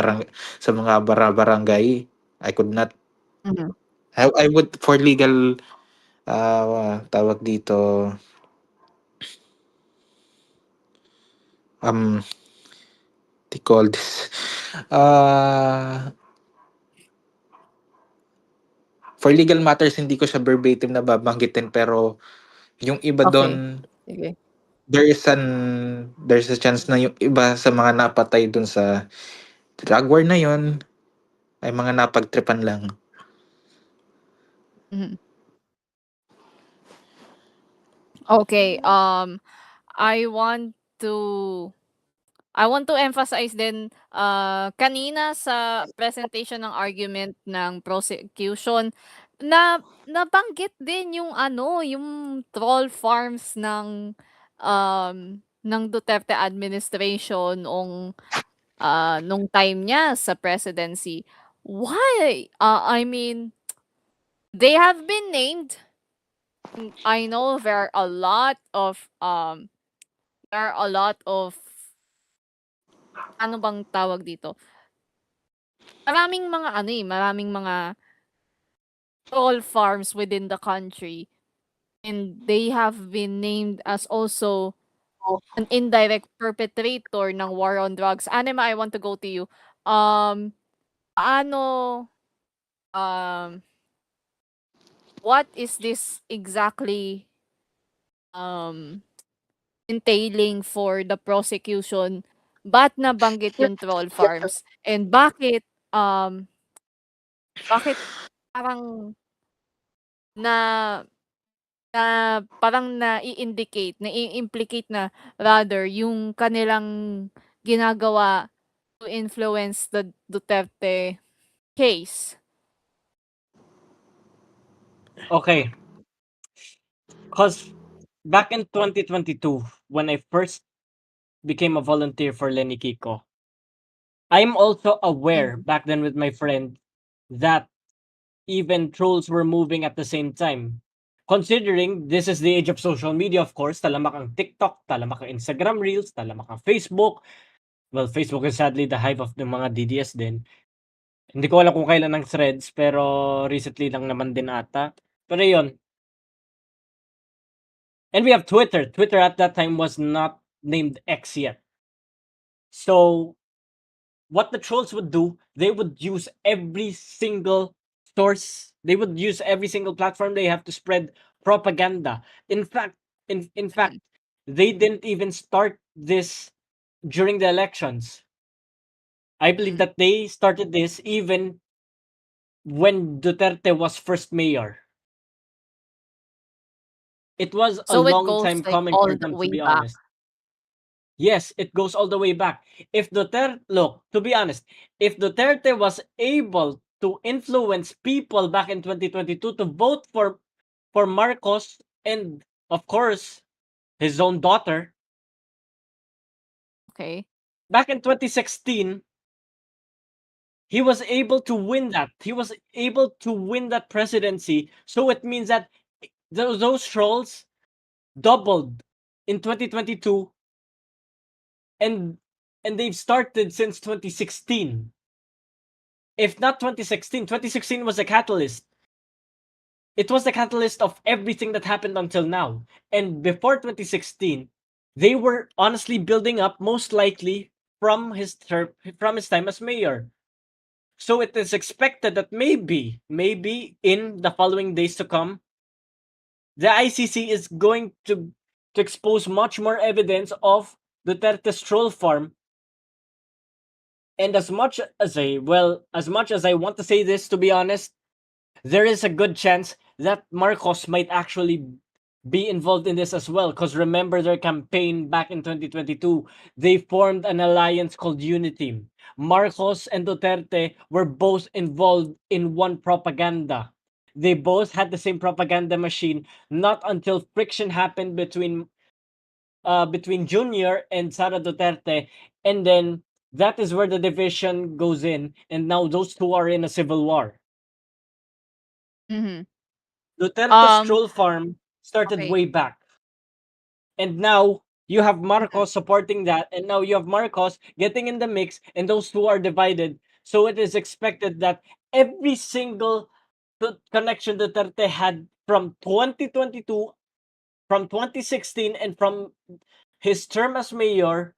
barangay, I could not Mhm. I would for legal tawag dito, um they call this uh for legal matters hindi ko siya verbatim na babanggitin pero yung iba Okay. doon Sige. there's a chance na yung iba sa mga napatay dun sa drug war na yon ay mga napagtripan lang. Mhm. Okay, I want to I want to emphasize din, kanina sa presentation ng argument ng prosecution na nabanggit din yung ano, yung troll farms ng Duterte administration nung time niya sa presidency. Why? I mean, they have been named. I know there are a lot of ano bang tawag dito? Maraming mga troll farms within the country, and they have been named as also an indirect perpetrator ng war on drugs. Anima, I want to go to you. Paano, um, what is this exactly um entailing for the prosecution? Ba't nabanggit yung troll farms? And bakit parang na na parang nai-indicate, nai-implicate na rather yung kanilang ginagawa to influence the Duterte case? Okay, because back in 2022, when I first became a volunteer for Lenny Kiko, I'm also aware back then with my friend that even trolls were moving at the same time. Considering this is the age of social media, of course, talamak ang TikTok, talamak ang Instagram Reels, talamak ang Facebook. Well, Facebook is sadly the hive of the mga DDS din. Hindi ko alam kung kailan ang threads, pero recently lang naman din ata. Pero yun. And we have Twitter. Twitter at that time was not named X yet. So what the trolls would do, they would use every single source. They would use every single platform they have to spread propaganda. In fact, in fact, they didn't even start this during the elections. I believe that they started this even when Duterte was first mayor. It was a So it long goes time like coming all for the them, to way be back. honest. Yes, it goes all the way back. If Duterte, look, to be honest, if Duterte was able to influence people back in 2022 to vote for Marcos and of course his own daughter, Okay. back in 2016, he was able to win that. He was able to win that presidency. So it means that those trolls doubled in 2022 and they've started since 2016. If not 2016, 2016 was a catalyst. It was the catalyst of everything that happened until now. And before 2016, they were honestly building up, most likely from his time as mayor. So it is expected that maybe in the following days to come, the ICC is going to expose much more evidence of Duterte's troll farm. And as much as I want to say this, to be honest, there is a good chance that Marcos might actually be involved in this as well. Because remember their campaign back in 2022, they formed an alliance called Uniteam. Marcos and Duterte were both involved in one propaganda. They both had the same propaganda machine. Not until friction happened between Junior and Sara Duterte, and then that is where the division goes in, and now those two are in a civil war. Mm-hmm. Duterte's troll farm started Okay. way back. And now you have Marcos supporting that, and now you have Marcos getting in the mix, and those two are divided. So it is expected that every single connection Duterte had from 2022, from 2016, and from his term as mayor,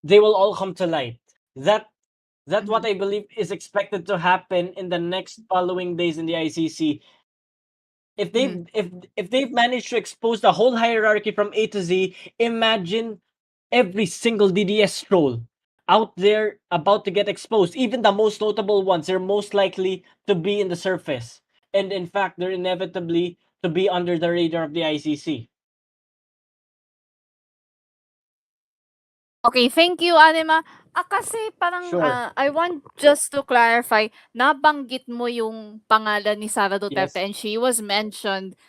they will all come to light. That's what I believe is expected to happen in the next following days in the ICC. If they've managed to expose the whole hierarchy from A to Z, imagine every single DDS troll out there about to get exposed. Even the most notable ones, they're most likely to be in the surface. And in fact, they're inevitably to be under the radar of the ICC. Okay, thank you, Anima. Kasi parang Sure. I want just to clarify, nabanggit mo yung pangalan ni Sara Duterte Yes. and she was mentioned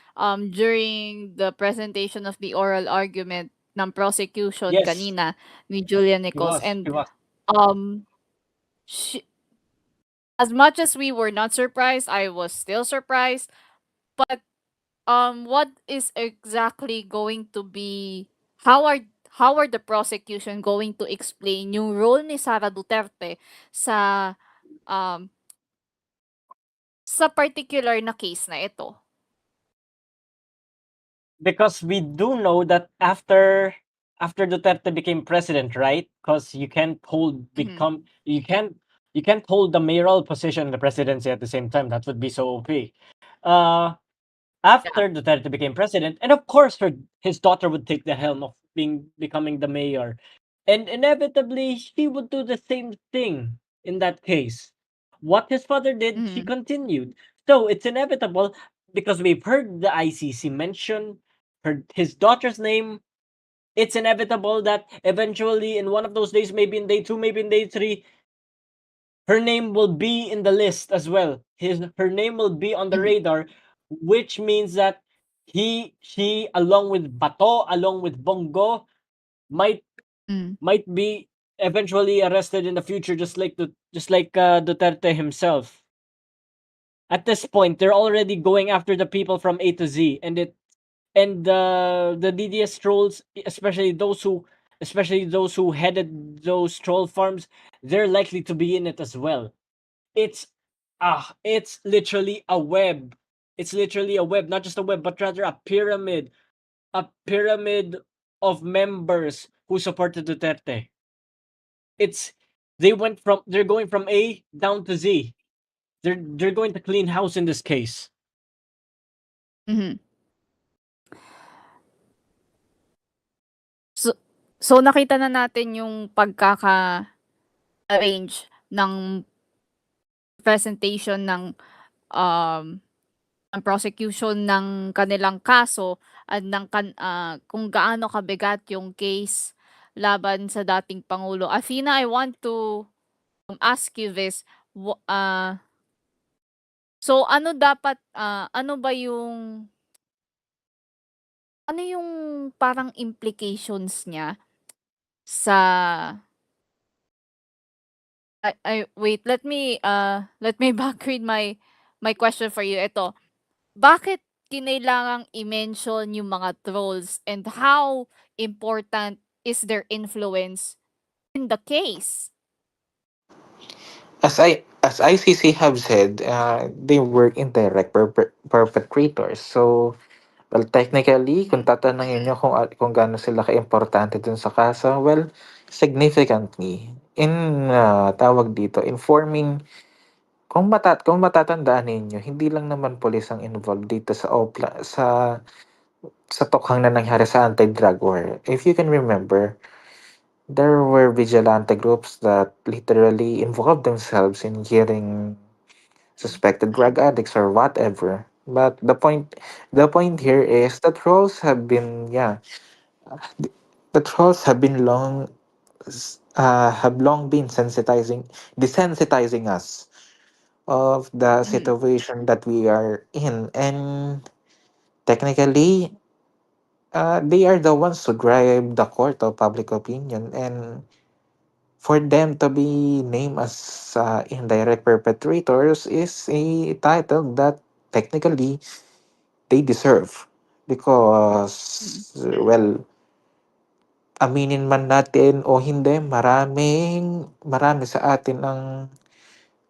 during the presentation of the oral argument ng prosecution Yes. kanina ni Julia Nichols. He And was. she, as much as we were not surprised, I was still surprised. But what is exactly going to be how are the prosecution going to explain yung role ni Sara Duterte sa um sa particular na case na ito? Because we do know that after Duterte became president, right? Because you can't hold you can't hold the mayoral position and the presidency at the same time. That would be so OP. After Duterte became president, and of course his daughter would take the helm of becoming the mayor. And inevitably she would do the same thing in that case. What his father did, he continued. So it's inevitable because we've heard the ICC mention his daughter's name. It's inevitable that eventually in one of those days, maybe in day 2, maybe in day 3, her name will be in the list as well. Her name will be on the radar, which means that she, along with Bato, along with Bongo, might be eventually arrested in the future, just like Duterte himself. At this point, they're already going after the people from A to Z, and the DDS trolls, especially those who headed those troll farms, they're likely to be in it as well. It's literally a web. It's literally a web, not just a web, but rather a pyramid of members who supported Duterte. They're going from A down to Z. They're going to clean house in this case. Mhm. So nakita na natin yung pagkaka-arrange ng presentation ng prosecution ng kanilang kaso at kung gaano kabigat yung case laban sa dating pangulo. Athena, I want to ask you this. So ano yung parang implications niya sa wait, let me back read my question for you. Ito, bakit kinailangang i-mention yung mga trolls and how important is their influence in the case? As ICC have said, they were indirect perpetrators. So, well, technically, kung tatanungin nyo kung gaano sila ka-importante dun sa kaso, well, significantly. Tawag dito, informing, kung matatandaan ninyo, hindi lang naman police ang involved dito sa tokhang na nangyari sa anti-drug war. If you can remember, there were vigilante groups that literally involved themselves in hearing suspected drug addicts or whatever. But the point here is the trolls have been the trolls have long been desensitizing us of the situation that we are in, and technically they are the ones who drive the court of public opinion, and for them to be named as indirect perpetrators is a title that technically they deserve because, well, aminin man natin o hindi, marami sa atin ang,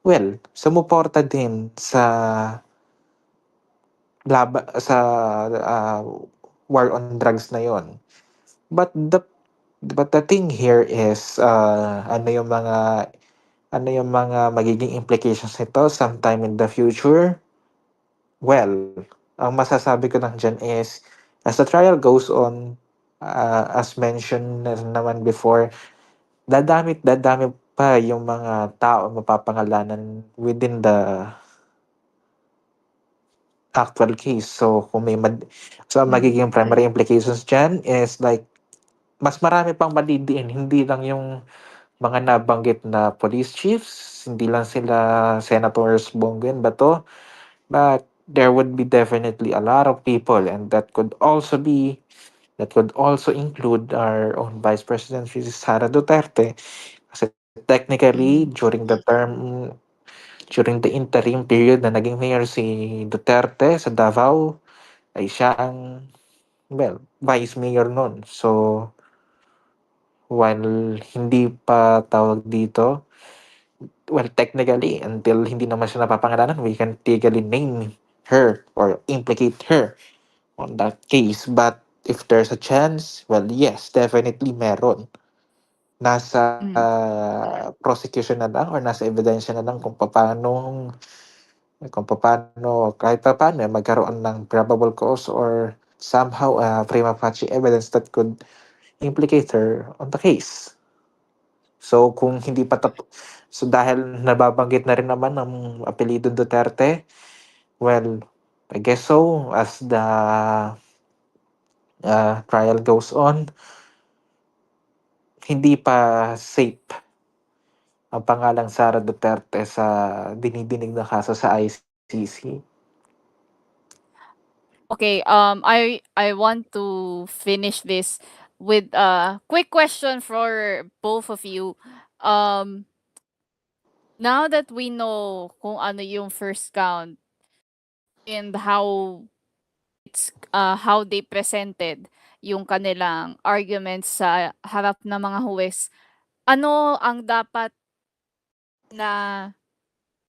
well, sumuporta din sa war on drugs na yon. But the thing here is ano yung mga magiging implications nito sometime in the future. Well, ang masasabi ko lang dyan is, as the trial goes on, as mentioned na rin naman before, dadami pa yung mga tao mapapangalanan within the actual case. So, ang magiging primary implications dyan is like, mas marami pang madidiin, hindi lang yung mga nabanggit na police chiefs, hindi lang sila Senators Bongo and Bato, but there would be definitely a lot of people, and that could also include our own Vice President, si Sara Duterte. Kasi technically, during the interim period na naging mayor si Duterte sa Davao, ay siya ang, well, vice mayor nun. So, while hindi pa tawag dito, well, technically, until hindi naman siya napapangalanan, we can legally name her or implicate her on that case. But if there's a chance, well, yes, definitely meron. Nasa prosecution na lang or nasa ebidensya na lang kung paano kahit paano magkaroon ng probable cause or somehow prima facie evidence that could implicate her on the case. So kung hindi pa so dahil nababanggit na rin naman ng apelyido Duterte, well, I guess so, as the trial goes on, hindi pa safe ang pangalang Sara Duterte sa dinidinig na kaso sa ICC? Okay, I want to finish this with a quick question for both of you. Um Now that we know kung ano yung first count and how they presented yung kanilang arguments sa harap ng mga huwes, ano ang dapat na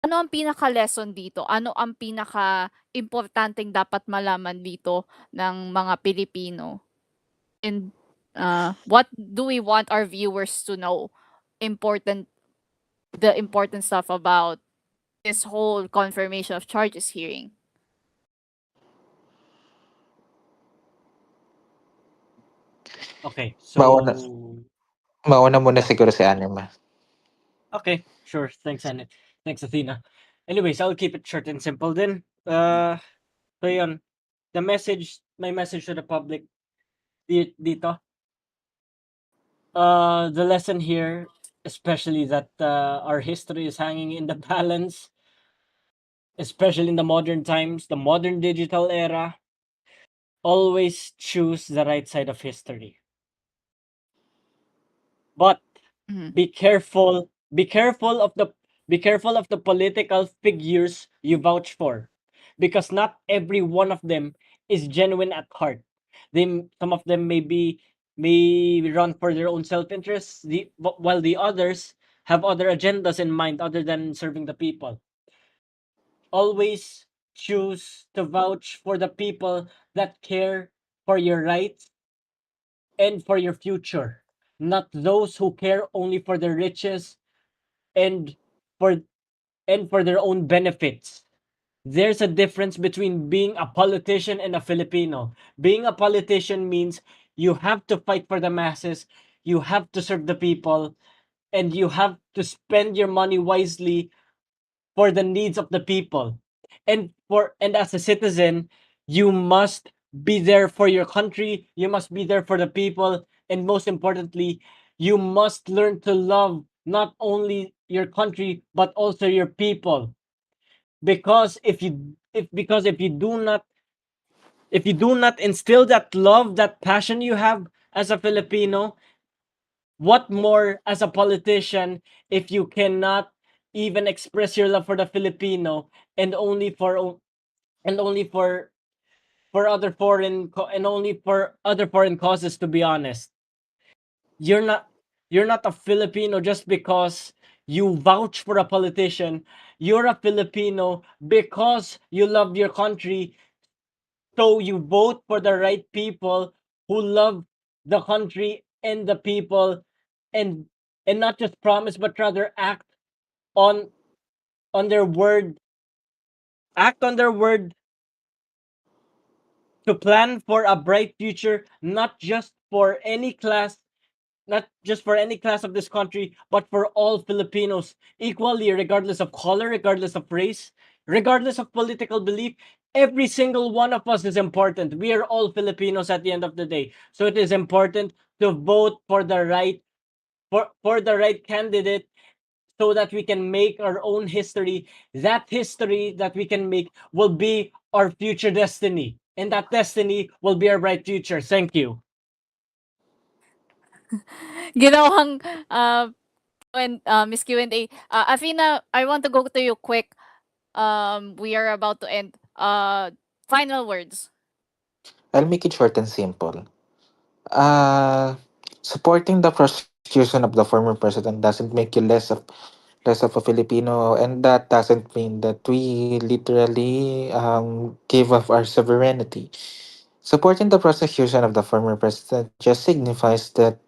ano ang pinaka-lesson dito? Ano ang pinaka-importanteng dapat malaman dito ng mga Pilipino? And what do we want our viewers to know? Important the important stuff about this whole confirmation of charges hearing. Okay, Mauna, so mauna muna yeah. siguro si Anima. Okay, sure. Thanks, Anet. Thanks, Athena. Anyways, I'll keep it short and simple then. So yun, my message to the public dito. The lesson here, especially that our history is hanging in the balance, especially in the modern times, the modern digital era. Always choose the right side of history. But be careful of the political figures you vouch for, because not every one of them is genuine at heart. Some of them may run for their own self-interest, while the others have other agendas in mind other than serving the people. Always choose to vouch for the people that care for your rights and for your future, not those who care only for their riches and for for their own benefits. There's a difference between being a politician and a Filipino. Being a politician means you have to fight for the masses, you have to serve the people, and you have to spend your money wisely for the needs of the people. And as a citizen, you must be there for your country, you must be there for the people, and most importantly, you must learn to love not only your country but also your people. Because if you do not instill that love, that passion you have as a Filipino, what more as a politician if you cannot even express your love for the Filipino and only for other foreign causes? To be honest, you're not a Filipino just because you vouch for a politician. You're a Filipino because you love your country, so you vote for the right people who love the country and the people, and not just promise but rather on on their word act on their word to plan for a bright future, not just for any class of this country, but for all Filipinos equally, regardless of color, regardless of race, regardless of political belief. Every single one of us is important. We are all Filipinos at the end of the day. So it is important to vote for the right candidate, so that we can make our own history. That history that we can make will be our future destiny. And that destiny will be our bright future. Thank you. Ginawang Miss Q&A. Athena, I want to go to you quick. We are about to end. Final words. I'll make it short and simple. Uh, Supporting the prosecution of the former president doesn't make you less of a Filipino, and that doesn't mean that we literally give up our sovereignty. Supporting the prosecution of the former president just signifies that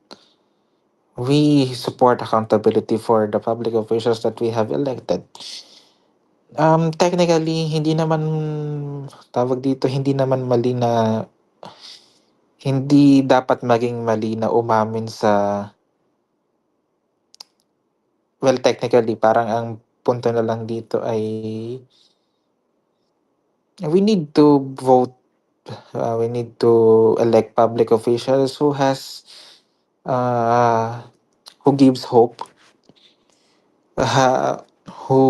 we support accountability for the public officials that we have elected. Technically, hindi naman mali na hindi dapat maging mali na umamin sa, well, technically, parang ang punto na lang dito ay we need to vote, we need to elect public officials uh, who gives hope who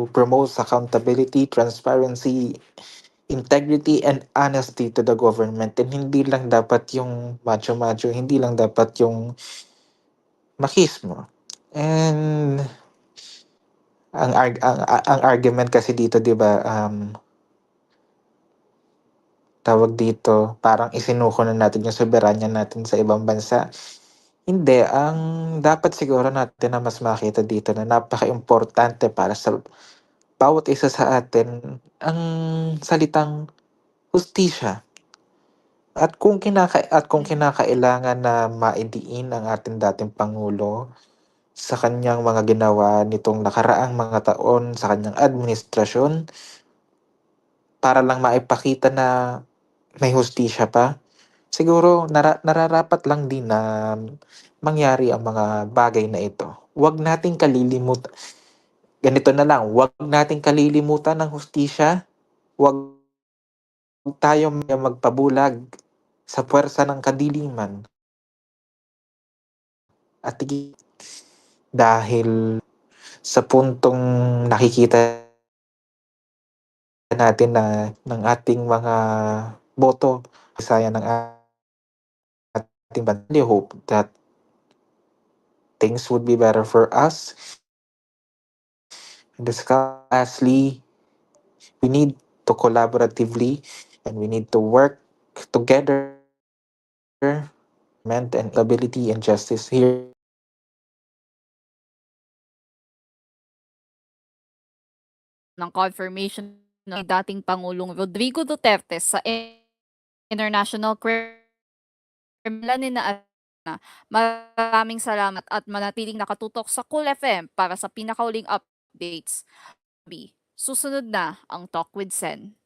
promotes accountability, transparency, integrity, and honesty to the government. And hindi lang dapat yung macho-macho, hindi lang dapat yung machismo. And ang argument kasi dito, 'di ba, tawag dito, parang isinuko na natin yung soberanya natin sa ibang bansa. Hindi, ang dapat siguro natin na mas makita dito na napaka-importante para sa bawat isa sa atin ang salitang hustisya. At kung kinakailangan na maidiin ang ating dating pangulo sa kanyang mga ginawa nitong nakaraang mga taon sa kanyang administrasyon para lang maipakita na may hustisya pa, siguro nararapat lang din na mangyari ang mga bagay na ito. Huwag nating kalilimutan, ganito na lang, huwag nating kalilimutan ng hustisya, huwag tayo magpabulag sa puwersa ng kadiliman. At dahil sa puntong nakikita natin na ng ating mga boto, sayang ng ating bansa. I hope that things would be better for us. And lastly, we need to collaboratively and we need to work together and stability and justice here. Ng confirmation ng dating Pangulong Rodrigo Duterte sa International Criminal na maraming salamat at manatiling nakatutok sa Cool FM para sa pinakauling updates. Susunod na ang Talk with Sen.